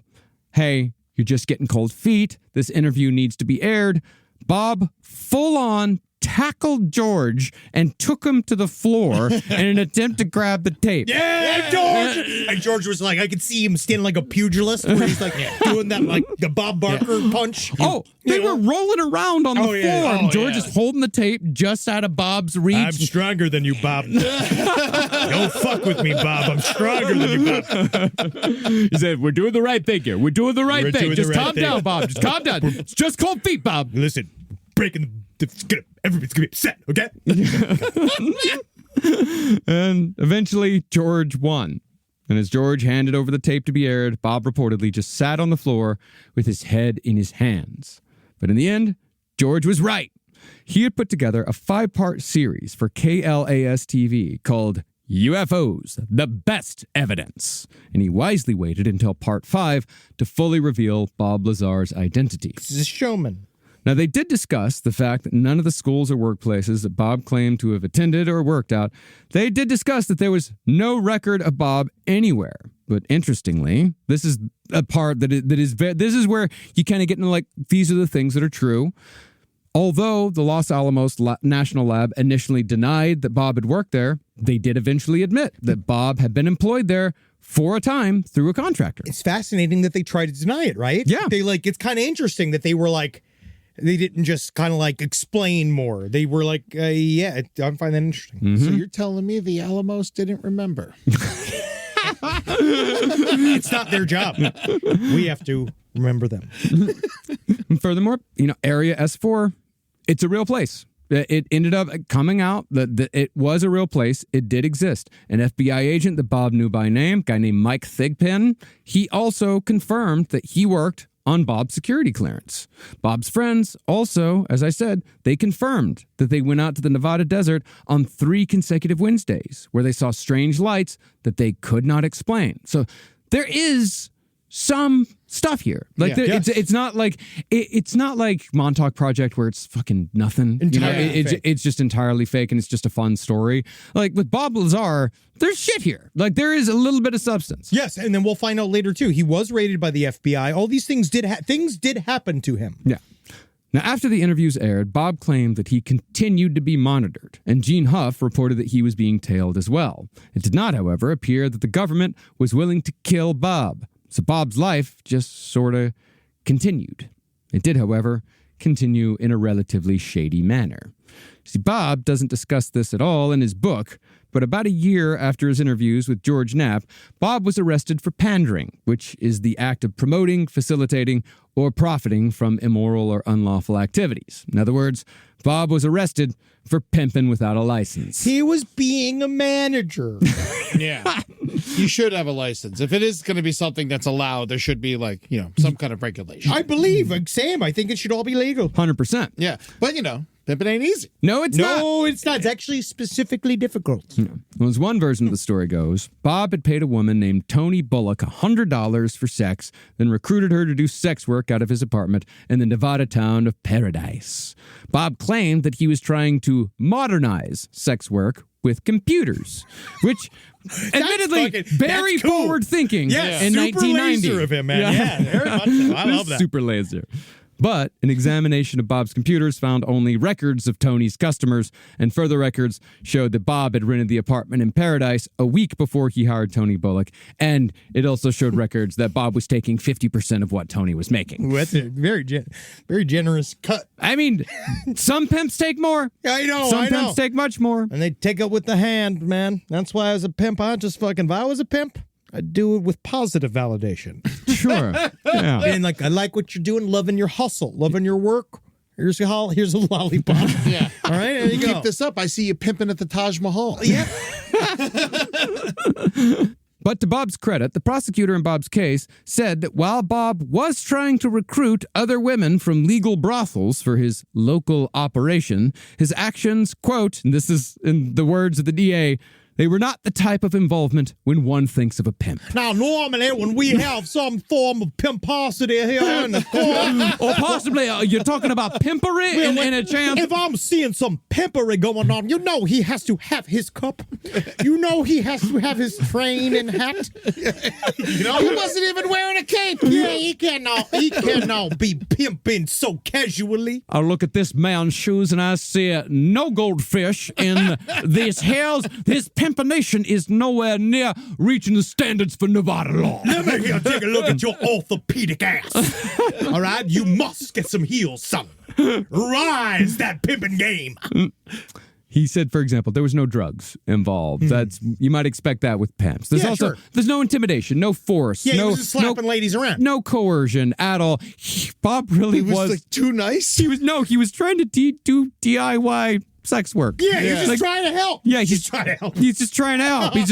hey, you're just getting cold feet, this interview needs to be aired, Bob full on tackled George and took him to the floor in an attempt to grab the tape. Yeah, George! And George was like, I could see him standing like a pugilist where he's like doing that, like the Bob Barker punch. Oh, they were rolling around on the floor. And George is holding the tape just out of Bob's reach. I'm stronger than you, Bob. Don't fuck with me, Bob. I'm stronger than you, Bob. He said, we're doing the right thing here. We're doing the right thing. Just calm down, Bob. Just calm down. It's just cold feet, Bob. Listen, breaking everybody's gonna be upset, okay? And eventually, George won. And as George handed over the tape to be aired, Bob reportedly just sat on the floor with his head in his hands. But in the end, George was right. He had put together a 5-part series for KLAS TV called UFOs, the Best Evidence. And he wisely waited until part 5 to fully reveal Bob Lazar's identity. This is a showman. Now, they did discuss the fact that none of the schools or workplaces that Bob claimed to have attended or worked at, they did discuss that there was no record of Bob anywhere. But interestingly, this is a part this is where you kind of get into like, these are the things that are true. Although the Los Alamos National Lab initially denied that Bob had worked there, they did eventually admit that Bob had been employed there for a time through a contractor. It's fascinating that they tried to deny it, right? Yeah. It's kind of interesting that they were like, they didn't just kind of like explain more. They were like, yeah, I find that interesting. So you're telling me the Alamos didn't remember? It's not their job. We have to remember them. And furthermore, Area S4, it's a real place. It ended up coming out that it was a real place. It did exist. An FBI agent that Bob knew by name, a guy named Mike Thigpen, he also confirmed that he worked on Bob's security clearance. Bob's friends also, as I said, they confirmed that they went out to the Nevada desert on 3 consecutive Wednesdays where they saw strange lights that they could not explain. So there is some stuff here. Like it's not like Montauk Project where it's fucking nothing. It's just entirely fake and it's just a fun story. Like with Bob Lazar, there's shit here. Like there is a little bit of substance. Yes, and then we'll find out later too. He was raided by the FBI. All these things did happen to him. Yeah. Now, after the interviews aired, Bob claimed that he continued to be monitored, and Gene Huff reported that he was being tailed as well. It did not, however, appear that the government was willing to kill Bob. So Bob's life just sort of continued. It did, however, continue in a relatively shady manner. See, Bob doesn't discuss this at all in his book, but about a year after his interviews with George Knapp, Bob was arrested for pandering, which is the act of promoting, facilitating, or profiting from immoral or unlawful activities. In other words, Bob was arrested for pimping without a license. He was being a manager. Yeah. You should have a license. If it is going to be something that's allowed, there should be some kind of regulation. I believe, like Sam, I think it should all be legal. 100%. Yeah. But, pimping ain't easy. No, it's not. No, it's not. It's actually specifically difficult. Well, as one version of the story goes, Bob had paid a woman named Tony Bullock $100 for sex, then recruited her to do sex work out of his apartment in the Nevada town of Paradise. Bob claimed that he was trying to modernize sex work with computers, which admittedly very cool. forward thinking in 1990. Laser of him, man. Yeah, very much so. I love that. Super laser. But an examination of Bob's computers found only records of Tony's customers, and further records showed that Bob had rented the apartment in Paradise a week before he hired Tony Bullock, and it also showed records that Bob was taking 50% of what Tony was making. Ooh, that's a very generous cut. I mean, some pimps take more. I know. Some pimps take much more. And they take it with the hand, man. That's why as a pimp, if I was a pimp, I'd do it with positive validation. Sure. Yeah. And I like what you're doing, loving your hustle, loving your work. Here's a lollipop. Yeah. All right, there you go. Keep this up. I see you pimping at the Taj Mahal. Yeah. But to Bob's credit, the prosecutor in Bob's case said that while Bob was trying to recruit other women from legal brothels for his local operation, his actions, quote, and this is in the words of the DA, they were not the type of involvement when one thinks of a pimp. Now, normally when we have some form of pimposity here in the court, or possibly you're talking about pimpery in a chance. If I'm seeing some pimpery going on, he has to have his cup. He has to have his train and hat. He wasn't even wearing a cape. Yeah, he cannot be pimping so casually. I look at this man's shoes and I see no goldfish in these hills. This pimpination is nowhere near reaching the standards for Nevada law. Let me take a look at your orthopedic ass. All right, you must get some heels, son. Rise that pimping game. He said, for example, there was no drugs involved. That's you might expect that with pimps. There's there's no intimidation, no force, he was just slapping ladies around. No coercion at all. Bob really was too nice. He was trying to do DIY sex work. Yeah, he's just trying to help. Yeah, he's trying to help. He's just trying to help. He's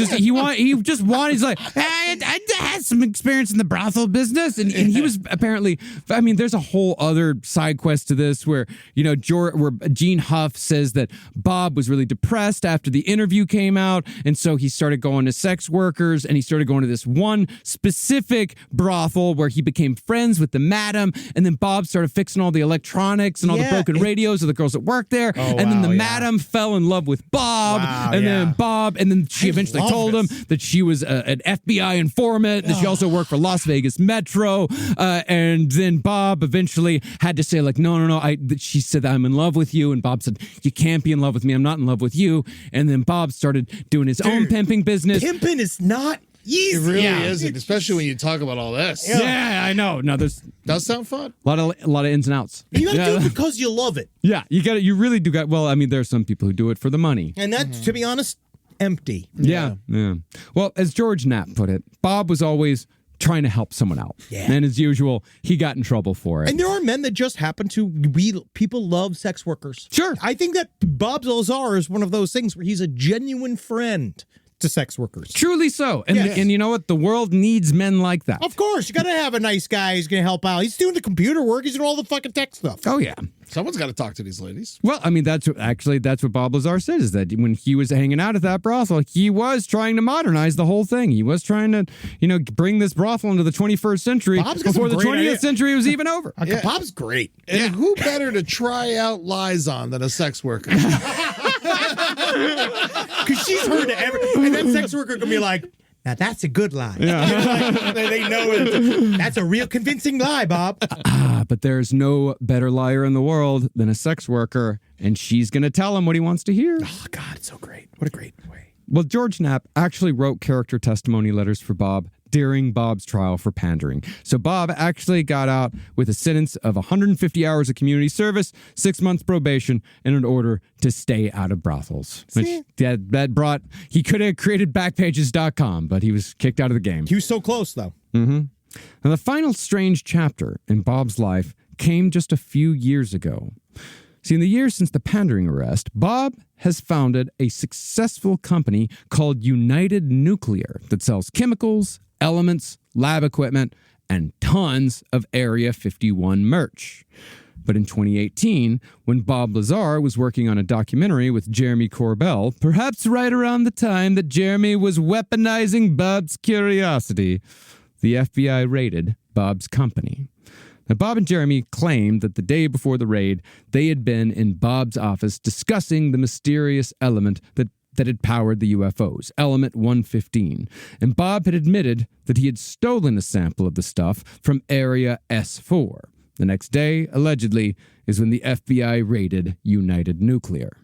like, I had some experience in the brothel business, and he was apparently. I mean, there's a whole other side quest to this where where Gene Huff says that Bob was really depressed after the interview came out, and so he started going to sex workers, and he started going to this one specific brothel where he became friends with the madam, and then Bob started fixing all the electronics and all the broken radios of the girls that worked there, and then the madam fell in love with Bob, then she eventually told him that she was an FBI informant, that she also worked for Las Vegas Metro, and then Bob eventually had to say no, she said that I'm in love with you, and Bob said, you can't be in love with me, I'm not in love with you, and then Bob started doing his own pimping business. Pimping is not easy. It really isn't, especially when you talk about all this. Yeah, I know. No, does sound fun. A lot of ins and outs. You gotta do it because you love it. Yeah, you really do got. Well, I mean, there are some people who do it for the money, and that, to be honest, empty. Yeah. Well, as George Knapp put it, Bob was always trying to help someone out. Yeah. And as usual, he got in trouble for it. And there are men that just happen to people love sex workers. Sure. I think that Bob Lazar is one of those things where he's a genuine friend to sex workers. Truly so. And and you know what? The world needs men like that. Of course. You got to have a nice guy who's going to help out. He's doing the computer work. He's doing all the fucking tech stuff. Oh, yeah. Someone's got to talk to these ladies. Well, I mean, that's what Bob Lazar said, is that when he was hanging out at that brothel, he was trying to modernize the whole thing. He was trying to, bring this brothel into the 21st century before the 20th century was even over. Bob's great. And who better to try out lies on than a sex worker? Because she's heard and that sex worker can be like, now that's a good lie. Yeah. They know it. That's a real convincing lie, Bob. But there's no better liar in the world than a sex worker, and she's going to tell him what he wants to hear. Oh, God, it's so great. What a great way. Well, George Knapp actually wrote character testimony letters for Bob during Bob's trial for pandering. So Bob actually got out with a sentence of 150 hours of community service, 6 months probation, and an order to stay out of brothels. Which he could have created Backpages.com, but he was kicked out of the game. He was so close, though. Mm-hmm. Now, the final strange chapter in Bob's life came just a few years ago. See, in the years since the pandering arrest, Bob has founded a successful company called United Nuclear that sells chemicals, elements, lab equipment, and tons of Area 51 merch. But in 2018, when Bob Lazar was working on a documentary with Jeremy Corbell, perhaps right around the time that Jeremy was weaponizing Bob's curiosity, the FBI raided Bob's company. Now, Bob and Jeremy claimed that the day before the raid, they had been in Bob's office discussing the mysterious element that had powered the UFOs, Element 115. And Bob had admitted that he had stolen a sample of the stuff from Area S4. The next day, allegedly, is when the FBI raided United Nuclear.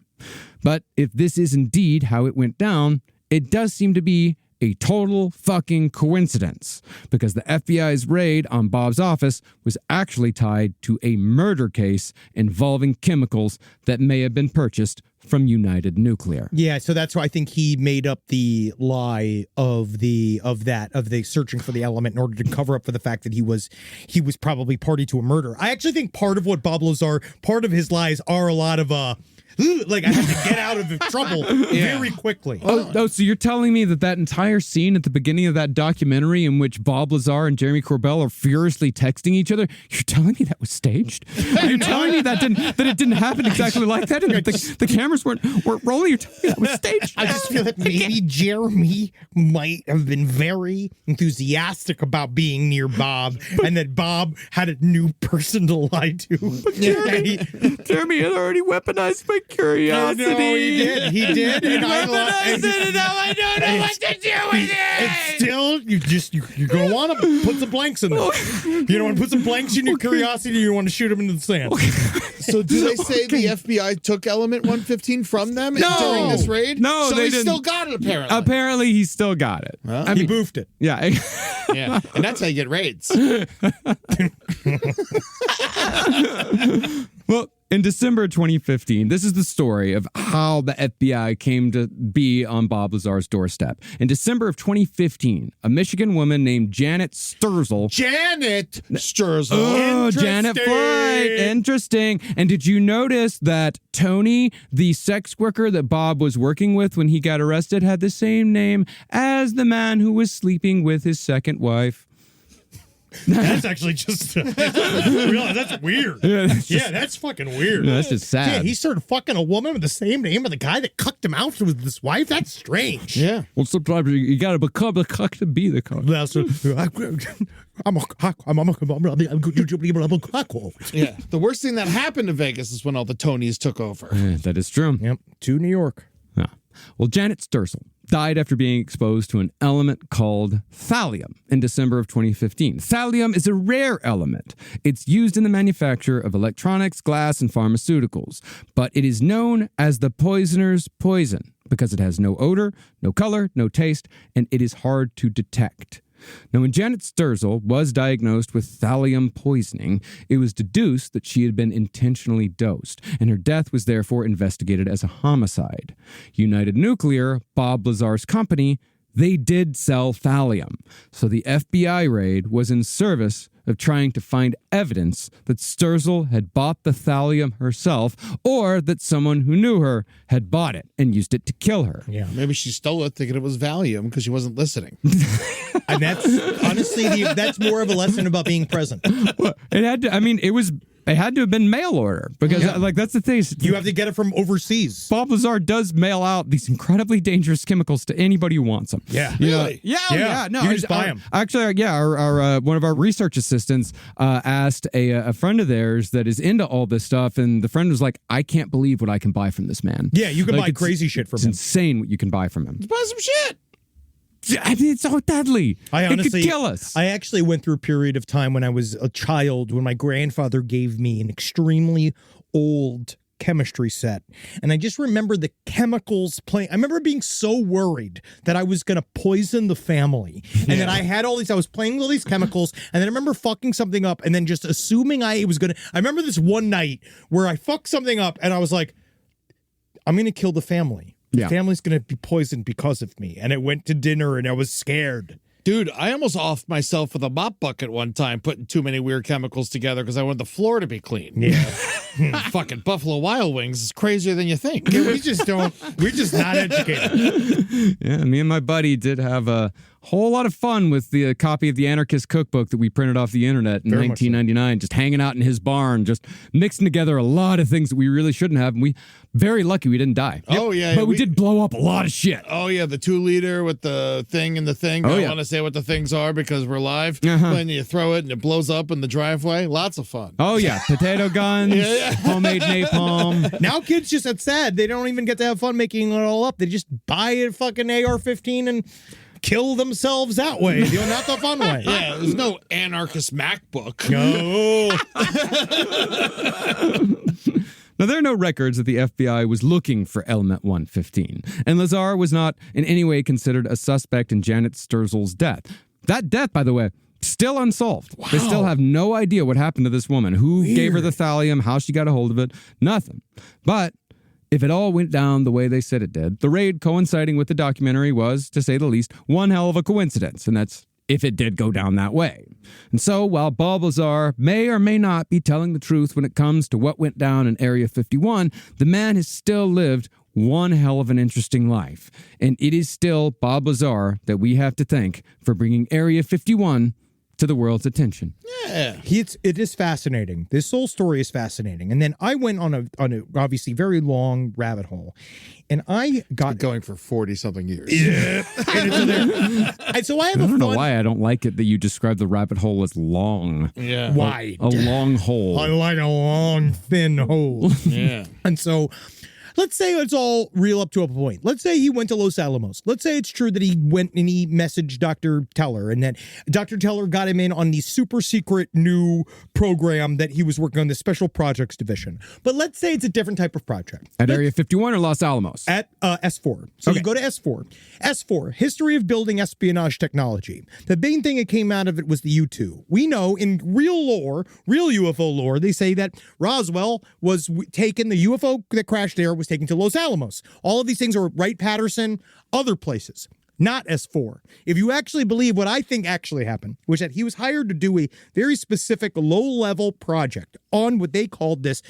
But if this is indeed how it went down, it does seem to be a total fucking coincidence, because the FBI's raid on Bob's office was actually tied to a murder case involving chemicals that may have been purchased from United Nuclear. Yeah, so that's why I think he made up the lie of the searching for the element in order to cover up for the fact that he was probably party to a murder. I actually think part of what Bob Lazar, part of his lies are a lot of like I have to get out of trouble very quickly. So you're telling me that entire scene at the beginning of that documentary in which Bob Lazar and Jeremy Corbell are furiously texting each other, you're telling me that was staged? You're telling me that it didn't happen exactly like that, and the cameras weren't rolling? You're telling me that was staged? I just feel that maybe Jeremy might have been very enthusiastic about being near Bob, and that Bob had a new person to lie to. Jeremy had already weaponized my curiosity. No, he did. And I don't know what to do with it. And still, you're going to want to put some blanks in there. You don't want to put some blanks in your curiosity. You want to shoot them into the sand. So do they say the FBI took Element 115 from them during this raid? No, so they he didn't. still got it, apparently. Apparently, he still got it. Well, he boofed it. Yeah. Yeah, and that's how you get raids. Well, in December 2015, this is the story of how the FBI came to be on Bob Lazar's doorstep. In December of 2015, a Michigan woman named Janet Sturzel. Janet Sturzel. Oh, Janet Flight. Interesting. And did you notice that Tony, the sex worker that Bob was working with when he got arrested, had the same name as the man who was sleeping with his second wife? That's actually just that's weird. That's fucking weird. Yeah, that's just sad. Yeah, he started fucking a woman with the same name of the guy that cucked him out with his wife. That's strange. Yeah. Well, sometimes you got to become the cuck to be the cuck. Yeah. The worst thing that happened to Vegas is when all the Tonys took over. That is true. Yep. To New York. Yeah. Well, Janet Sturzel died after being exposed to an element called thallium in December of 2015. Thallium is a rare element. It's used in the manufacture of electronics, glass, and pharmaceuticals, but it is known as the poisoner's poison because it has no odor, no color, no taste, and it is hard to detect. Now, when Janet Sturzel was diagnosed with thallium poisoning, it was deduced that she had been intentionally dosed, and her death was therefore investigated as a homicide. United Nuclear, Bob Lazar's company, they did sell thallium, so the FBI raid was in service of trying to find evidence that Sturzel had bought the thallium herself, or that someone who knew her had bought it and used it to kill her. Yeah, maybe she stole it thinking it was Valium because she wasn't listening. And that's honestly, that's more of a lesson about being present. Well, it had to. I mean, it had to have been mail order because, that's the thing. You have to get it from overseas. Bob Lazar does mail out these incredibly dangerous chemicals to anybody who wants them. Yeah, really? Yeah. No, you just buy them. Actually, our one of our research assistants asked a friend of theirs that is into all this stuff, and the friend was like, "I can't believe what I can buy from this man." Yeah, you can buy crazy shit from him. It's insane what you can buy from him. Buy some shit. I mean, it's so deadly. It could kill us. I actually went through a period of time when I was a child when my grandfather gave me an extremely old chemistry set, and I just remember the chemicals playing. I remember being so worried that I was going to poison the family, and then I had all these. I was playing with all these chemicals, and then I remember fucking something up, and then just assuming I was going to. I remember this one night where I fucked something up, and I was like, I'm going to kill the family. The family's going to be poisoned because of me, and I went to dinner, and I was scared. Dude, I almost offed myself with a mop bucket one time, putting too many weird chemicals together because I wanted the floor to be clean. Yeah. Fucking Buffalo Wild Wings is crazier than you think. Yeah, we're just not educated. Yeah, me and my buddy did have a whole lot of fun with the copy of the Anarchist Cookbook that we printed off the internet in 1999, just hanging out in his barn, just mixing together a lot of things that we really shouldn't have. And we very lucky we didn't die. Oh, yeah. But we did blow up a lot of shit. Oh, yeah, the 2-liter with the thing and the thing. Oh, I yeah. don't want to say what the things are because we're live. Uh-huh. When you throw it and it blows up in the driveway, lots of fun. Oh, yeah. Potato guns, homemade napalm. Now kids just, it's sad. They don't even get to have fun making it all up. They just buy a fucking AR-15 and kill themselves that way. You know, not the fun way. Yeah, there's no anarchist MacBook. No. Now, there are no records that the FBI was looking for Element 115, and Lazar was not in any way considered a suspect in Janet Sturzel's death. That death, by the way, still unsolved. Wow. They still have no idea what happened to this woman, who gave her the thallium, how she got a hold of it, nothing. But if it all went down the way they said it did, the raid coinciding with the documentary was, to say the least, one hell of a coincidence, and that's if it did go down that way. And so, while Bob Lazar may or may not be telling the truth when it comes to what went down in Area 51, the man has still lived one hell of an interesting life. And it is still Bob Lazar that we have to thank for bringing Area 51 to the world's attention. Yeah. It is fascinating. This whole story is fascinating. And then I went on a obviously very long rabbit hole. And I got going for 40-something years. Yeah. And so I have I don't know why I don't like it that you describe the rabbit hole as long. Yeah. Wide. A long hole. I like a long, thin hole. Yeah. And so let's say it's all real up to a point. Let's say he went to Los Alamos. Let's say it's true that he went and he messaged Dr. Teller and that Dr. Teller got him in on the super secret new program that he was working on, the Special Projects Division. But let's say it's a different type of project. At Area 51 or Los Alamos? At S4. So you go to S4. S4, History of Building Espionage Technology. The main thing that came out of it was the U-2. We know in real lore, real UFO lore, they say that Roswell was taken, the UFO that crashed there was taken to Los Alamos. All of these things are Wright-Patterson, other places, not S4. If you actually believe what I think actually happened, which that he was hired to do a very specific low-level project on what they called this,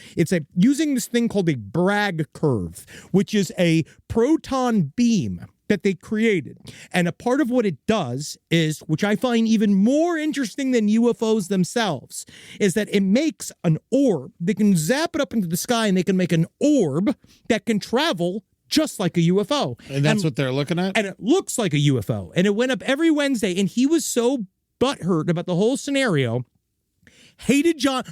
using this thing called a Bragg curve, which is a proton beam that they created. And a part of what it does is, which I find even more interesting than UFOs themselves, is that it makes an orb. They can zap it up into the sky and they can make an orb that can travel just like a UFO. And that's what they're looking at? And it looks like a UFO. And it went up every Wednesday. And he was so butthurt about the whole scenario,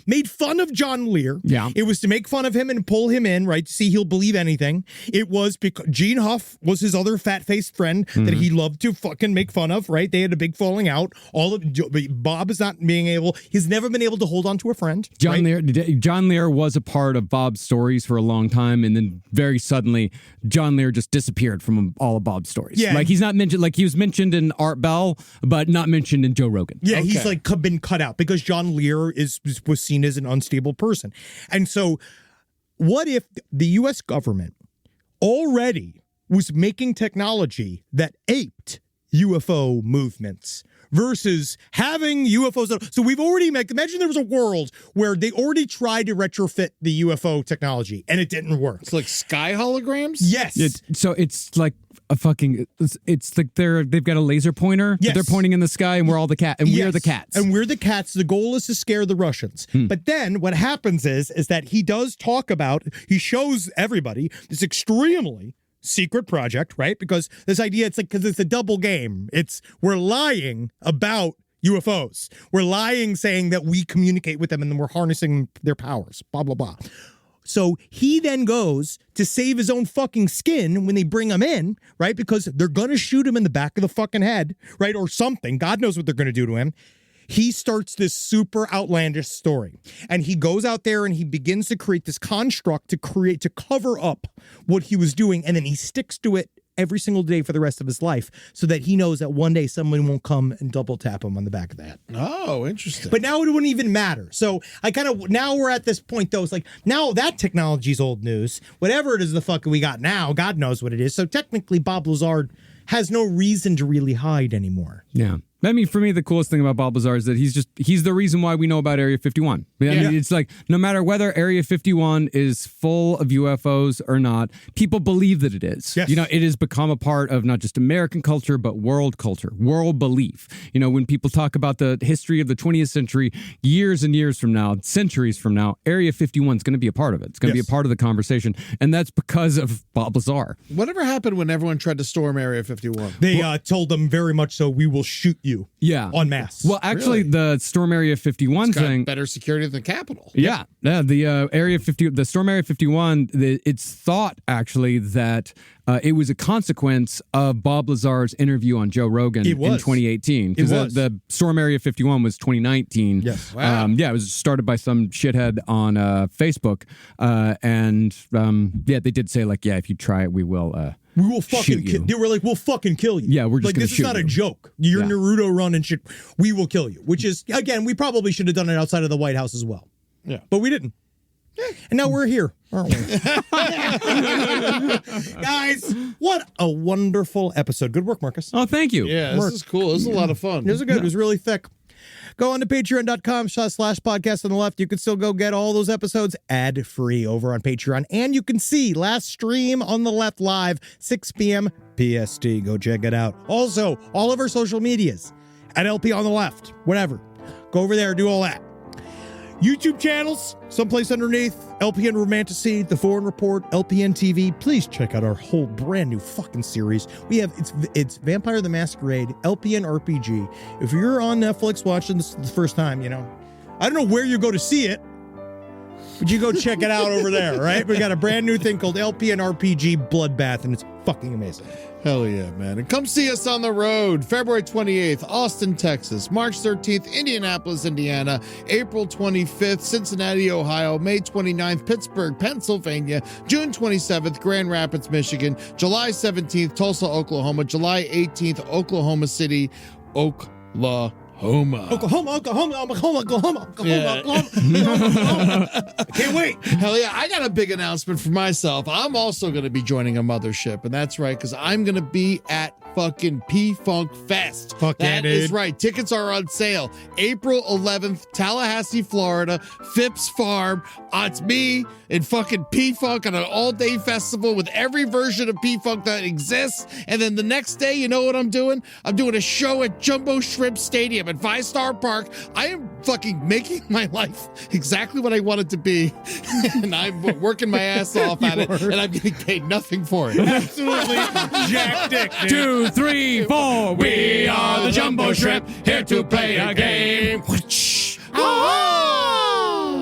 made fun of John Lear. Yeah. It was to make fun of him and pull him in, right? To see he'll believe anything. It was because Gene Huff was his other fat-faced friend that he loved to fucking make fun of, right? They had a big falling out. Bob is not being able, he's never been able to hold on to a friend. John Lear was a part of Bob's stories for a long time, and then very suddenly, John Lear just disappeared from all of Bob's stories. Yeah. Like he's not mentioned, like he was mentioned in Art Bell, but not mentioned in Joe Rogan. Yeah, he's like been cut out because John Lear was seen as an unstable person. And so what if the U.S. government already was making technology that aped UFO movements versus having UFOs? So we've already imagine there was a world where they already tried to retrofit the UFO technology and it didn't work. It's like sky holograms? Yes. So it's like a fucking, it's like they've got a laser pointer that they're pointing in the sky, and we're all the cat, and we're the cats. And we're the cats. The goal is to scare the Russians. But then what happens is that he does talk about, he shows everybody this extremely secret project, right? Because this idea, because it's a double game. We're lying about UFOs. We're lying saying that we communicate with them and then we're harnessing their powers, blah, blah, blah. So he then goes to save his own fucking skin when they bring him in, right? Because they're going to shoot him in the back of the fucking head, right? Or something. God knows what they're going to do to him. he starts this super outlandish story, and he goes out there and he begins to create this construct to cover up what he was doing, and then he sticks to it every single day for the rest of his life, so that he knows that one day someone won't come and double tap him on the back of the head. Oh, interesting. But now it wouldn't even matter. So now we're at this point though. It's like, now that technology's old news. Whatever it is the fuck we got now, God knows what it is. So technically Bob Lazar has no reason to really hide anymore. Yeah. I mean, for me, the coolest thing about Bob Lazar is that he's the reason why we know about Area 51. I mean, it's like, no matter whether Area 51 is full of UFOs or not, people believe that it is. Yes. You know, it has become a part of not just American culture, but world culture, world belief. You know, when people talk about the history of the 20th century, years and years from now, centuries from now, Area 51 is going to be a part of it. It's going to be a part of the conversation. And that's because of Bob Lazar. Whatever happened when everyone tried to storm Area 51? They told them very much so, we will shoot you. En masse. Well, actually, the Storm Area 51 thing, better security than the Capitol. Yeah, the Storm Area 51. It's thought actually that it was a consequence of Bob Lazar's interview on Joe Rogan in 2018. Because the Storm Area 51 was 2019. Yes. Wow. It was started by some shithead on Facebook, they did say like, if you try it, we will fucking kill you. They were like, we'll fucking kill you. Yeah, we're just like, gonna this is not a joke. Your Naruto run and shit. We will kill you. Which is, again, we probably should have done it outside of the White House as well. Yeah. But we didn't. And now we're here, aren't we? Guys, what a wonderful episode. Good work, Marcus. Oh, thank you. Yeah, this is cool. This is a lot of fun. This is good. It was really thick. Go on to patreon.com/podcast on the left. You can still go get all those episodes ad-free over on Patreon. And you can see last stream on the left live, 6 p.m. PST. Go check it out. Also, all of our social medias at LP on the left, whatever. Go over there, do all that. YouTube channels, someplace underneath, LPN Romanticy, The Foreign Report, LPN TV. Please check out our whole brand new fucking series. We have, it's Vampire the Masquerade, LPN RPG. If you're on Netflix watching this the first time, I don't know where you go to see it, but you go check it out over there, right? We got a brand new thing called LPN RPG Bloodbath, and it's fucking amazing. Hell yeah, man. And come see us on the road. February 28th, Austin, Texas. March 13th, Indianapolis, Indiana. April 25th, Cincinnati, Ohio. May 29th, Pittsburgh, Pennsylvania. June 27th, Grand Rapids, Michigan. July 17th, Tulsa, Oklahoma. July 18th, Oklahoma City, Oklahoma. Oklahoma. Can't wait. Hell yeah. I got a big announcement for myself. I'm also going to be joining a mothership, and that's right, because I'm going to be at fucking P-Funk Fest. Fuck yeah, That is right. Tickets are on sale. April 11th, Tallahassee, Florida, Phipps Farm. It's me and fucking P-Funk on an all-day festival with every version of P-Funk that exists. And then the next day, you know what I'm doing? I'm doing a show at Jumbo Shrimp Stadium at 5-Star Park. I am fucking making my life exactly what I want it to be. And I'm working my ass off at it, and I'm getting paid nothing for it. Absolutely jack dick, dude. 2, 3, 4. We are the Jumbo Shrimp, here to play a game.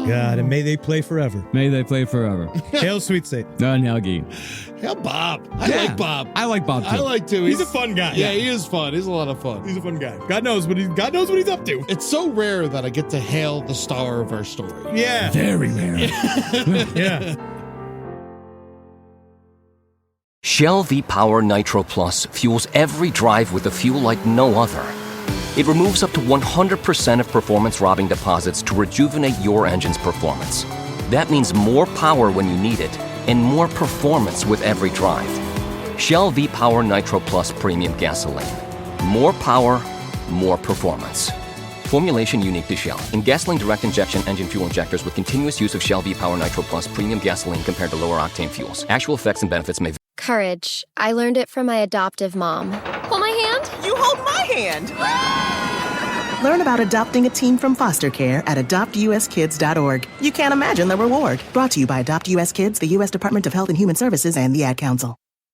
God, and may they play forever. May they play forever. Hail, sweet Satan. Nelgi. Hell, Bob. I like Bob. I like Bob too. I like too. He's a fun guy. Yeah, he is fun. He's a lot of fun. He's a fun guy. God knows what he's up to. It's so rare that I get to hail the star of our story. Yeah. Very rare. Yeah. Shell V-Power Nitro Plus fuels every drive with a fuel like no other. It removes up to 100% of performance-robbing deposits to rejuvenate your engine's performance. That means more power when you need it, and more performance with every drive. Shell V-Power Nitro Plus Premium Gasoline. More power, more performance. Formulation unique to Shell. In gasoline direct injection engine fuel injectors with continuous use of Shell V-Power Nitro Plus Premium Gasoline compared to lower octane fuels. Actual effects and benefits may vary. Courage. I learned it from my adoptive mom. Hold my hand. You hold my hand. Learn about adopting a teen from foster care at adoptuskids.org. You can't imagine the reward. Brought to you by Adopt US Kids, the U.S. Department of Health and Human Services, and the Ad Council.